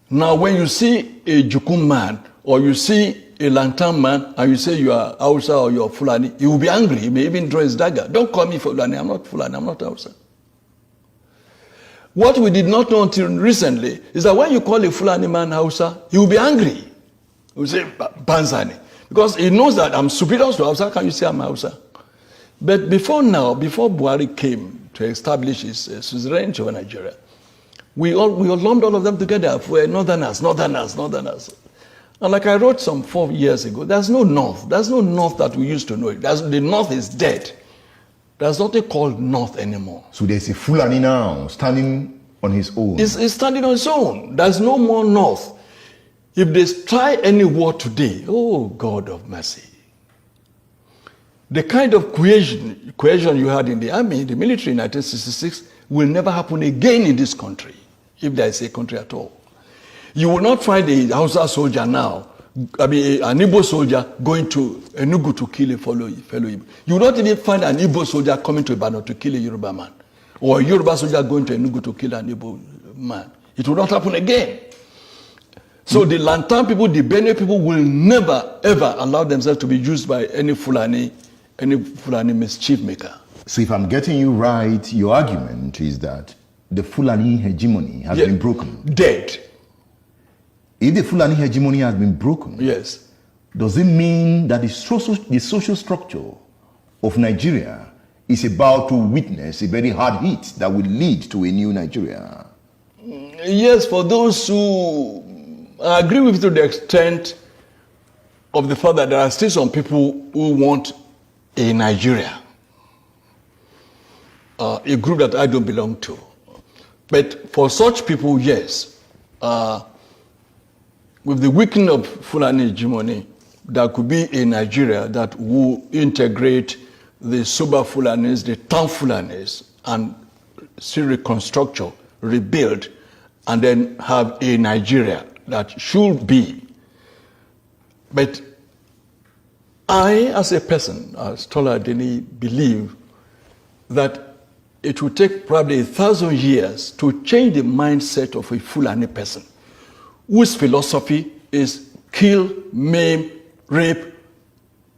Now, when you see a Jukum man or you see a Lantan man and you say you are Hausa or you are Fulani, he will be angry. He may even draw his dagger. Don't call me Fulani. I'm not Fulani. I'm not Hausa. What we did not know until recently is that when you call a Fulani man Hausa, he will be angry. He will say Banzani. Because he knows that I'm superior to Hausa. Can you say I'm Hausa? But before now, before Buhari came to establish his suzerainty over Nigeria, we lumped all of them together for Northerners. And like I wrote some 4 years ago, there's no North. There's no North that we used to know. The North is dead. There's nothing called North anymore. So there's a Fulani now standing on his own. He's standing on his own. There's no more North. If they try any war today, oh God of mercy. The kind of cohesion you had in the army, the military in 1966, will never happen again in this country, if there is a country at all. You will not find a Hausa soldier now, an Igbo soldier going to Enugu to kill a fellow Igbo. You will not even find an Igbo soldier coming to Ibadan to kill a Yoruba man, or a Yoruba soldier going to Enugu to kill an Igbo man. It will not happen again. So the Lantan people, the Benue people will never, ever allow themselves to be used by any Fulani mischief maker. So if I'm getting you right, your argument is that the Fulani hegemony has been broken. Dead. If the Fulani hegemony has been broken, yes, does it mean that the social structure of Nigeria is about to witness a very hard hit that will lead to a new Nigeria? Yes, for those who agree with you to the extent of the fact that there are still some people who want a Nigeria, a group that I don't belong to. But for such people, yes, with the weakening of Fulani hegemony, there could be a Nigeria that will integrate the Soba Fulanis, the town Fulanis, and still reconstruct, rebuild, and then have a Nigeria that should be. But I, as a person, as Tola Deni, believe that it will take probably 1,000 years to change the mindset of a Fulani person whose philosophy is kill, maim, rape,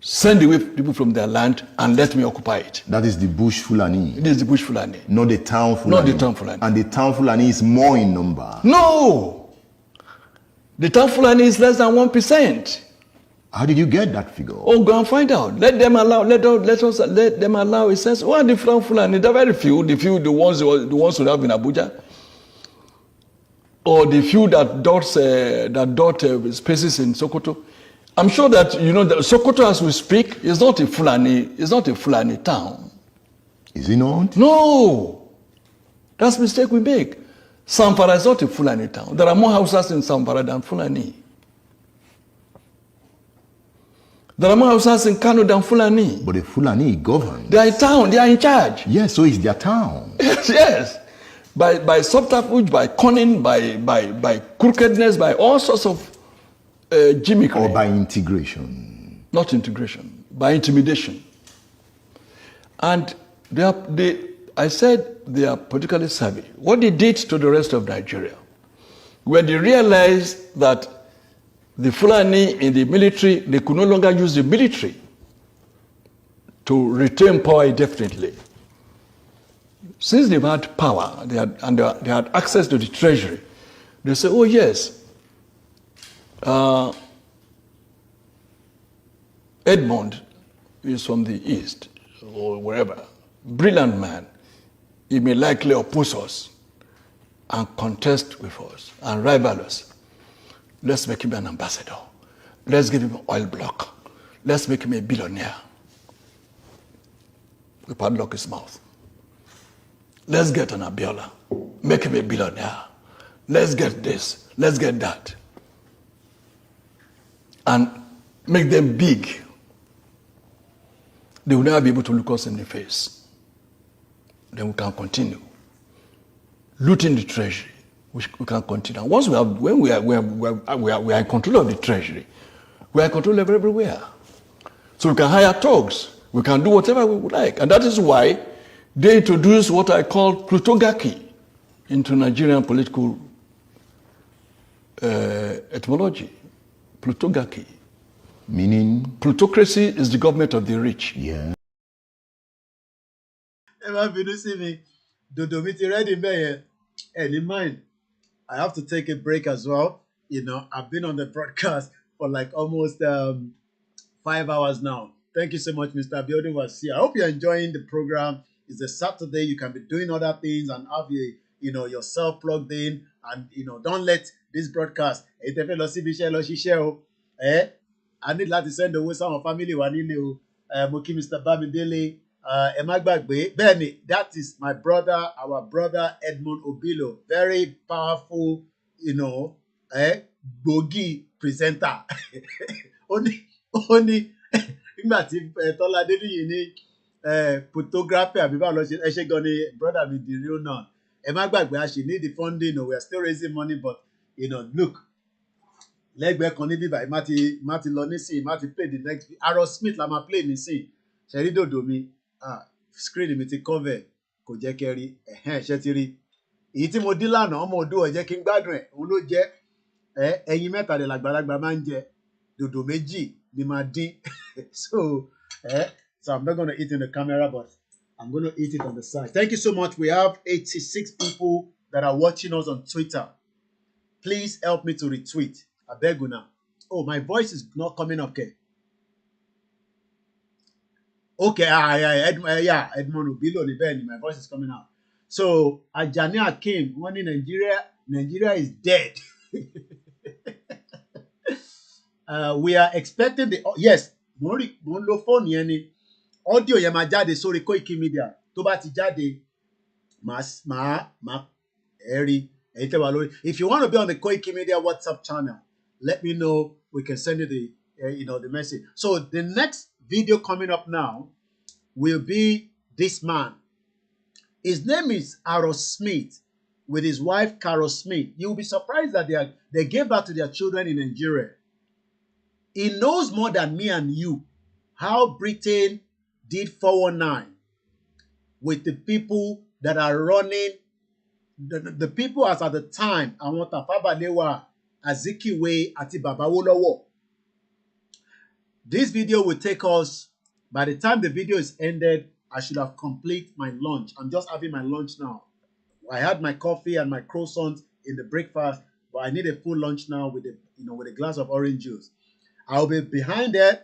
send away people from their land and let me occupy it. That is the bush Fulani. It is the bush Fulani. Not the town Fulani. Not the town Fulani. And the town Fulani is more in number. No! The town Fulani is less than 1%. How did you get that figure? Oh, go and find out. Let them allow a sense. Who are the town Fulani? There are very few. The ones who have in Abuja. Or the few that dot spaces in Sokoto. I'm sure that you know that Sokoto, as we speak, is not a Fulani town. Is it not? No, that's a mistake we make. Zamfara is not a Fulani town. There are more houses in Zamfara than Fulani. There are more houses in Kano than Fulani. But the Fulani govern. They are a town. They are in charge. Yes, so it's their town. Yes. By subterfuge, by cunning, by crookedness, by all sorts of gimmickry. Or by integration. Not integration, by intimidation. And I said they are politically savvy. What they did to the rest of Nigeria, when they realized that the Fulani in the military, they could no longer use the military to retain power indefinitely. Since they've had power, they had access to the treasury, they say, oh yes, Edmond is from the east or wherever, brilliant man. He may likely oppose us and contest with us and rival us. Let's make him an ambassador. Let's give him an oil block. Let's make him a billionaire. We padlock his mouth. Let's get an Abiola. Make him a billionaire. Let's get this. Let's get that. And make them big. They will never be able to look us in the face. Then we can continue. Looting the treasury, we can continue. And once when we are in control of the treasury, we are in control of everywhere. So we can hire thugs. We can do whatever we would like. And that is why they introduced what I call plutocracy into Nigerian political etymology. Plutocracy. Meaning? Plutocracy is the government of the rich. Yeah. Any mind? I have to take a break as well. You know, I've been on the broadcast for like almost 5 hours now. Thank you so much, Mr. Abiodun Wasi. I hope you're enjoying the program. It's a Saturday. You can be doing other things and have yourself plugged in. And don't let this broadcast. I need to send away some family Wanile. Moki Mr. Bamidele. Benny, that is my brother, our brother Edmond Obilo. Very powerful, bogi presenter. only nígbà tí Tọ́lá Adéníyì ní photography àbí báwo lọ ṣe ẹ ṣe gan ni brother mi di real now. Ẹ má gbàgbé a ṣì need the funding. We are still raising money, but look. Lẹ́gbẹ̀ẹ́ kan níbí báyìí má ti lọ nísìnyí, má ti play the next. Aaron Smith la máa play nísìnyí. Ṣẹ̀rí dòdò mi. Screen mi ti cover kò jẹ́ kẹ́ rí ṣe ti rí èyí tí mo dín lánàá ọmọ odò ẹ̀ jẹ́ kí n gbádùn ẹ̀ òun ló jẹ́ ẹyin mẹ́ta lè làgbàlagbà máa ń jẹ dòdò méjì ni máa dín so I'm not gonna eat in the camera, but I'm gonna eat it on the side. Thank you so much. We have 86 people that are watching us on Twitter. Please help me to retweet. I beg you now. Oh, my voice is not coming up, okay? Okay, Edmond Obilo ni bẹ́ẹ̀ ni, my voice is coming out. So, Ajani Akim, one in Nigeria is dead. We are expecting yes, mo ń lo fóònù yẹn ni, audio yẹn máa jáde sórí Koikimedia, tó bá ti jáde, máa rí ẹ̀yin tẹ́ wà lórí. If you want to be on the Koikimedia WhatsApp channel, let me know, we can send you the message. So, the next video coming up now will be this man. His name is Aaron Smith with his wife Carol Smith. You will be surprised that they gave birth to their children in Nigeria. He knows more than me and you how Britain did 419 with the people that are running, the people as at the time, àwọn Tafawa Balewa, Azikiwe, àti Baba Awólọ́wọ̀. This video will take us, by the time the video is ended, I should have completed my lunch. I'm just having my lunch now. I had my coffee and my croissant in the breakfast, but I need a full lunch now with a glass of orange juice. I'll be behind there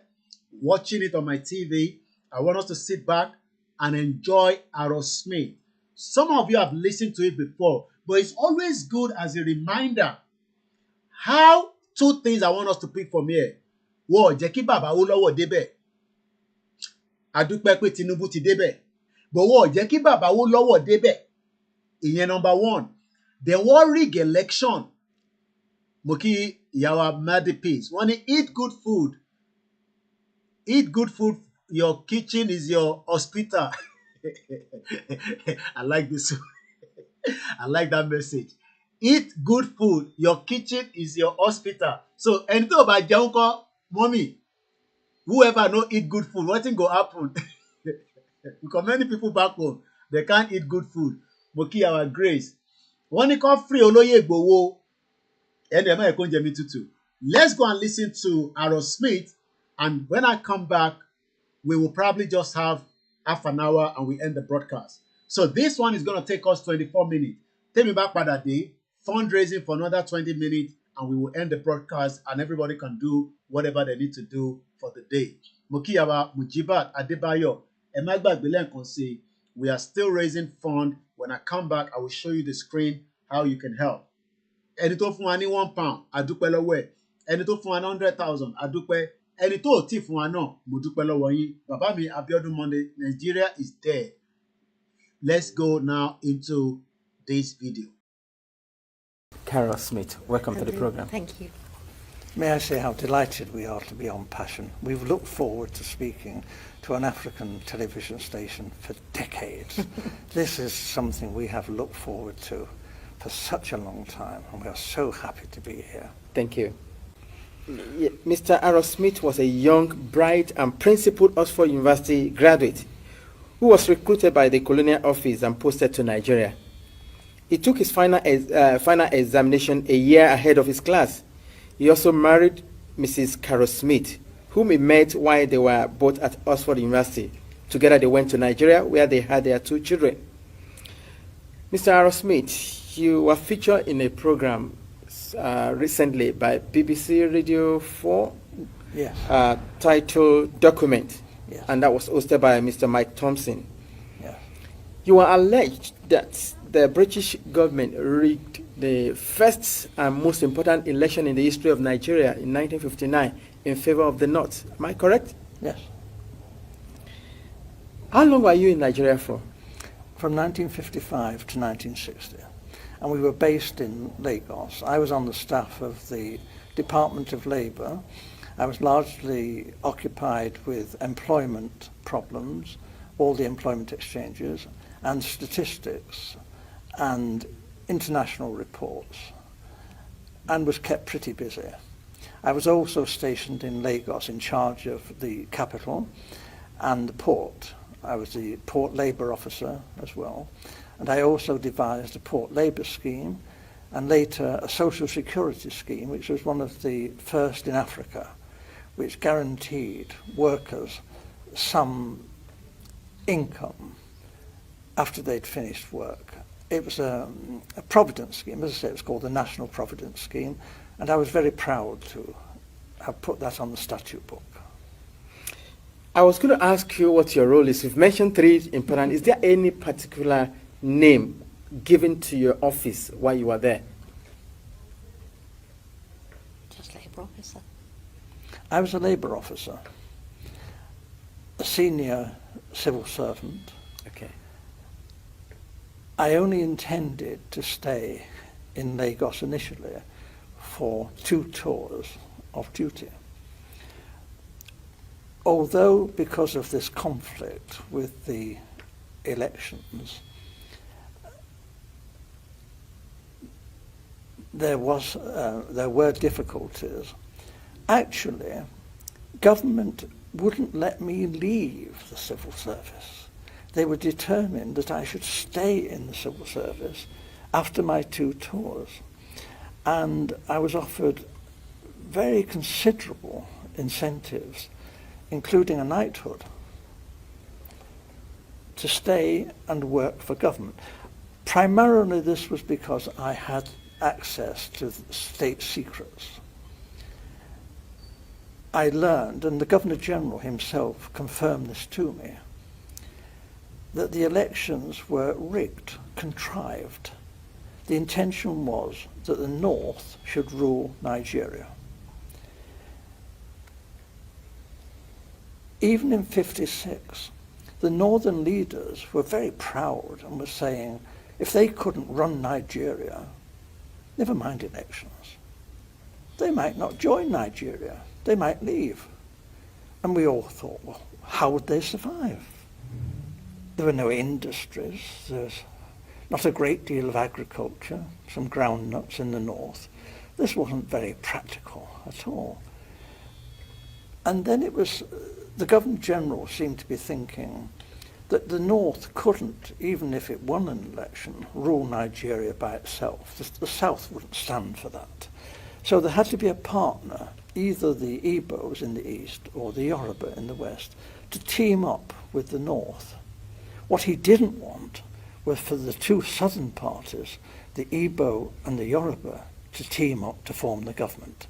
watching it on my TV. I want us to sit back and enjoy Aerosmith. Some of you have listened to it before, but it's always good as a reminder how two things I want us to pick from here. Whoa, jẹ́ kí Bàbá Awólọ́wọ̀ débẹ̀. A dúpẹ́ pé Tinubu ti débẹ̀. But whoa, jẹ́ kí Bàbá Awólọ́wọ̀ débẹ̀. Ìyẹn number one. Then wọ́n rig election. Mo kí ìyàwó Madi Peace. Wọ́n ní eat good food. Eat good food. Your kitchen is your hospital. I like this. I like that message. Eat good food. Your kitchen is your hospital. So, ẹni tó bá jẹun kọ́, mommy, whoever no eat good food, what thing go happen? Because many people back home, they can't eat good food. Mo kí our Grace. Wọ́n ní kó free Olóyè Ìgbòho. Ẹni ẹ̀ máa ẹ̀kọ́ oúnjẹ mi tútù. Let's go and listen to Aerosmith, and when I come back, we will probably just have half an hour and we end the broadcast. So this one is going to take us 24 minutes. Take me back by that day, fundraising for another 20 minutes, and we will end the broadcast and everybody can do whatever they need to do for the day. Mokiyawa Mujibat Adebayo, Emagba Bilenkonsi, we are still raising funds. When I come back, I will show you the screen how you can help. Ẹni tó fún wa ní £1, a dúpẹ́ lọ́wọ́ ẹ̀. Ẹni tó fún wa ní 100,000, a dúpẹ́. Ẹni tó ò tí fún wa náà, mo dúpẹ́ lọ́wọ́ yín. Bàbá mi, Abiodun Monday, Nigeria is dead. Let's go now into this video. Carol Smith, welcome to the program. Thank you. May I say how delighted we are to be on Passion. We've looked forward to speaking to an African television station for decades. This is something we have looked forward to for such a long time, and we are so happy to be here. Thank you. Mr. Aerosmith was a young, bright, and principled Oxford University graduate who was recruited by the Colonial Office and posted to Nigeria. He took his final examination a year ahead of his class. He also married Mrs. Carol Smith, whom he met while they were both at Oxford University. Together they went to Nigeria, where they had their 2 children. Mr. Aerosmith, you were featured in a program recently by BBC Radio 4, yes. Titled Document, yes. And that was hosted by Mr. Mike Thompson. Yes. You are alleged that the British government rigged the first and most important election in the history of Nigeria in 1959 in favor of the North. Am I correct? Yes. How long were you in Nigeria for? From 1955 to 1960. And we were based in Lagos. I was on the staff of the Department of Labour. I was largely occupied with employment problems, all the employment exchanges, and statistics, and international reports, and was kept pretty busy. I was also stationed in Lagos in charge of the capital and the port. I was the port labour officer as well. And I also devised a port labour scheme and later a social security scheme, which was one of the first in Africa, which guaranteed workers some income after they'd finished work. It was a providence scheme. As I say, it was called the National Providence Scheme, and I was very proud to have put that on the statute book. I was going to ask you what your role is. You've mentioned 3 important. Is there any particular name given to your office while you were there? Just labour officer. I was a labour officer, a senior civil servant. Okay. I only intended to stay in Lagos initially for 2 tours of duty. Although, because of this conflict with the elections, there were difficulties. Actually, government wouldn't let me leave the civil service. They were determined that I should stay in the civil service after my 2 tours. And I was offered very considerable incentives, including a knighthood, to stay and work for government. Primarily this was because I had access to state secrets. I learned, and the Governor-General himself confirmed this to me, that the elections were rigged, contrived. The intention was that the North should rule Nigeria. Even in '56, the northern leaders were very proud and were saying, if they couldn't run Nigeria, never mind elections. They might not join Nigeria. They might leave. And we all thought, well, how would they survive? There were no industries. There's not a great deal of agriculture, some groundnuts in the north. This wasn't very practical at all. And then it was, the Governor-General seemed to be thinking that the North couldn't, even if it won an election, rule Nigeria by itself. The South wouldn't stand for that. So there had to be a partner, either the Igbos in the east or the Yoruba in the west, to team up with the North. What he didn't want was for the 2 southern parties, the Igbo and the Yoruba, to team up to form the government,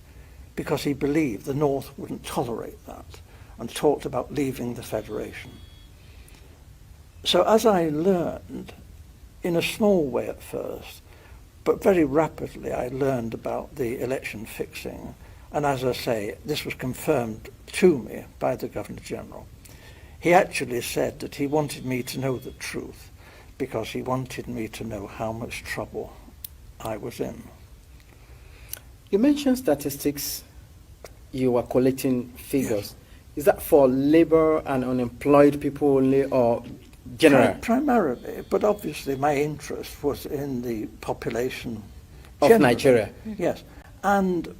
because he believed the North wouldn't tolerate that and talked about leaving the federation. So as I learned, in a small way at first, but very rapidly I learned about the election fixing, and as I say, this was confirmed to me by the Governor-General. He actually said that he wanted me to know the truth because he wanted me to know how much trouble I was in. You mentioned statistics, you were collecting figures. Yes. Is that for labor and unemployed people only, or general? Primarily, but obviously my interest was in the population of generally. Nigeria. Yes, and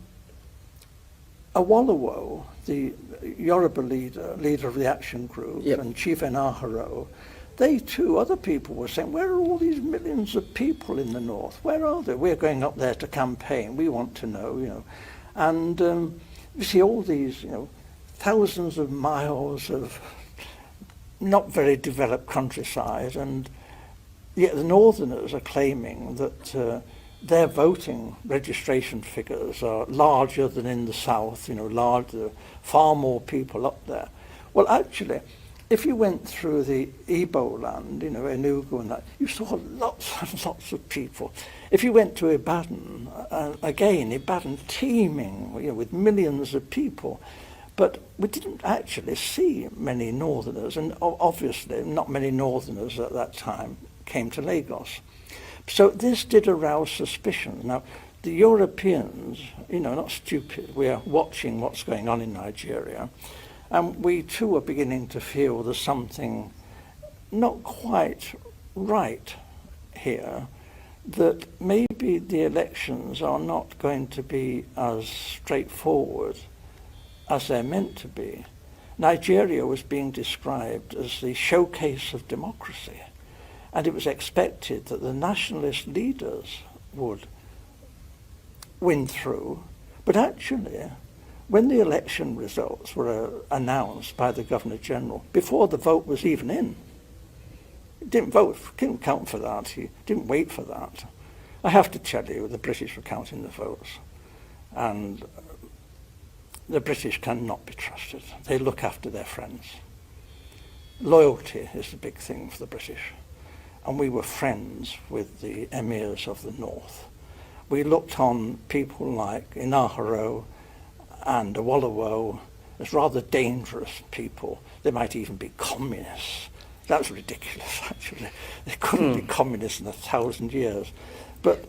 Awolowo, the Yoruba leader of the action group, yep, and Chief Enaharo, they too, other people were saying, where are all these millions of people in the north? Where are they? We're going up there to campaign. We want to know, you know. And you see all these, you know, thousands of miles of not very developed countryside, and yet the northerners are claiming that their voting registration figures are larger than in the south, you know, larger, far more people up there. Well, actually, if you went through the Igbo land, you know, Enugu and that, you saw lots and lots of people. If you went to Ibadan, again, Ibadan teeming, you know, with millions of people. But we didn't actually see many northerners, and obviously not many northerners at that time came to Lagos. So this did arouse suspicion. Now, the Europeans, you know, not stupid, we are watching what's going on in Nigeria, and we too are beginning to feel there's something not quite right here, that maybe the elections are not going to be as straightforward as they're meant to be. Nigeria was being described as the showcase of democracy, and it was expected that the nationalist leaders would win through. But actually, when the election results were announced by the Governor-General, before the vote was even in, he didn't vote, didn't count for that, he didn't wait for that. I have to tell you, the British were counting the votes, and the British cannot be trusted. They look after their friends. Loyalty is the big thing for the British. And we were friends with the emirs of the north. We looked on people like Enaharo and Awolowo as rather dangerous people. They might even be communists. That's ridiculous, actually. They couldn't be communists in 1,000 years. But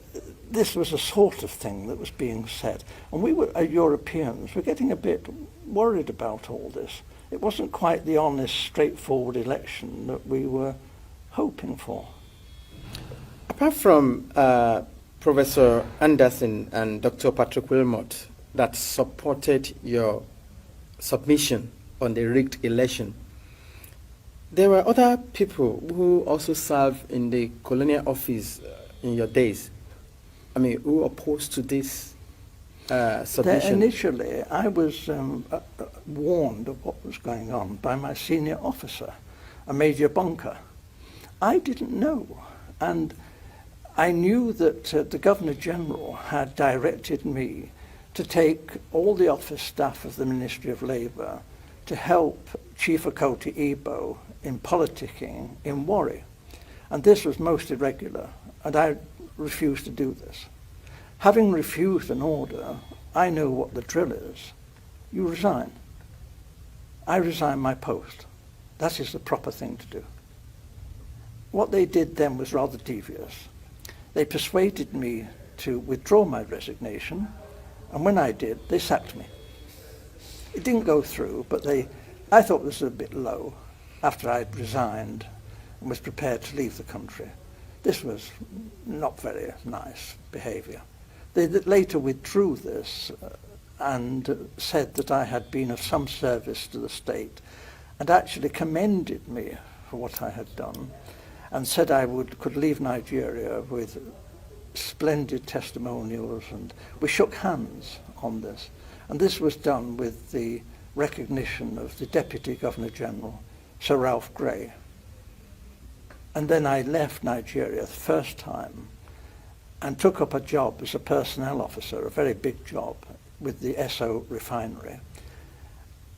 this was a sort of thing that was being said. And we were, Europeans, were getting a bit worried about all this. It wasn't quite the honest, straightforward election that we were hoping for. Apart from Professor Anderson and Dr. Patrick Wilmot that supported your submission on the rigged election. There were other people who also served in the colonial office in your days. I mean, who opposed to this submission? Initially, I was warned of what was going on by my senior officer, a Major Bunker. I didn't know, and I knew that the Governor-General had directed me to take all the office staff of the Ministry of Labour to help Chief Okoti Igbo in politicking in Warri. And this was most irregular, and I refused to do this. Having refused an order, I know what the drill is. You resign. I resign my post. That is the proper thing to do. What they did then was rather devious. They persuaded me to withdraw my resignation, and when I did, they sacked me. It didn't go through, but I thought this was a bit low after I'd resigned and was prepared to leave the country. This was not very nice behaviour. They later withdrew this and said that I had been of some service to the state and actually commended me for what I had done and said I could leave Nigeria with splendid testimonials, and we shook hands on this. And this was done with the recognition of the Deputy Governor-General, Sir Ralph Grey. And then I left Nigeria the first time and took up a job as a personnel officer, a very big job, with the Esso refinery.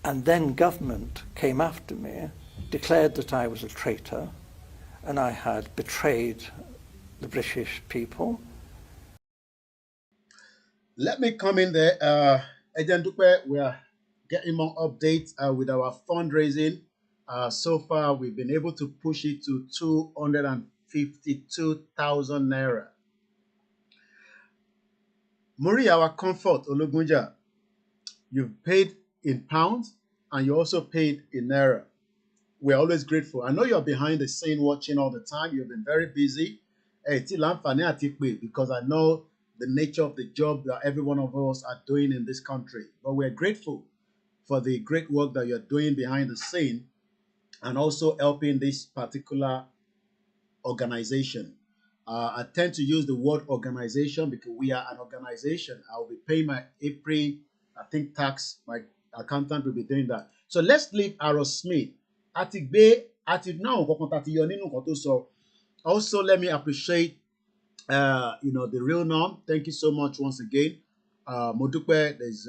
And then government came after me, declared that I was a traitor, and I had betrayed the British people. Let me come in there. Agent Dupe, we are getting more updates with our fundraising. So far, we've been able to push it to 252,000 naira. Muri, our comfort, Olugunja, you've paid in pounds and you also paid in naira. We're always grateful. I know you're behind the scene watching all the time. You've been very busy. Because I know the nature of the job that every one of us are doing in this country. But we're grateful for the great work that you're doing behind the scene and also helping this particular organization. I tend to use the word organization because we are an organization. I will be paying my April, I think, tax. My accountant will be doing that. So let's leave Aaron Smith. Also, let me appreciate the real norm. Thank you so much once again. Modupe, there's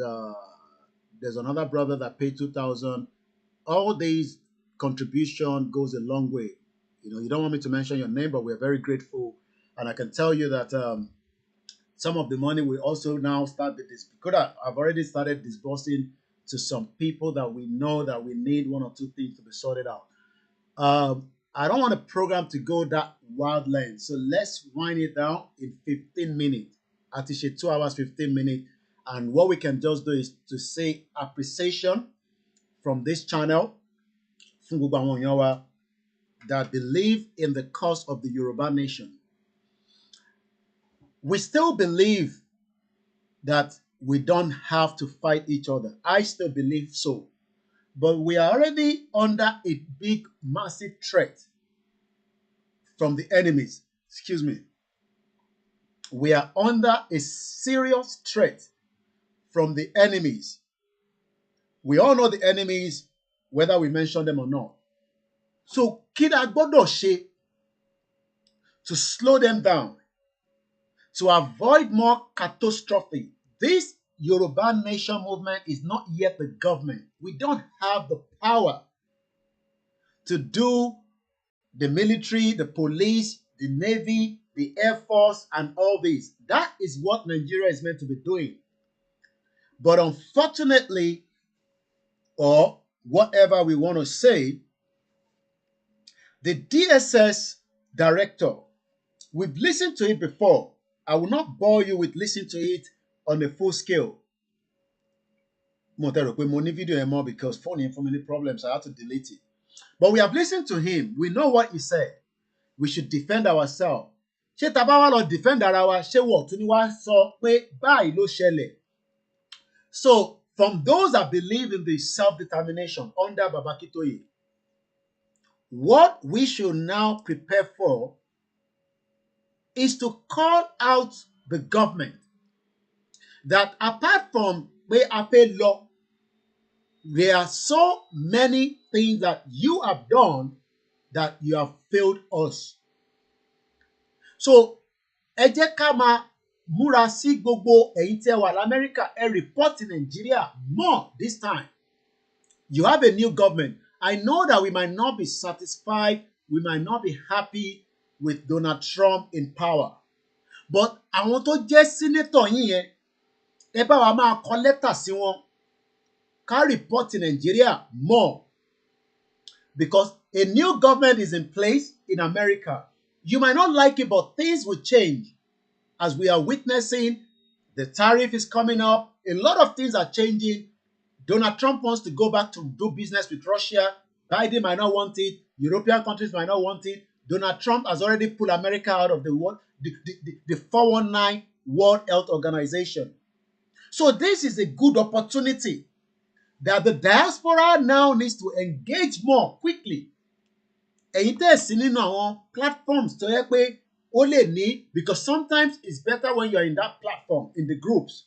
another brother that paid 2,000. All these contribution goes a long way. You don't want me to mention your name, but we're very grateful. And I can tell you that some of the money we also now start with this, because I've already started disbursing to some people that we know that we need one or two things to be sorted out. I don't want the program to go that wild length. So let's wind it down in 15 minutes. At least 2 hours, 15 minutes. And what we can just do is to say appreciation from this channel that believe in the cause of the Yoruba nation. We still believe that we don't have to fight each other. I still believe so. But we are already under a big, massive threat from the enemies. Excuse me. We are under a serious threat from the enemies. We all know the enemies, whether we mention them or not. So, kí la gbọ́dọ̀ ṣe to slow them down, to avoid more catastrophe? This Yoruba nation movement is not yet the government. We don't have the power to do the military, the police, the navy, the air force, and all this. That is what Nigeria is meant to be doing. But unfortunately, or whatever we want to say, the DSS director, we've listened to it before. I will not bore you with listening to it on a full scale. Video because phone him for many problems. I had to delete it. But we have listened to him. We know what he said. We should defend ourselves. Ṣé tá bá wá lọ defend ara wa, ṣé wọ́n tún ní wá sọ pé báyìí ló ṣẹlẹ̀? So from those that believe in the self-determination under Babakitoye, what we should now prepare for is to call out the government that apart from Ape law, there are so many things that you have done that you have failed us. So, ẹ jẹ́ ká máa múra sí gbogbo ẹ̀yin tí ẹ wà l'Amẹ́ríkà, ẹ report in Nigeria more this time. You have a new government. I know that we might not be satisfied, we might not be happy with Donald Trump in power. But àwọn tó jẹ́ senator yín yẹn, ẹ bá wa máa kọ lẹ́tà sí wọn, ká report in Nigeria more. Because a new government is in place in America. You might not like it, but things will change. As we are witnessing, the tariff is coming up. A lot of things are changing. Donald Trump wants to go back to do business with Russia. Biden might not want it. European countries might not want it. Donald Trump has already pulled America out of the 419 World Health Organization. So this is a good opportunity that the diaspora now needs to engage more quickly. Ẹ̀yin tẹ́ ẹ̀ sí nínú àwọn platforms tó yẹ pé ó lè ní, because sometimes it's better when you're in that platform, in the groups,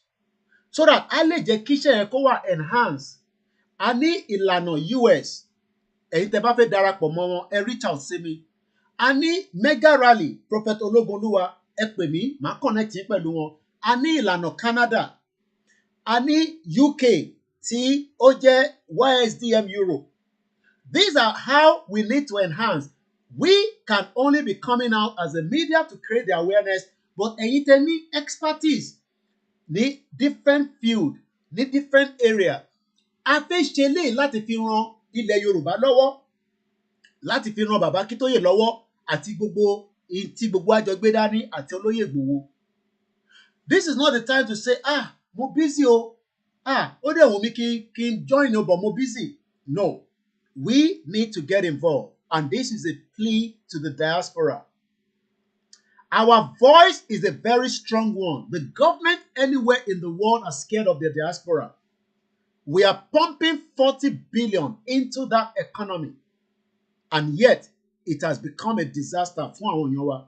so that a lè jẹ́ kí iṣẹ́ yẹn kó wà enhance. A ní ìlànà US, ẹ̀yin tẹ́ bá fẹ́ darapọ̀ mọ́ wọn, ẹ reach out sí mi. A ní mega rally, Prophet Ológunlúwa, ẹ pè mí, màá connect yín pẹ̀lú wọn. A ní ìlànà Canada, a ní UK tí ó jẹ́ YSDM Europe. These are how we need to enhance. We can only be coming out as a media to create the awareness, but ẹ̀yin tẹ́ ní expertise ní different field, ní different area. A fẹ́ ṣe léyìí láti fi ran ilẹ̀ Yorùbá lọ́wọ́, láti fi ran Bàbá Akíntóyè lọ́wọ́ àti gbogbo tí gbogbo àjọ gbé dání àti Olóyè Ìgbòho. This is not the time to say, mo busy o, ó dẹ̀ wù mí kí n join o, but mo busy. No, we need to get involved, and this is a plea to the diaspora. Our voice is a very strong one. The government anywhere in the world are scared of the diaspora. We are pumping 40 billion into that economy, and yet it has become a disaster fún àwọn èèyàn wa.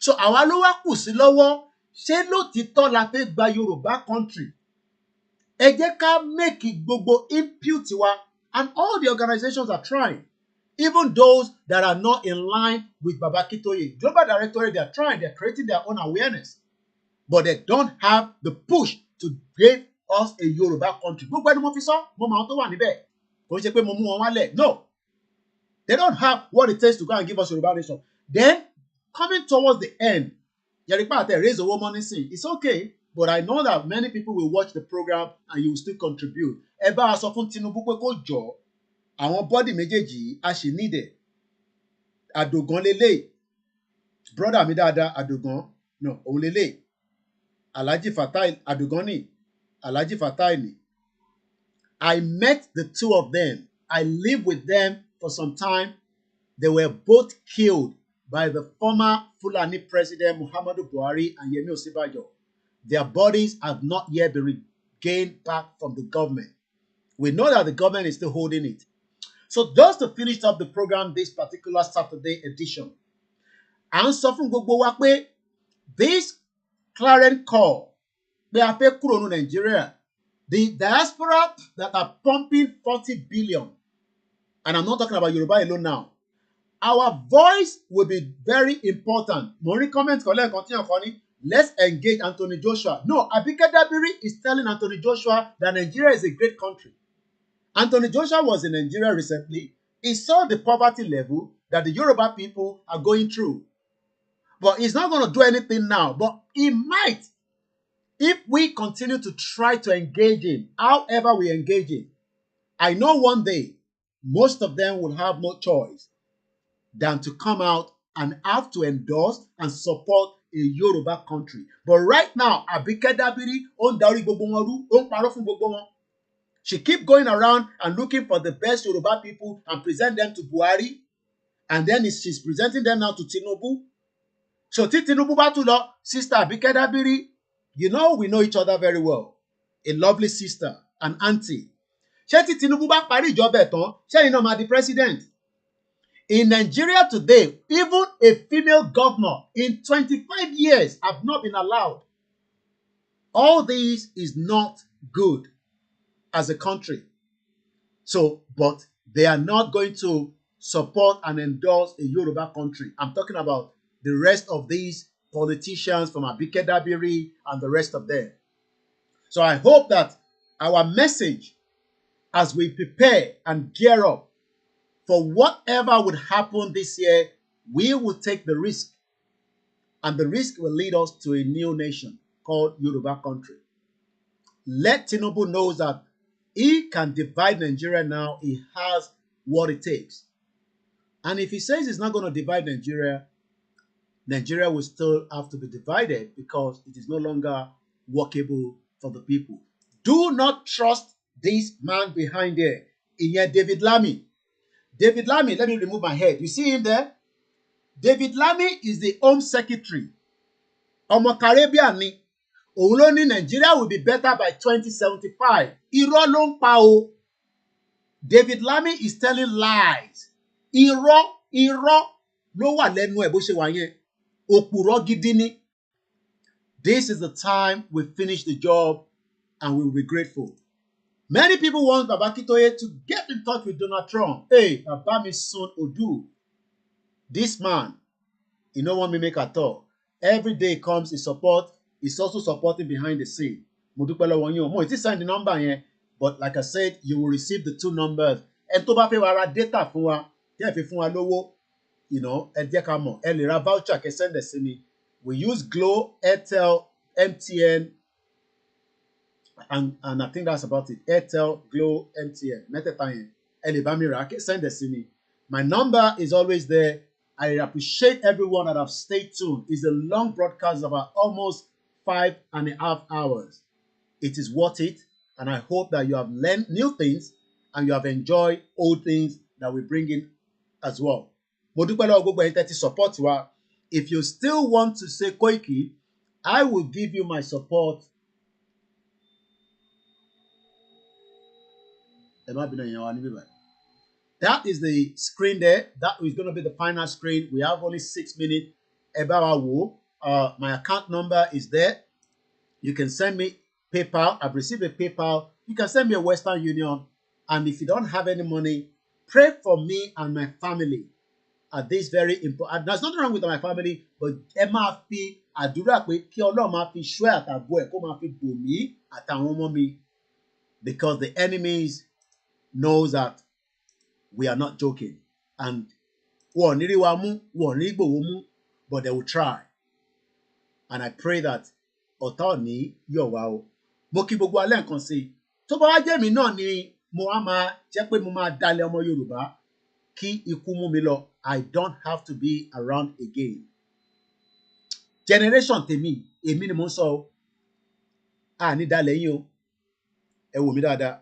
So àwa ló wá kù sí lọ́wọ́, ṣé lótìítọ́ la fẹ́ gba Yorùbá country? Ẹ jẹ́ ká make gbogbo input wa, and all the organizations are trying. Even those that are not in line with Baba Akíntóyè, Global Directorate, they are trying, they are creating their own awareness. But they don't have the push to give us a Yoruba country. Gbogbo ẹni mo fi sọ, mo mọ àwọn tó wà níbẹ̀. Kò ṣe pé mo mú wọn wálẹ̀. No. They don't have what it takes to go and give us Yoruba nation. Then, coming towards the end, Yẹ̀rípá àtẹ raise owó money sin. It's okay, but I know that many people will watch the program and you will still contribute. Ẹ bá a sọ fún Tinubu pé kó jọ. Àwọn bọ́dì méjèèjì a ṣì nídẹ̀. Àdògán lélẹ̀, brother mi dáadáa Àdògán, no, òun lélẹ̀. Alhaji Fatai Àdògán ni, Alhaji Fatai ni. I met the two of them. I lived with them for some time. They were both killed by the former Fulani president Muhammadu Buhari and Yemi Osinbajo. Their bodies have not yet been regained back from the government. We know that the government is still holding it. So just to finish up the program this particular Saturday edition, à ń sọ fún gbogbo wa pé this clarion call pé a fẹ́ kúrò ní Nigeria, the diaspora that are pumping 40 billion, and I'm not talking about Yoruba alone now, our voice will be very important. Mo rí comment kan lẹ́ẹ̀kan tí ọ̀kan ní, let's engage Anthony Joshua. No, Abike Dabiri is telling Anthony Joshua that Nigeria is a great country. Anthony Joshua was in Nigeria recently. He saw the poverty level that the Yoruba people are going through. But he's not going to do anything now. But he might if we continue to try to engage him, however we engage him. I know one day, most of them will have no choice than to come out and have to endorse and support a Yoruba country. But right now, Abike Dabiri, ó ń darí gbogbo wọn rú, ó ń parọ́ fún gbogbo wọn. She keep going around and looking for the best Yoruba people and present them to Buhari. And then she's presenting them now to Tinubu. So Tinubu bá tún lọ, Sister Abike Dabiri, you know we know each other very well. A lovely sister. and auntie. Ṣé tí Tinubu bá parí ìjọba ẹ̀ tán, ṣẹ́yìn náà máa di president? In Nigeria today, even a female governor in 25 years have not been allowed. All this is not good as a country. So, but they are not going to support and endorse a Yoruba country. I'm talking about the rest of these politicians from Abike Dabiri and the rest of them. So I hope that our message as we prepare and gear up for whatever would happen this year, we will take the risk. And the risk will lead us to a new nation called Yoruba country. Let Tinubu know that he can divide Nigeria now. He has what it takes. And if he says he's not going to divide Nigeria, Nigeria will still have to be divided because it is no longer workable for the people. Do not trust this man behind there. Ìyẹn David Lammy. David Lammy, let me remove my head. You see him there? David Lammy is the Home Secretary. Ọmọ Caribbean ni. Òun ló ní Nigeria will be better by 2075. Irọ́ ló ń pa o. David Lammy is telling lies. Irọ́ ló wà lẹ́nu ẹ̀ bó ṣe wà yẹn. Òpùrọ́ gidi ni. This is the time we finish the job and we will be grateful. Many people want Baba Akintoye to get in touch with Donald Trump. Hey, Baba mi son Odu. This man, he no want me make at all. Every day comes his support. He's also supporting behind the scene. Mo dúpẹ́ lọ́wọ́ yín o. Mo ti send the number yẹn, but like I said, you will receive the 2 numbers. Ẹni tó bá fẹ́ wá ra data fún wa, tí ẹ fi fún wa lówó, ẹ jẹ́ ká mọ̀. Ẹ lè ra voucher kẹ́ send ẹ̀ sí mi. We use Glo, Airtel, MTN, and I think that's about it. Airtel, Glo, MTN. Mẹ́tẹ̀ẹ̀ta yẹn. Ẹ lè bá mi rà kẹ́ send ẹ̀ sí mi. My number is always there. I appreciate everyone that have stayed tuned. It's a long broadcast, about almost 5.5 hours. It is worth it, and I hope that you have learned new things and you have enjoyed old things that we bring in as well. Mo dúpẹ́ lọ́wọ́ gbogbo ẹ̀yin tẹ́ ti support wa. If you still want to say Koiki, I will give you my support. Ẹ má bínú èèyàn wa níbí báyìí. That is the screen there. That is going to be the final screen. We have only 6 minutes. My account number is there. You can send me PayPal. I've received a PayPal. You can send me a Western Union. And if you don't have any money, pray for me and my family at this very important. There's nothing wrong with my family, but ẹ máa fi àdúrà pé kí Ọlọ́run máa fi ṣọ́ àtàbọ̀ ẹ̀ kó máa fi bò mí àtàwọn ọmọ mi, because the enemies knows that we are not joking, and wọ́n ní rí wa mú, wọ́n ní Ìgbòho mú, but they will try, and I pray that ọ̀tá ò ní yọ̀ wá o. Mo kí gbogbo alẹ́ nǹkan sí i. Tó bá wá jẹ́ mi náà ni mo á máa jẹ́ pé mo máa dalẹ̀ ọmọ Yorùbá kí ikú mú mi lọ. I don't have to be around again. Generation tèmi, èmi ni mo ń sọ o. A ní dalẹ̀ yín o. Ẹ wò mí dáadáa.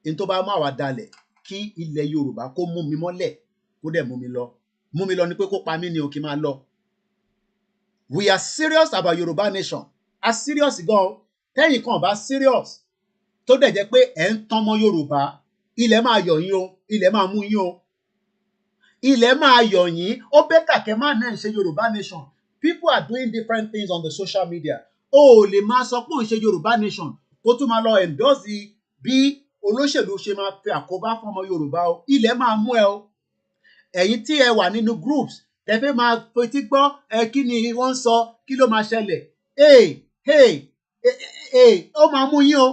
In tó bá máa wá dalẹ̀ kí ilẹ̀ Yorùbá kó mú mi mọ́lẹ̀ kó dẹ̀ mú mi lọ. Mú mi lọ ni pé kó pa mí ni o kí máa lọ. We are serious about Yoruba nation. A serious gan. Tẹ́yìn kan bá serious tó dẹ̀ jẹ́ pé ẹ̀ ń tán mọ́ Yorùbá, ilẹ̀ máa yọ̀ yín o, ilẹ̀ máa mú yín o. Ilẹ̀ máa yọ̀ yín, ó bẹ́tà kẹ́ máa náà ṣe Yoruba nation. People are doing different things on the social media. O ò lè máa sọ pé òun ṣe Yoruba nation kó tún máa lọ endorse bí olóṣèlú ṣe máa fi àkóbá fún ọmọ Yorùbá o. Ilẹ̀ máa mú ẹ o. Ẹ̀yin tí ẹ wà nínú groups tẹ́ fẹ́ máa fetí gbọ́ kí ni wọ́n ń sọ, kí ló máa ṣẹlẹ̀. Ó máa mú yín o.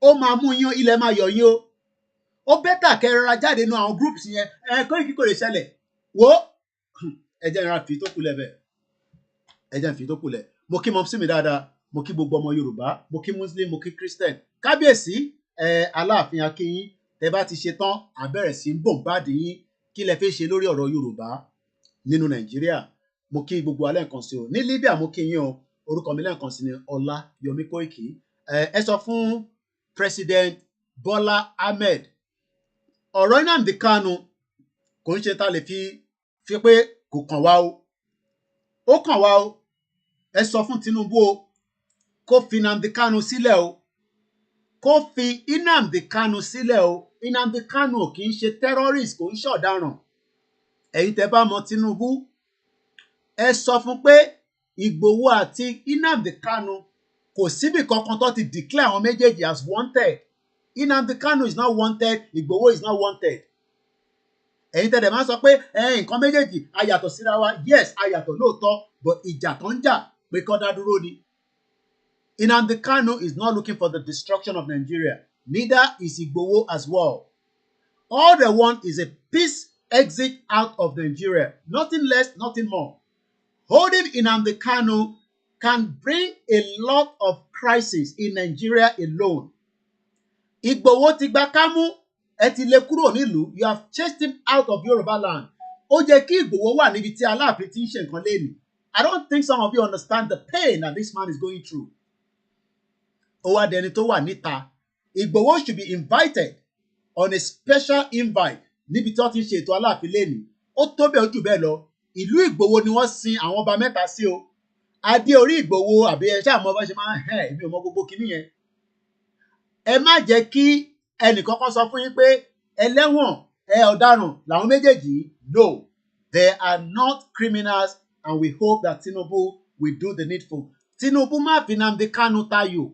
Ó máa mú yín o, ilẹ̀ máa yọ̀ yín o. Ó bẹ́tà kẹ́ rọra jáde nínú àwọn groups yẹn. Koiki kò lè ṣẹlẹ̀. Wo ẹ jẹ́ ìrora fi tó kulẹ̀ bẹ́ẹ̀. Ẹ jẹ́ fi tó kulẹ̀. Mo kí mọ́ sí mi dáadáa. Mo kí gbogbo ọmọ Yorùbá. Mo kí Muslim, mo kí Christian. Kábíyèsí Aláàfin Akínyìn, tẹ́ bá ti ṣe tán á bẹ̀rẹ̀ sí ń bòǹbàdì yín kí lẹ fẹ́ ṣe lórí ọ̀rọ̀ Yorùbá nínú Nàìjíríà. Mo kí gbogbo alẹ́ nǹkan sí o. Ní Libya mo kí yín o. Orúkọ mi lẹ́ẹ̀kan sí ni Ọláyọmí Koiki. Ẹ sọ fún President Bola Ahmed, ọ̀rọ̀ Nnamdi Kanu kò ń ṣe ta lè fi pé kò kàn wá o. Ó kàn wá o. Ẹ sọ fún Tinubu o kó fi Nnamdi Kanu sílẹ̀ o. kó fi Nnamdi Kanu sílẹ̀ o. Nnamdi Kanu ò kì í ṣe terrorist, kò ń ṣọ̀daràn. Ẹ̀yin tẹ́ bá mọ Tinubu, ẹ sọ fún pé Ìgbòho àti Nnamdi Kanu kò síbì kankan tó ti declare àwọn méjèèjì as wanted. Nnamdi Kanu is not wanted, Ìgbòho is not wanted. Ẹ̀yin tẹ́ dẹ̀ máa sọ pé nǹkan méjèèjì a yàtọ̀ síra wa. Yes, a yàtọ̀ lóòótọ́, but ìjà tó ń jà pé kó dá dúró ni. Nnamdi Kanu is not looking for the destruction of Nigeria. Neither is Igboho as well. All they want is a peace exit out of Nigeria. Nothing less, nothing more. Holding Nnamdi Kanu can bring a lot of crisis in Nigeria alone. Igboho ti gba kámú, ẹ ti lé kúrò nílùú. You have chased him out of Yoruba land. Ó jẹ́ kí Igboho wà níbi tí Aláàfin ti ń ṣe nǹkan lẹ́nu. I don't think some of you understand the pain that this man is going through. Ó wá dẹni tó wà níta. Igboho should be invited on a special invite níbi tí wọ́n ti ń ṣe ètò Aláàfin lẹ́nu. Ó tó bẹ́ẹ̀ ojú bẹ́ẹ̀ lọ. Ìlú Igboho ni wọ́n sin àwọn ọba mẹ́ta sí o. Adé orí Igboho àbí ẹ ṣáà mọ bá ṣe máa ń èmi ò mọ gbogbo kinní yẹn. Ẹ má jẹ́ kí ẹnìkankan sọ fún yín pé ẹlẹ́wọ̀n ọ̀daràn làwọn méjèèjì. No, they are not criminals, and we hope that Tinubu will do the needful. Tinubu má fi Nnamdi Kanu tayo.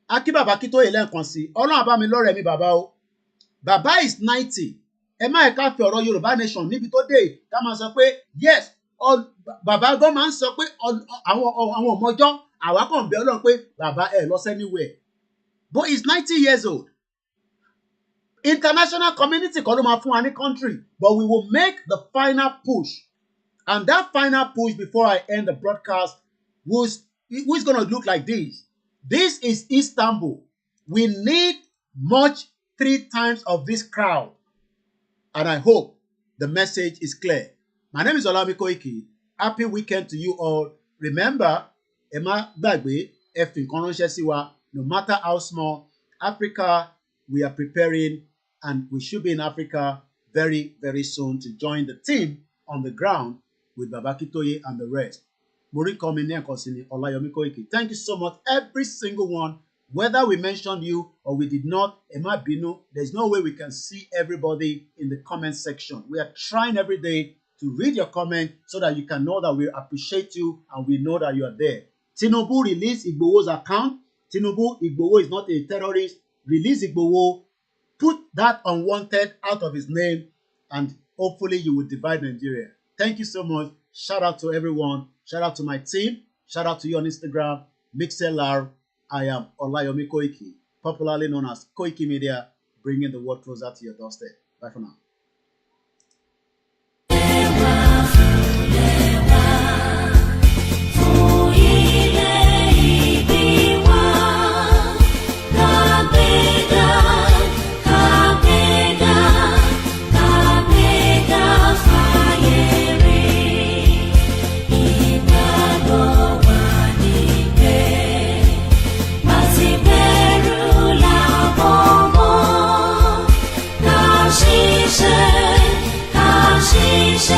Akí bàbá kí tó yẹ lẹ́ẹ̀kan sí. Ọlọ́run bá mi lọ́rẹ̀ mi bàbá o. Bàbá is 90. Ẹ má ẹ̀ka fi ọ̀rọ̀ Yorùbá nation níbi tó dé ká máa sọ pé yes, bàbá gan máa ń sọ pé àwọn ọmọjọ́ àwa kàn bẹ Ọlọ́run pé bàbá lọ anywhere. But he's 90 years old. International community kọ́ ló máa fún wa ní country, but we will make the final push. And that final push before I end the broadcast who's going to look like this. This is Istanbul. We need much 3 times of this crowd. And I hope the message is clear. My name is OLAYOMI KOIKI. Happy weekend to you all. Remember, ẹ má gbàgbé, ẹ fi nǹkan ránṣẹ́ sí wa. No matter how small, Africa, we are preparing, and we should be in Africa very, very soon to join the team on the ground with Baba Akintoye and the rest. OLAYOMI KOIKI. Thank you so much, every single one. Whether we mentioned you or we did not, Emma Binu, there's no way we can see everybody in the comment section. We are trying every day to read your comment so that you can know that we appreciate you and we know that you are there. Tinubu released Igboho's account. Igboho is not a terrorist. Release Igboho. Put that unwanted out of his name, and hopefully you will divide Nigeria. Thank you so much. Shout out to everyone. Shout out to my team. Shout out to you on Instagram. MixLR. I am OLAYOMI KOIKI, popularly known as Koikimedia, bringing the world closer to your doorstep. Bye for now. She